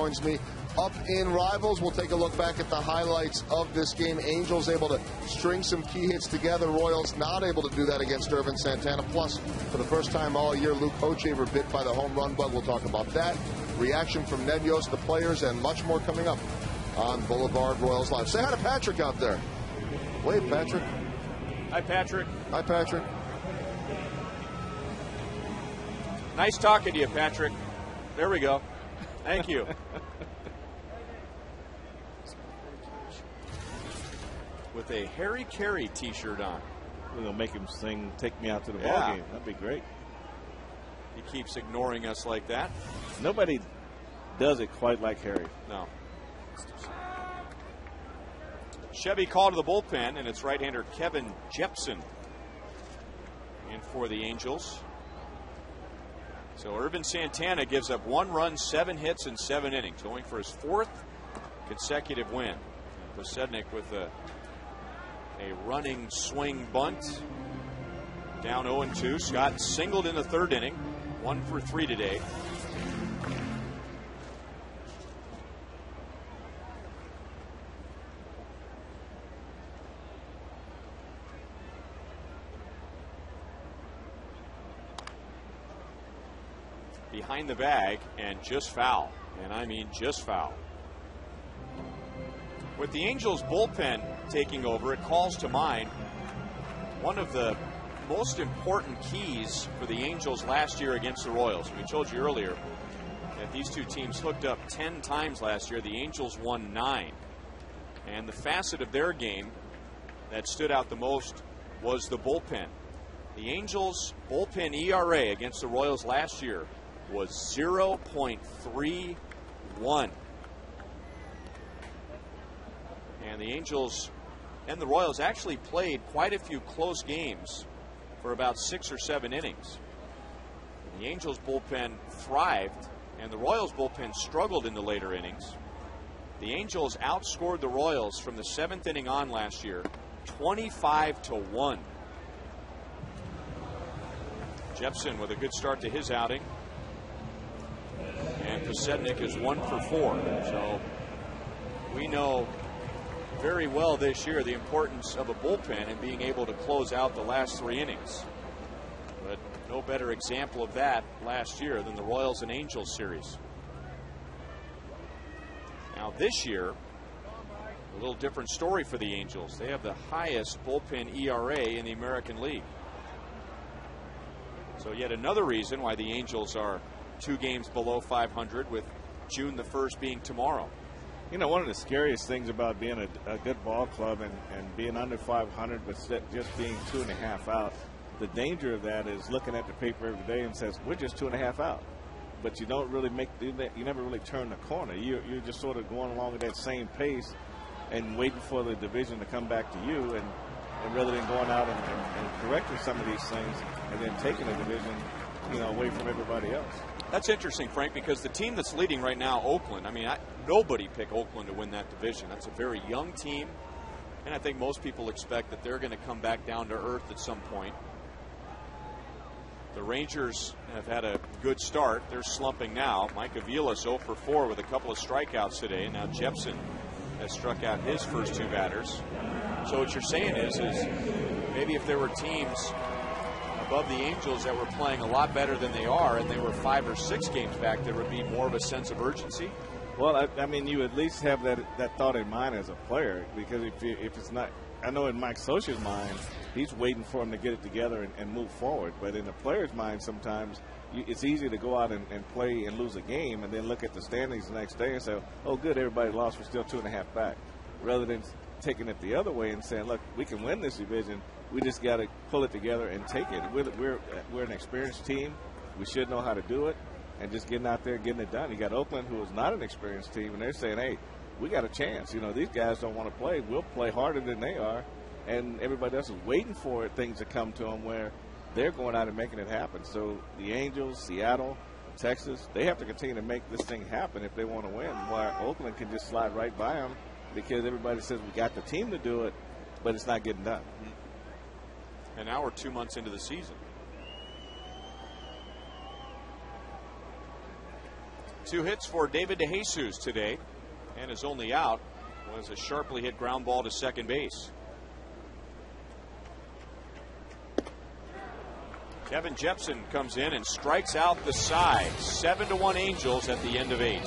Joins me up in Rivals. We'll take a look back at the highlights of this game. Angels able to string some key hits together. Royals not able to do that against Irvin Santana. Plus, for the first time all year, Luke Hochevar bit by the home run bug. We'll talk about that. Reaction from Ned Yost, the players, and much more coming up on Boulevard Royals Live. Say hi to Patrick out there. Wave, Patrick. Hi, Patrick. Hi, Patrick. Nice talking to you, Patrick. There we go. Thank you. With a Harry Carey t-shirt on. We're going to make him sing Take Me Out to the Ball Game. That'd be great. He keeps ignoring us like that. Nobody does it quite like Harry. No. Chevy called to the bullpen, and it's right-hander Kevin Jepson in for the Angels. So Irvin Santana gives up 1 run, 7 hits, and 7 innings, going for his 4th consecutive win. Posednik with a running swing bunt. Down 0-2. Scott singled in the 3rd inning. 1 for 3 today. Behind the bag and just foul. And I mean just foul. With the Angels bullpen taking over, it calls to mind one of the most important keys for the Angels last year against the Royals. We told you earlier that these two teams hooked up 10 times last year. The Angels won 9. And the facet of their game that stood out the most was the bullpen. The Angels' bullpen ERA against the Royals last year was 0.31. And the Angels and the Royals actually played quite a few close games for about 6 or 7 innings. The Angels' bullpen thrived, and the Royals' bullpen struggled in the later innings. The Angels outscored the Royals from the 7th inning on last year 25-1. Jepson with a good start to his outing. And Posednik is 1 for 4. So we know very well this year the importance of a bullpen and being able to close out the last 3 innings. But no better example of that last year than the Royals and Angels series. Now this year, a little different story for the Angels. They have the highest bullpen ERA in the American League. So yet another reason why the Angels are 2 games below 500, with June the 1st being tomorrow. You know, one of the scariest things about being a good ball club and being under 500 but just being 2.5 out, the danger of that is looking at the paper every day and says, we're just 2.5 out. But you don't really you never really turn the corner. You're just sort of going along at that same pace and waiting for the division to come back to you, and rather than going out and correcting some of these things and then taking the division, away from everybody else. That's interesting, Frank, because the team that's leading right now, Oakland, nobody picked Oakland to win that division. That's a very young team, and I think most people expect that they're going to come back down to earth at some point. The Rangers have had a good start. They're slumping now. Mike Avila's 0 for 4 with a couple of strikeouts today, and now Jepson has struck out his first 2 batters. So what you're saying is maybe if there were teams above the Angels that were playing a lot better than they are, and they were 5 or 6 games back, there would be more of a sense of urgency. Well, you at least have that thought in mind as a player, because if it's not, I know in Mike Scioscia's mind, he's waiting for him to get it together and move forward. But in the player's mind, sometimes it's easy to go out and play and lose a game and then look at the standings the next day and say, oh, good, everybody lost, we're still 2.5 back, rather than taking it the other way and saying, look, we can win this division. We just got to pull it together and take it. We're an experienced team. We should know how to do it, and just getting out there and getting it done. You got Oakland, who is not an experienced team, and they're saying, hey, we got a chance. These guys don't want to play. We'll play harder than they are, and everybody else is waiting for things to come to them where they're going out and making it happen. So the Angels, Seattle, Texas, they have to continue to make this thing happen if they want to win, while Oakland can just slide right by them because everybody says we got the team to do it, but it's not getting done. And now we're 2 months into the season. 2 hits for David DeJesus today, and his only out was a sharply hit ground ball to second base. Kevin Jepson comes in and strikes out the side. 7-1 Angels at the end of 8.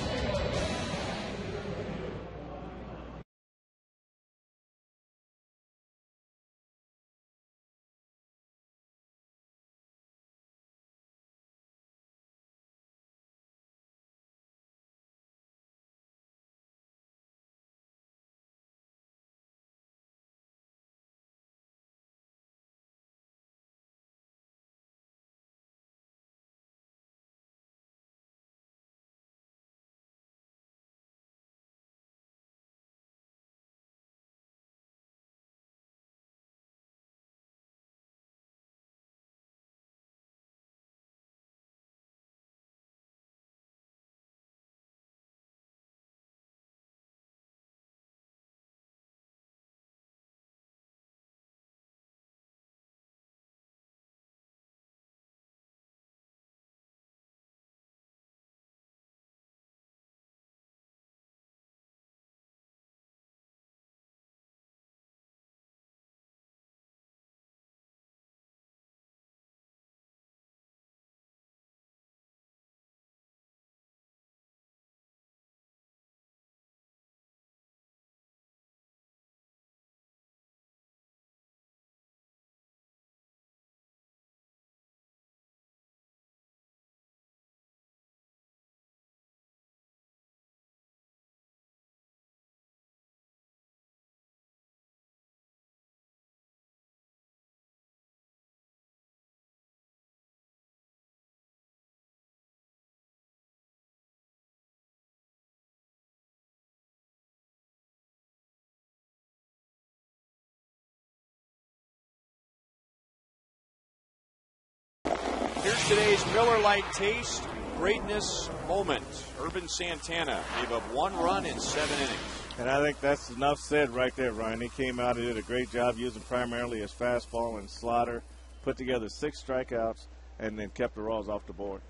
today's Miller Lite Taste Greatness Moment. Urban Santana gave up 1 run in 7 innings. And I think that's enough said right there, Ryan. He came out and did a great job using primarily his fastball and slider, put together 6 strikeouts, and then kept the Royals off the board.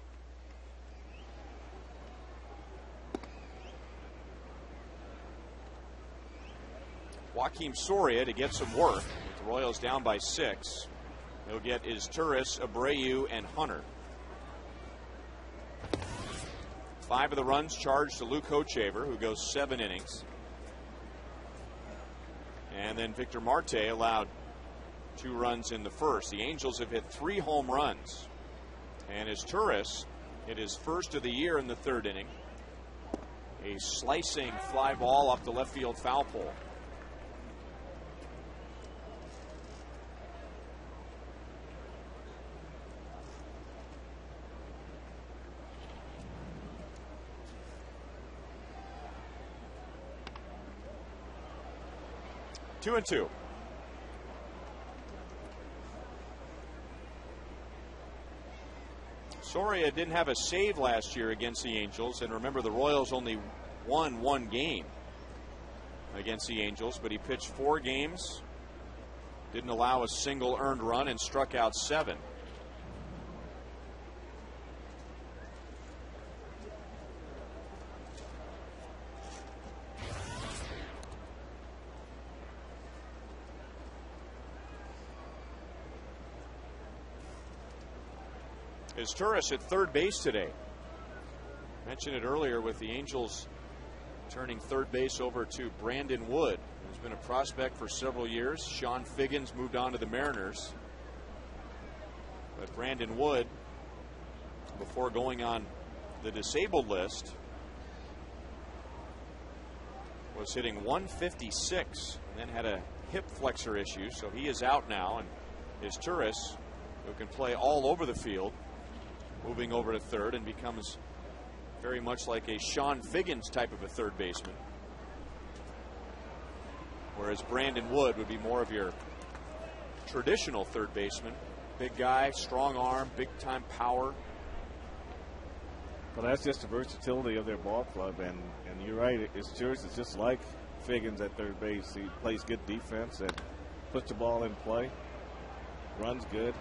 Joaquim Soria to get some work with the Royals down by 6. He'll get Izturis, Abreu, and Hunter. 5 of the runs charged to Luke Hochevar, who goes 7 innings. And then Victor Marte allowed 2 runs in the first. The Angels have hit 3 home runs. And Izturis hit his first of the year in the 3rd inning. A slicing fly ball off the left field foul pole. Two and two. Soria didn't have a save last year against the Angels, and remember the Royals only won 1 game against the Angels, but he pitched 4 games, didn't allow a single earned run, and struck out 7. Izturis at 3rd base today. Mentioned it earlier with the Angels turning 3rd base over to Brandon Wood, who's been a prospect for several years. Sean Figgins moved on to the Mariners. But Brandon Wood, before going on the disabled list, was hitting 156 and then had a hip flexor issue, so he is out now. And Izturis, who can play all over the field, moving over to 3rd and becomes very much like a Sean Figgins type of a 3rd baseman. Whereas Brandon Wood would be more of your traditional 3rd baseman. Big guy, strong arm, big time power. Well, that's just the versatility of their ball club. And you're right, Izturis is just like Figgins at 3rd base. He plays good defense and puts the ball in play, runs good.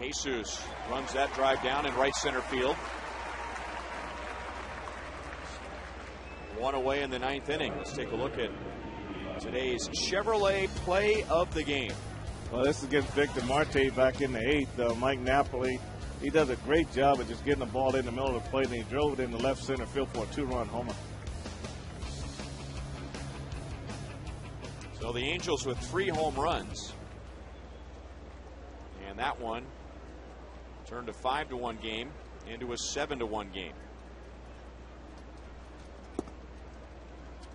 DeJesus runs that drive down in right center field. 1 away in the 9th inning. Let's take a look at today's Chevrolet play of the game. Well, this is against Victor Marte back in the 8th. Mike Napoli, he does a great job of just getting the ball in the middle of the plate, and he drove it in the left center field for a 2-run homer. So the Angels with 3 home runs. And that one turned a 5-1 game into a 7-1 game.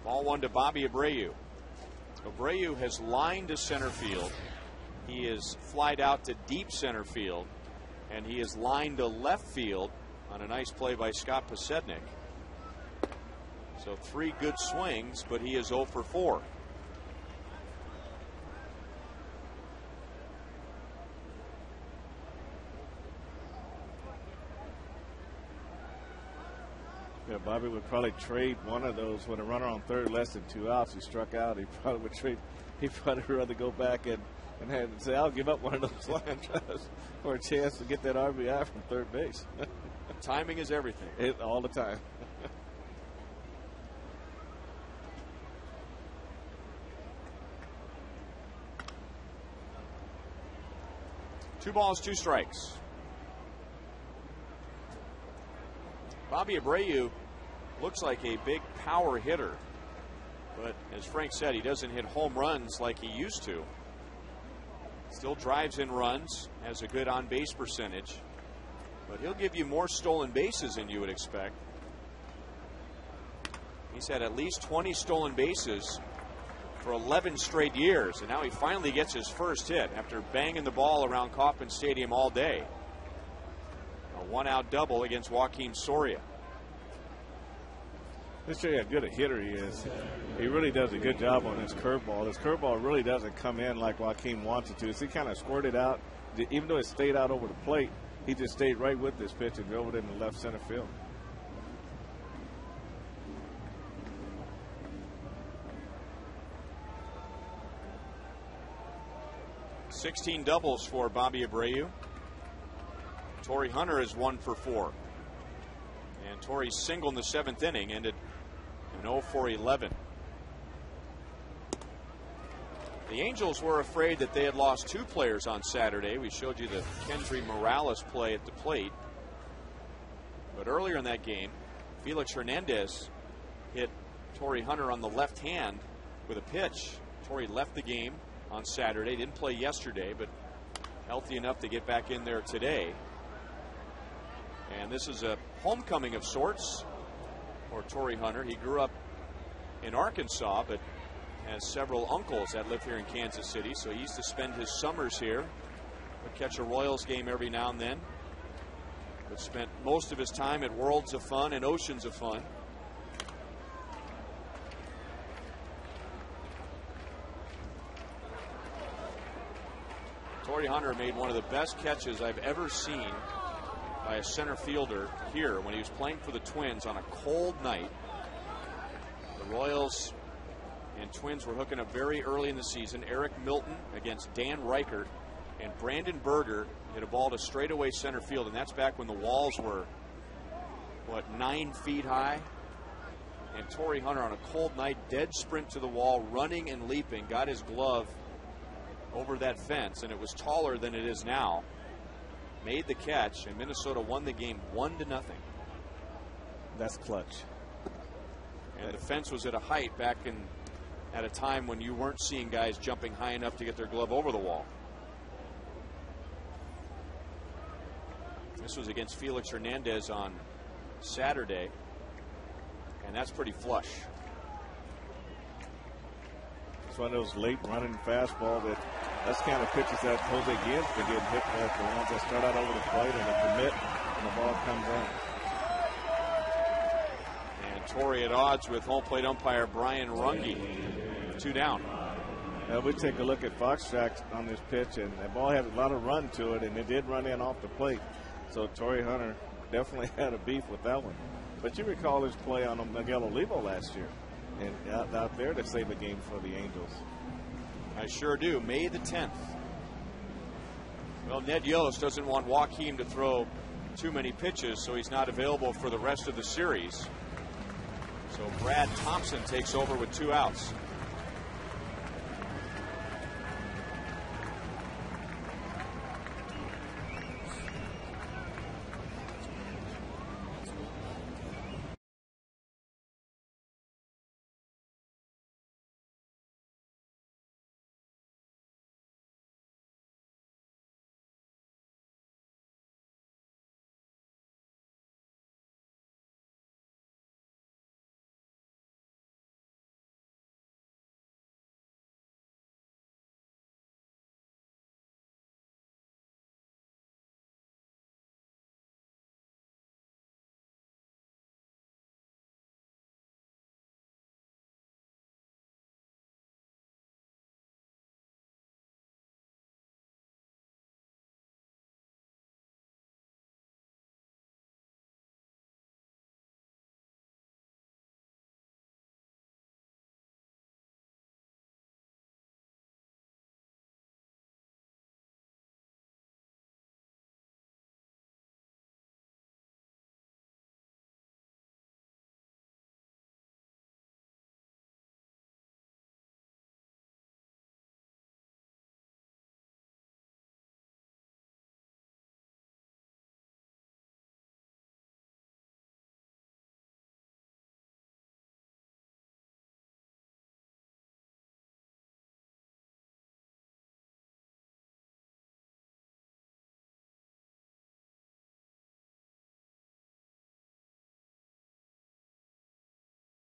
Ball 1 to Bobby Abreu. Abreu has lined to center field. He is flied out to deep center field. And he is lined to left field on a nice play by Scott Posednik. So 3 good swings, but he is 0 for 4. Yeah, Bobby would probably trade one of those when a runner on 3rd less than 2 outs. He struck out. He probably would trade. He'd probably rather go back and say, I'll give up one of those line drives for a chance to get that RBI from 3rd base. Timing is everything. All the time. Two balls, 2 strikes. Bobby Abreu looks like a big power hitter, but as Frank said, he doesn't hit home runs like he used to. Still drives in runs, has a good on-base percentage, but he'll give you more stolen bases than you would expect. He's had at least 20 stolen bases for 11 straight years, and now he finally gets his first hit after banging the ball around Kauffman Stadium all day. A 1-out double against Joaquim Soria. Let's show you how good a hitter he is. He really does a good job on his curveball. His curveball really doesn't come in like Joaquim wants it to. So he kind of squirted out, even though it stayed out over the plate. he just stayed right with this pitch and drove it in the left center field. $16 doubles for Bobby Abreu. Torrey Hunter is 1 for 4. And Torrey's single in the 7th inning ended in 0 for 11. The Angels were afraid that they had lost 2 players on Saturday. We showed you the Kendry Morales play at the plate. But earlier in that game, Felix Hernandez hit Torrey Hunter on the left hand with a pitch. Torrey left the game on Saturday, didn't play yesterday, but healthy enough to get back in there today. And this is a homecoming of sorts for Torrey Hunter. He grew up in Arkansas, but has several uncles that live here in Kansas City, so he used to spend his summers here. Would catch a Royals game every now and then, but spent most of his time at Worlds of Fun and Oceans of Fun. Torrey Hunter made one of the best catches I've ever seen by a center fielder here when he was playing for the Twins on a cold night. The Royals and Twins were hooking up very early in the season. Eric Milton against Dan Reichert, and Brandon Berger hit a ball to straightaway center field, and that's back when the walls were, what, 9 feet high. And Torrey Hunter on a cold night, dead sprint to the wall, running and leaping, got his glove over that fence, and it was taller than it is now. Made the catch, and Minnesota won the game 1-0. That's clutch. And the fence was at a height back in at a time when you weren't seeing guys jumping high enough to get their glove over the wall. This was against Felix Hernandez on Saturday, and that's pretty flush. It's one of those late running fastball that's kind of pitches that Jose Guillen's been getting hit with, the ones that start out over the plate and they commit and the ball comes in. And Torrey at odds with home plate umpire Brian Runge. 2 down. We take a look at Fox Tracks on this pitch, and the ball had a lot of run to it, and it did run in off the plate. So Torrey Hunter definitely had a beef with that one. But you recall his play on Miguel Olivo last year, and out there to save a game for the Angels. I sure do. May the 10th. Well, Ned Yost doesn't want Joaquin to throw too many pitches, so he's not available for the rest of the series. So Brad Thompson takes over with 2 outs.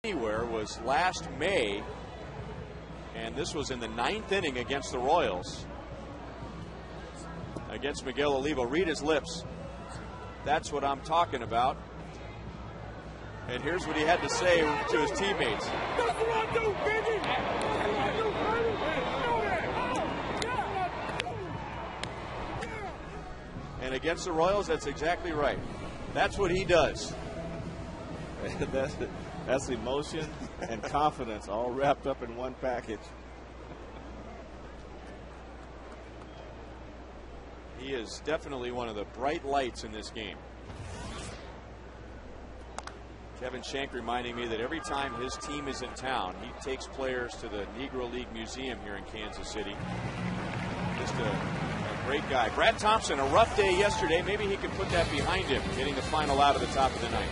Anywhere was last May, and this was in the 9th inning against the Royals, against Miguel Olivo. Read his lips. That's what I'm talking about. And here's what he had to say to his teammates. That's what I do, baby. That's what I do, baby. And against the Royals, that's exactly right. That's what he does. That's emotion and confidence all wrapped up in one package. He is definitely one of the bright lights in this game. Kevin Shank reminding me that every time his team is in town, he takes players to the Negro League Museum here in Kansas City. Just a great guy. Brad Thompson, a rough day yesterday. Maybe he can put that behind him, getting the final out at the top of the ninth.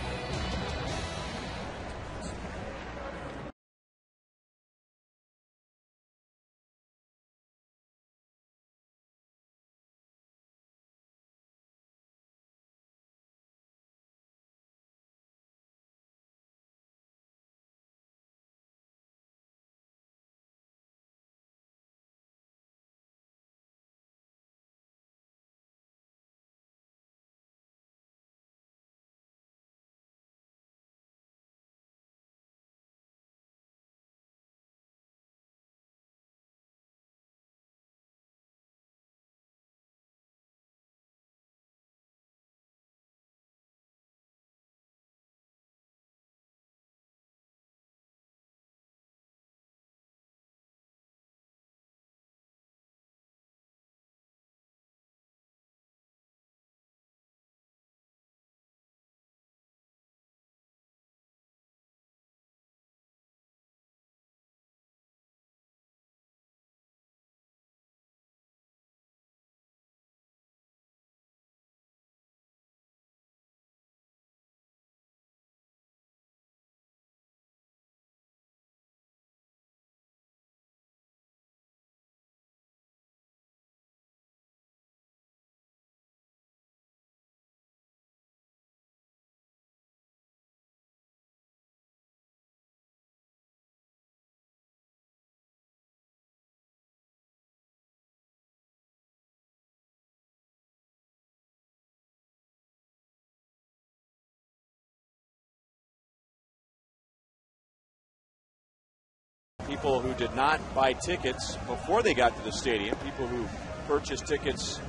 People who did not buy tickets before they got to the stadium, people who purchased tickets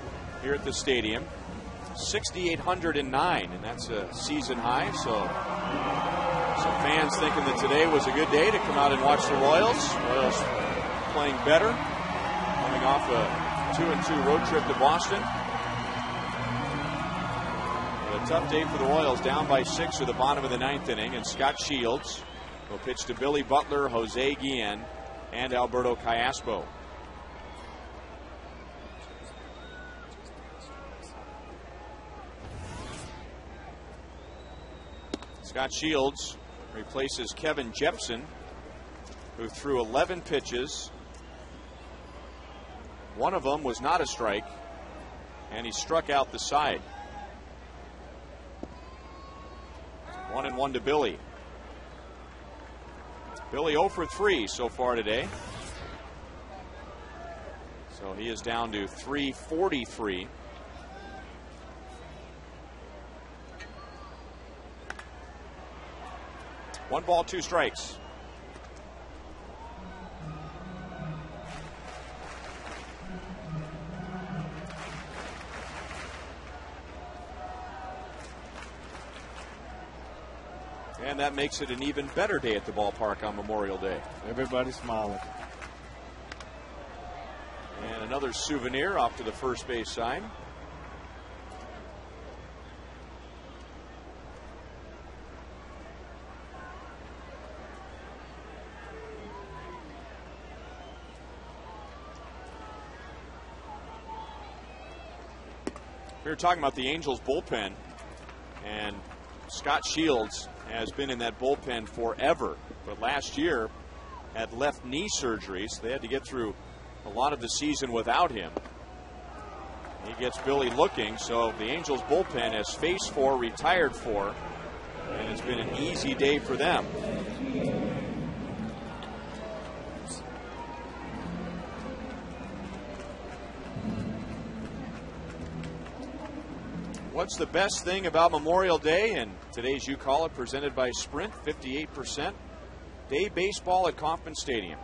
here at the stadium, 6,809, and that's a season high. So some fans thinking that today was a good day to come out and watch the Royals. Royals playing better, coming off a 2-2 road trip to Boston. But a tough day for the Royals, down by 6 at the bottom of the ninth inning, and Scott Shields will pitch to Billy Butler, Jose Guillen, and Alberto Callaspo. Scott Shields replaces Kevin Jepson, who threw 11 pitches. One of them was not a strike, and he struck out the side. 1-1 to Billy. Billy 0 for 3 so far today. So he is down to 343. One ball, two strikes. And that makes it an even better day at the ballpark on Memorial Day. Everybody's smiling. And another souvenir off to the first base side. We were talking about the Angels bullpen, and Scott Shields has been in that bullpen forever, but last year had left knee surgery, so they had to get through a lot of the season without him. He gets Billy looking, so the Angels bullpen has faced 4, retired 4, and it's been an easy day for them. What's the best thing about Memorial Day? And today's You Call It, presented by Sprint, 58% day baseball at Kauffman Stadium.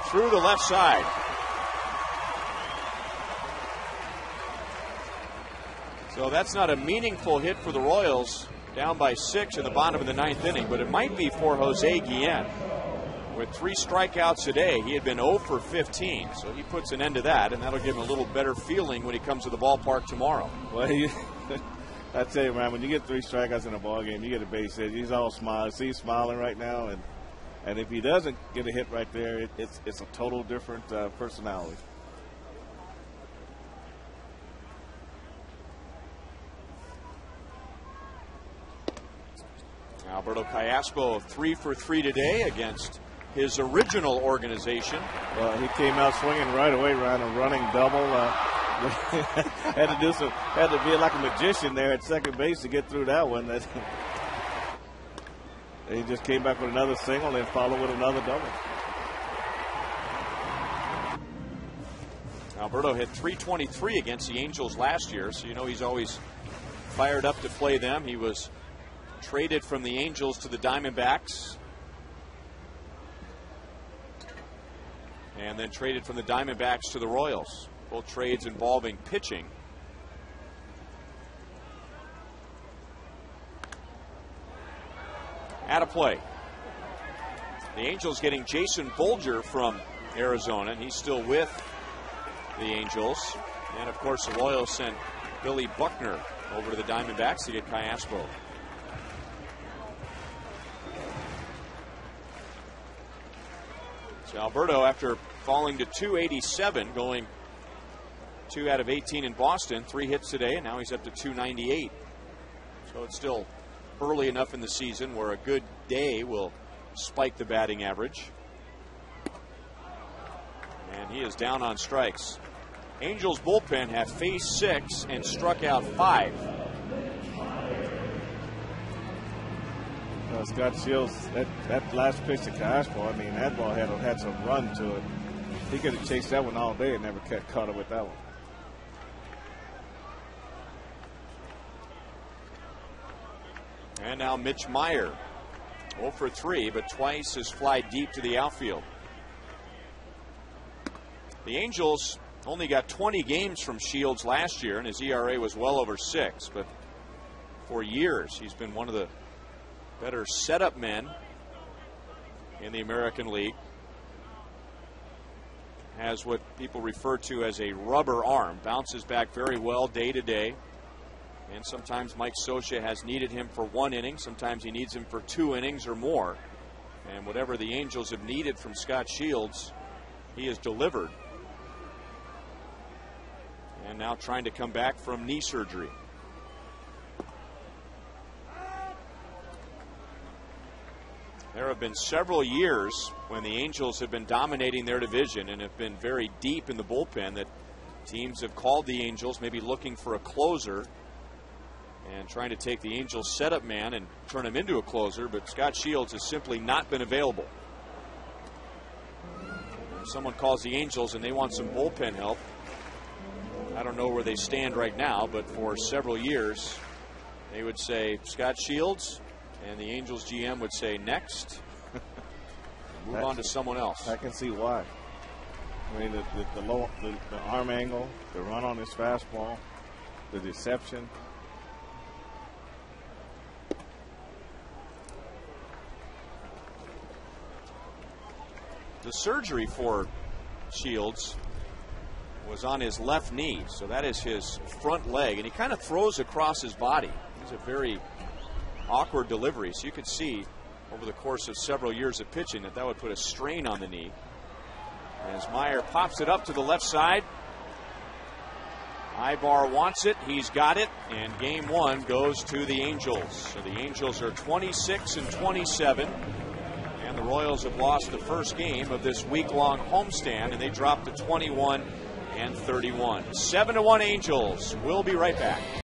Through the left side. So that's not a meaningful hit for the Royals, down by 6 in the bottom of the 9th inning, but it might be for Jose Guillen. With 3 strikeouts today, he had been 0 for 15, so he puts an end to that, and that'll give him a little better feeling when he comes to the ballpark tomorrow. Well, I tell you, man, when you get 3 strikeouts in a ball game, you get a base hit. He's all smiling. See, he's smiling right now, and if he doesn't get a hit right there, it's a total different personality. Alberto Callaspo 3 for 3 today against his original organization. Well, he came out swinging right away, Ryan, a running double. Had to be like a magician there at second base to get through that one. He just came back with another single and followed with another double. Alberto hit .323 against the Angels last year, so you know he's always fired up to play them. He was traded from the Angels to the Diamondbacks, and then traded from the Diamondbacks to the Royals. Both trades involving pitching. At a play. The Angels getting Jason Bolger from Arizona, and he's still with the Angels. And of course the Royals sent Billy Buckner over to the Diamondbacks to get Callaspo. So Alberto, after falling to .287, going 2 out of 18 in Boston, 3 hits today, and now he's up to .298. So it's still early enough in the season where a good day will spike the batting average. And he is down on strikes. Angels bullpen have faced 6 and struck out 5. Scott Shields, that last pitch to Callaspo, I mean, that ball had some run to it. He could have chased that one all day and never caught it with that one. And now Mitch Meyer, 0 for 3, but twice has fly deep to the outfield. The Angels only got 20 games from Shields last year, and his ERA was well over 6. But for years, he's been one of the better setup men in the American League. Has what people refer to as a rubber arm. Bounces back very well day to day. And sometimes Mike Scioscia has needed him for 1 inning. Sometimes he needs him for 2 innings or more. And whatever the Angels have needed from Scott Shields, he has delivered. And now trying to come back from knee surgery. There have been several years when the Angels have been dominating their division and have been very deep in the bullpen that teams have called the Angels, maybe looking for a closer and trying to take the Angels setup man and turn him into a closer, but Scott Shields has simply not been available. If someone calls the Angels and they want some bullpen help, I don't know where they stand right now, but for several years they would say Scott Shields, and the Angels GM would say next. Move on to someone else. I can see why. I mean, the arm angle, the run on his fastball, the deception. The surgery for Shields was on his left knee, so that is his front leg, and he kind of throws across his body. He's a very awkward delivery, so you could see over the course of several years of pitching that would put a strain on the knee. As Meyer pops it up to the left side, Ibar wants it, he's got it, and game 1 goes to the Angels. So the Angels are 26 and 27, and the Royals have lost the first game of this week-long homestand, and they dropped to 21 and 31. 7-1 Angels. We'll be right back.